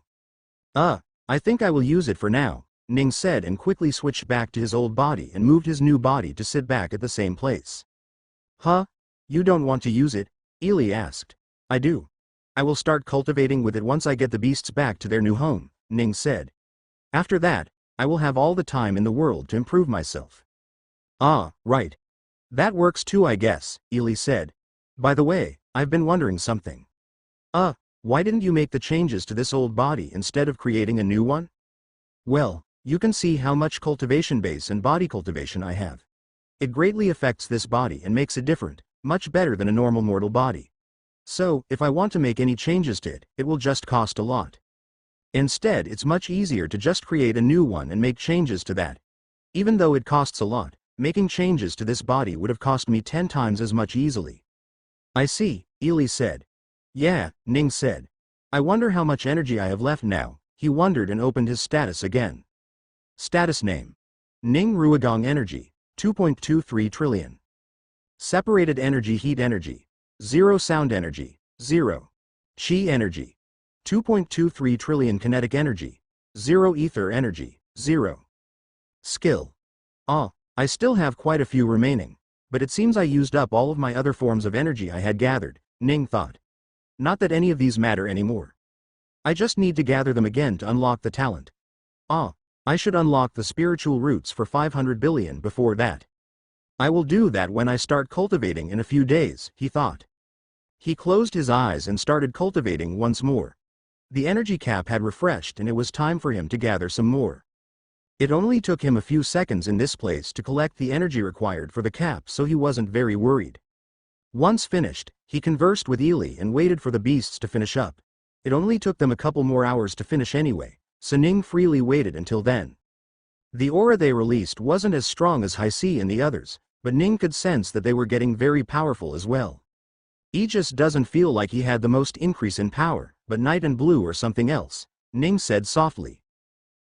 I think I will use it for now, Ning said and quickly switched back to his old body and moved his new body to sit back at the same place. Huh? You don't want to use it? Ely asked. I do. I will start cultivating with it once I get the beasts back to their new home, Ning said. After that, I will have all the time in the world to improve myself. Ah, right. That works too I guess, Ely said. By the way, I've been wondering something. Why didn't you make the changes to this old body instead of creating a new one? Well, you can see how much cultivation base and body cultivation I have. It greatly affects this body and makes it different, much better than a normal mortal body. So, if I want to make any changes to it, it will just cost a lot. Instead, it's much easier to just create a new one and make changes to that. Even though it costs a lot, making changes to this body would have cost me 10 times as much easily. I see, Ely said. Yeah, Ning said. I wonder how much energy I have left now. He wondered and opened his status again. Status name. Ning Ruigong Energy, 2.23 trillion. Separated energy heat energy. 0 sound energy, 0. Chi energy. 2.23 trillion kinetic energy. 0 ether energy, 0. Skill. I still have quite a few remaining, but it seems I used up all of my other forms of energy I had gathered, Ning thought. Not that any of these matter anymore. I just need to gather them again to unlock the talent. I should unlock the spiritual roots for 500 billion before that. I will do that when I start cultivating in a few days, he thought. He closed his eyes and started cultivating once more. The energy cap had refreshed and it was time for him to gather some more. It only took him a few seconds in this place to collect the energy required for the cap, so he wasn't very worried. Once finished, he conversed with Ely and waited for the beasts to finish up. It only took them a couple more hours to finish anyway, so Ning freely waited until then. The aura they released wasn't as strong as Hi-C and the others, but Ning could sense that they were getting very powerful as well. Aegis doesn't feel like he had the most increase in power, but Night and Blue are something else, Ning said softly.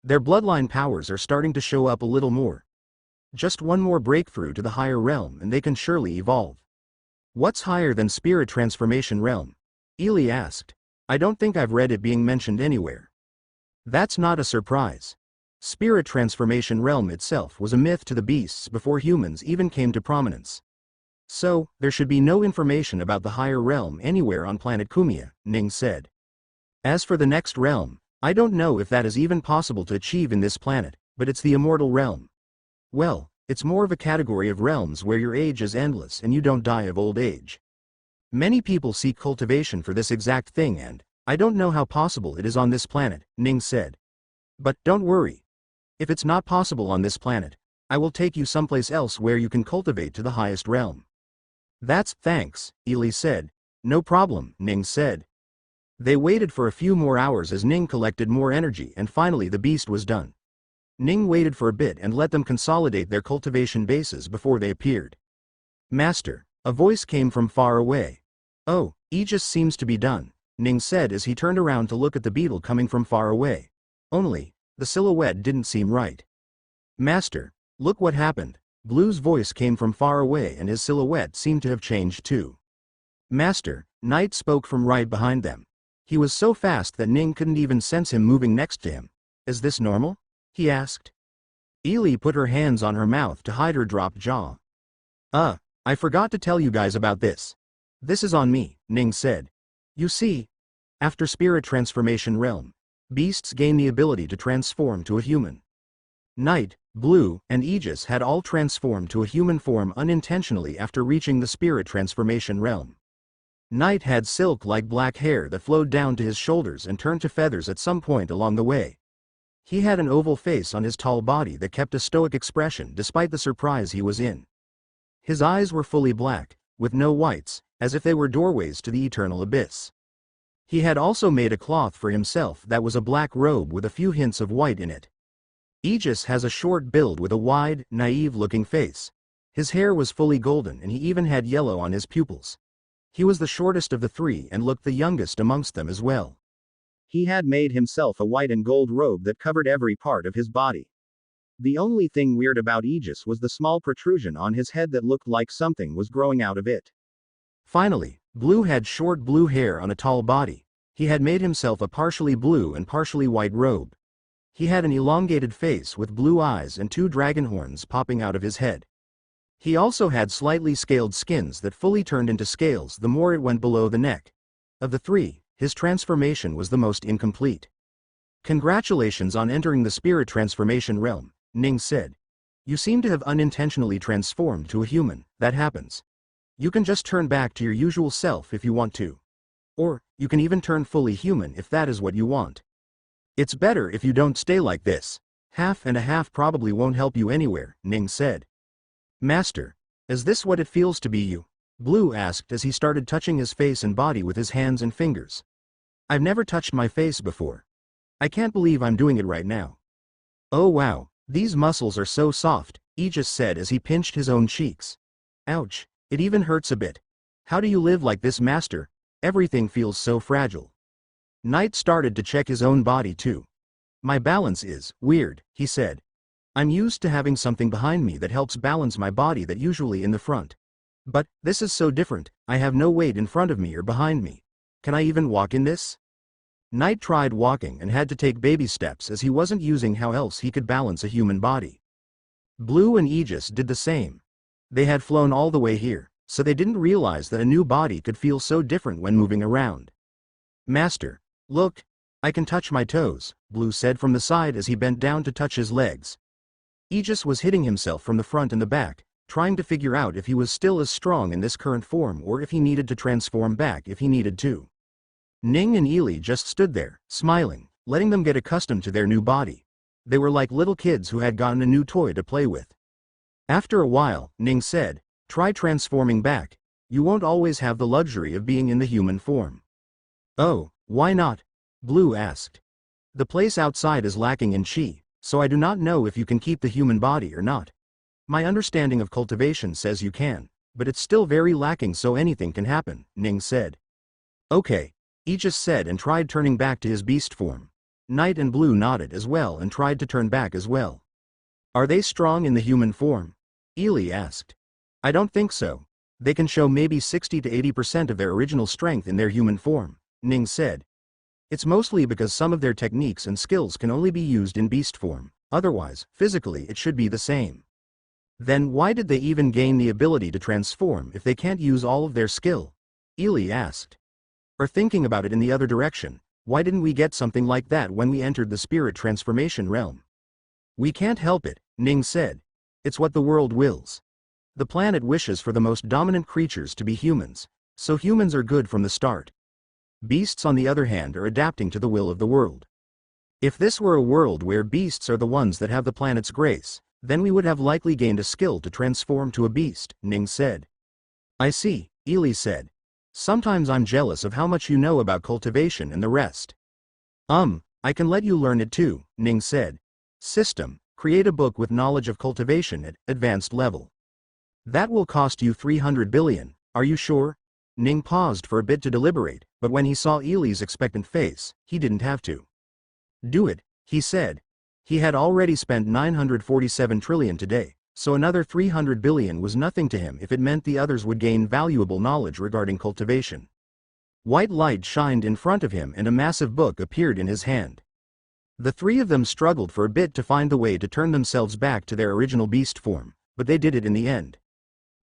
Their bloodline powers are starting to show up a little more. Just one more breakthrough to the higher realm and they can surely evolve. What's higher than Spirit Transformation Realm? Ely asked. I don't think I've read it being mentioned anywhere. That's not a surprise. Spirit Transformation Realm itself was a myth to the beasts before humans even came to prominence. So, there should be no information about the higher realm anywhere on planet Kumia, Ning said. As for the next realm, I don't know if that is even possible to achieve in this planet, but it's the immortal realm. Well, it's more of a category of realms where your age is endless and you don't die of old age. Many people seek cultivation for this exact thing and, I don't know how possible it is on this planet, Ning said. But, don't worry. If it's not possible on this planet, I will take you someplace else where you can cultivate to the highest realm. That's thanks, Ely said. No problem, Ning said. They waited for a few more hours as Ning collected more energy and finally the beast was done. Ning waited for a bit and let them consolidate their cultivation bases before they appeared. Master, a voice came from far away. Oh, Aegis seems to be done, Ning said as he turned around to look at the beetle coming from far away. Only, the silhouette didn't seem right. Master, look what happened. Blue's voice came from far away and his silhouette seemed to have changed too. Master, Night spoke from right behind them. He was so fast that Ning couldn't even sense him moving next to him. Is this normal? He asked. Ely put her hands on her mouth to hide her dropped jaw. I forgot to tell you guys about this. This is on me, Ning said. You see, after Spirit Transformation Realm, beasts gain the ability to transform to a human. Night, Blue, and Aegis had all transformed to a human form unintentionally after reaching the Spirit Transformation Realm. Night had silk-like black hair that flowed down to his shoulders and turned to feathers at some point along the way. He had an oval face on his tall body that kept a stoic expression despite the surprise he was in. His eyes were fully black, with no whites, as if they were doorways to the eternal abyss. He had also made a cloth for himself that was a black robe with a few hints of white in it. Aegis has a short build with a wide, naive-looking face. His hair was fully golden and he even had yellow on his pupils. He was the shortest of the three and looked the youngest amongst them as well. He had made himself a white and gold robe that covered every part of his body. The only thing weird about Aegis was the small protrusion on his head that looked like something was growing out of it. Finally, Blue had short blue hair on a tall body. He had made himself a partially blue and partially white robe. He had an elongated face with blue eyes and two dragon horns popping out of his head. He also had slightly scaled skins that fully turned into scales the more it went below the neck. Of the three, his transformation was the most incomplete. Congratulations on entering the Spirit Transformation Realm, Ning said. You seem to have unintentionally transformed to a human. That happens. You can just turn back to your usual self if you want to. Or, you can even turn fully human if that is what you want. It's better if you don't stay like this. Half and a half probably won't help you anywhere, Ning said. Master, is this what it feels to be you? Blue asked as he started touching his face and body with his hands and fingers. I've never touched my face before. I can't believe I'm doing it right now. Oh wow, these muscles are so soft, Aegis said as he pinched his own cheeks. Ouch, it even hurts a bit. How do you live like this, Master? Everything feels so fragile. Night started to check his own body too. My balance is weird, he said. I'm used to having something behind me that helps balance my body that usually in the front. But, this is so different, I have no weight in front of me or behind me. Can I even walk in this? Night tried walking and had to take baby steps as he wasn't using how else he could balance a human body. Blue and Aegis did the same. They had flown all the way here, so they didn't realize that a new body could feel so different when moving around. Master, look, I can touch my toes, Blue said from the side as he bent down to touch his legs. Aegis was hitting himself from the front and the back, trying to figure out if he was still as strong in this current form or if he needed to transform back if he needed to. Ning and Ely just stood there, smiling, letting them get accustomed to their new body. They were like little kids who had gotten a new toy to play with. After a while, Ning said, "Try transforming back. You won't always have the luxury of being in the human form." "Oh, why not?" Blue asked. "The place outside is lacking in chi, so I do not know if you can keep the human body or not. My understanding of cultivation says you can, but it's still very lacking, so anything can happen," Ning said. "Okay," Aegis said and tried turning back to his beast form. Night and Blue nodded as well and tried to turn back as well. "Are they strong in the human form?" Ely asked. "I don't think so. They can show maybe 60 to 80% of their original strength in their human form," Ning said. "It's mostly because some of their techniques and skills can only be used in beast form, otherwise, physically it should be the same." "Then why did they even gain the ability to transform if they can't use all of their skill?" Ely asked. "Or thinking about it in the other direction, why didn't we get something like that when we entered the spirit transformation realm?" "We can't help it," Ning said. "It's what the world wills. The planet wishes for the most dominant creatures to be humans, so humans are good from the start. Beasts on the other hand are adapting to the will of the world. If this were a world where beasts are the ones that have the planet's grace, then we would have likely gained a skill to transform to a beast," Ning said. "I see," Ely said. "Sometimes I'm jealous of how much you know about cultivation and the rest." I can let you learn it too," Ning said. "System, create a book with knowledge of cultivation at advanced level. That will cost you 300 billion, are you sure?" Ning paused for a bit to deliberate, but when he saw Ely's expectant face, he didn't have to. "Do it," he said. He had already spent 947 trillion today, so another 300 billion was nothing to him if it meant the others would gain valuable knowledge regarding cultivation. White light shined in front of him and a massive book appeared in his hand. The three of them struggled for a bit to find the way to turn themselves back to their original beast form, but they did it in the end.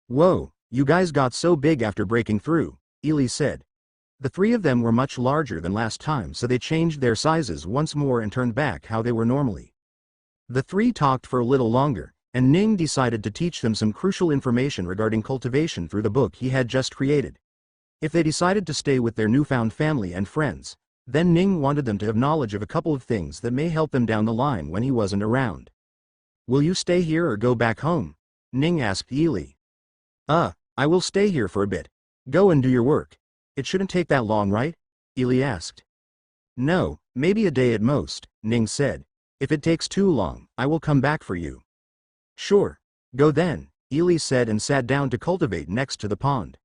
"Whoa, you guys got so big after breaking through," Ely said. The three of them were much larger than last time, so they changed their sizes once more and turned back how they were normally. The three talked for a little longer, and Ning decided to teach them some crucial information regarding cultivation through the book he had just created. If they decided to stay with their newfound family and friends, then Ning wanted them to have knowledge of a couple of things that may help them down the line when he wasn't around. "Will you stay here or go back home?" Ning asked Ely. I will stay here for a bit. Go and do your work. It shouldn't take that long, right?" Ely asked. "No, maybe a day at most," Ning said. "If it takes too long, I will come back for you." "Sure. Go then," Ely said and sat down to cultivate next to the pond.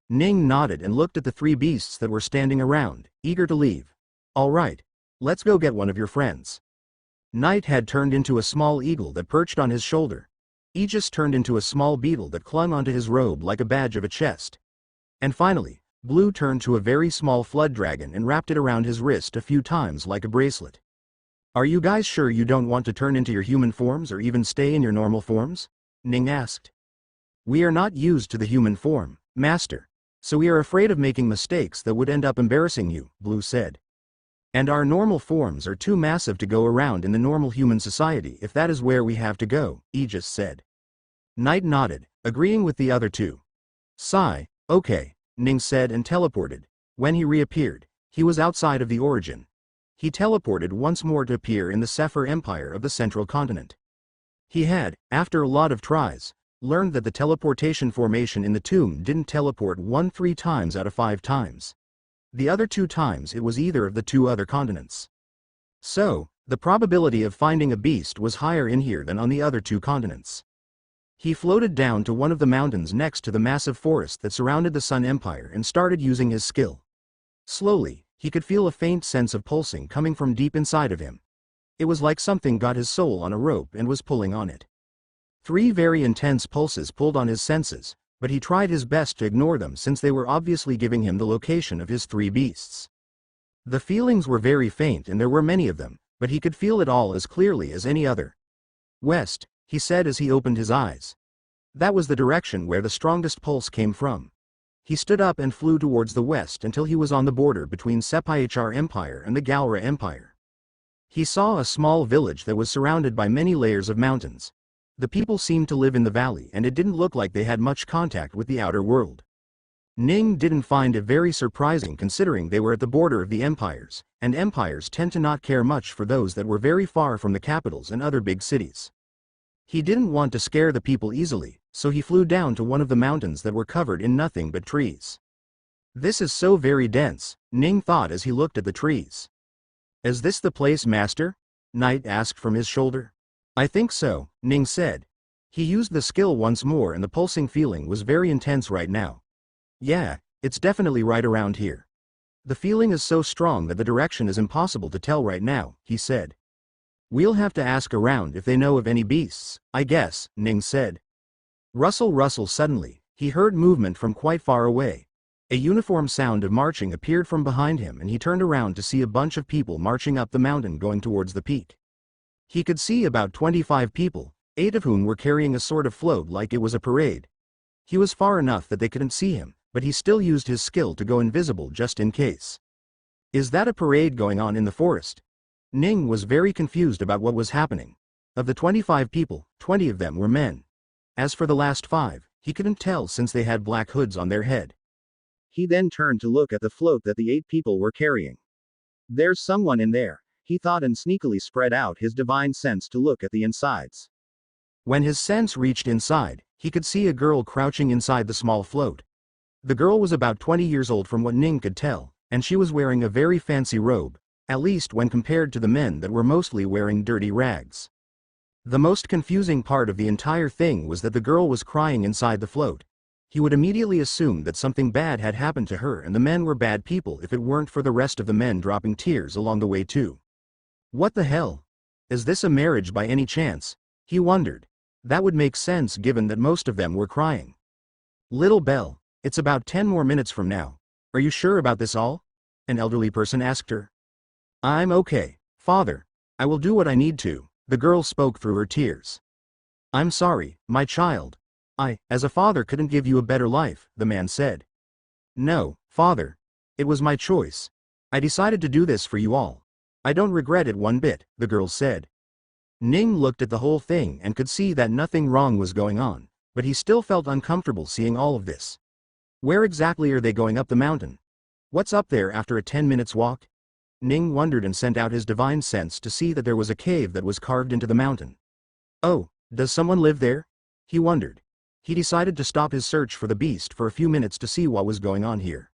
Ning nodded and looked at the three beasts that were standing around, eager to leave. "All right. Let's go get one of your friends." Night had turned into a small eagle that perched on his shoulder. Aegis turned into a small beetle that clung onto his robe like a badge of a chest. And finally, Blue turned to a very small flood dragon and wrapped it around his wrist a few times like a bracelet. "Are you guys sure you don't want to turn into your human forms or even stay in your normal forms?" Ning asked. "We are not used to the human form, Master. So we are afraid of making mistakes that would end up embarrassing you," Blue said. "And our normal forms are too massive to go around in the normal human society if that is where we have to go," Aegis said. Night nodded, agreeing with the other two. "Sigh, okay," Ning said and teleported. When he reappeared, he was outside of the origin. He teleported once more to appear in the Sephir Empire of the Central Continent. He had, after a lot of tries, learned that the teleportation formation in the tomb didn't teleport 3 times out of 5 times. The other 2 times it was either of the 2 other continents. So, the probability of finding a beast was higher in here than on the other 2 continents. He floated down to one of the mountains next to the massive forest that surrounded the Sun Empire and started using his skill. Slowly, he could feel a faint sense of pulsing coming from deep inside of him. It was like something got his soul on a rope and was pulling on it. 3 very intense pulses pulled on his senses, but he tried his best to ignore them since they were obviously giving him the location of his 3 beasts. The feelings were very faint and there were many of them, but he could feel it all as clearly as any other. "West," he said as he opened his eyes. That was the direction where the strongest pulse came from. He stood up and flew towards the west until he was on the border between Sephihr Empire and the Galra Empire. He saw a small village that was surrounded by many layers of mountains. The people seemed to live in the valley and it didn't look like they had much contact with the outer world. Ning didn't find it very surprising considering they were at the border of the empires, and empires tend to not care much for those that were very far from the capitals and other big cities. He didn't want to scare the people easily, so he flew down to one of the mountains that were covered in nothing but trees. This is so very dense, Ning thought as he looked at the trees. Is this the place, master? Knight asked from his shoulder. I think so, Ning said. He used the skill once more and the pulsing feeling was very intense right now. Yeah, it's definitely right around here. The feeling is so strong that the direction is impossible to tell right now, he said. We'll have to ask around if they know of any beasts, I guess, Ning said. Rustle suddenly, he heard movement from quite far away. A uniform sound of marching appeared from behind him and he turned around to see a bunch of people marching up the mountain going towards the peak. He could see about 25 people, 8 of whom were carrying a sort of float like it was a parade. He was far enough that they couldn't see him, but he still used his skill to go invisible just in case. Is that a parade going on in the forest? Ning was very confused about what was happening. Of the 25 people, 20 of them were men. As for the last 5, he couldn't tell since they had black hoods on their head. He then turned to look at the float that the 8 people were carrying. There's someone in there, he thought and sneakily spread out his divine sense to look at the insides. When his sense reached inside, he could see a girl crouching inside the small float. The girl was about 20 years old from what Ning could tell, and she was wearing a very fancy robe, at least when compared to the men that were mostly wearing dirty rags. The most confusing part of the entire thing was that the girl was crying inside the float. He would immediately assume that something bad had happened to her and the men were bad people if it weren't for the rest of the men dropping tears along the way too. What the hell? Is this a marriage by any chance? He wondered. That would make sense given that most of them were crying. Little Belle, it's about 10 more minutes from now. Are you sure about this all? An elderly person asked her. I'm okay, father. I will do what I need to, the girl spoke through her tears. I'm sorry, my child. I, as a father, couldn't give you a better life, the man said. No, father. It was my choice. I decided to do this for you all. I don't regret it one bit, the girl said. Ning looked at the whole thing and could see that nothing wrong was going on, but he still felt uncomfortable seeing all of this. Where exactly are they going up the mountain? What's up there after a 10 minutes walk? Ning wondered and sent out his divine sense to see that there was a cave that was carved into the mountain. Oh, does someone live there? He wondered. He decided to stop his search for the beast for a few minutes to see what was going on here.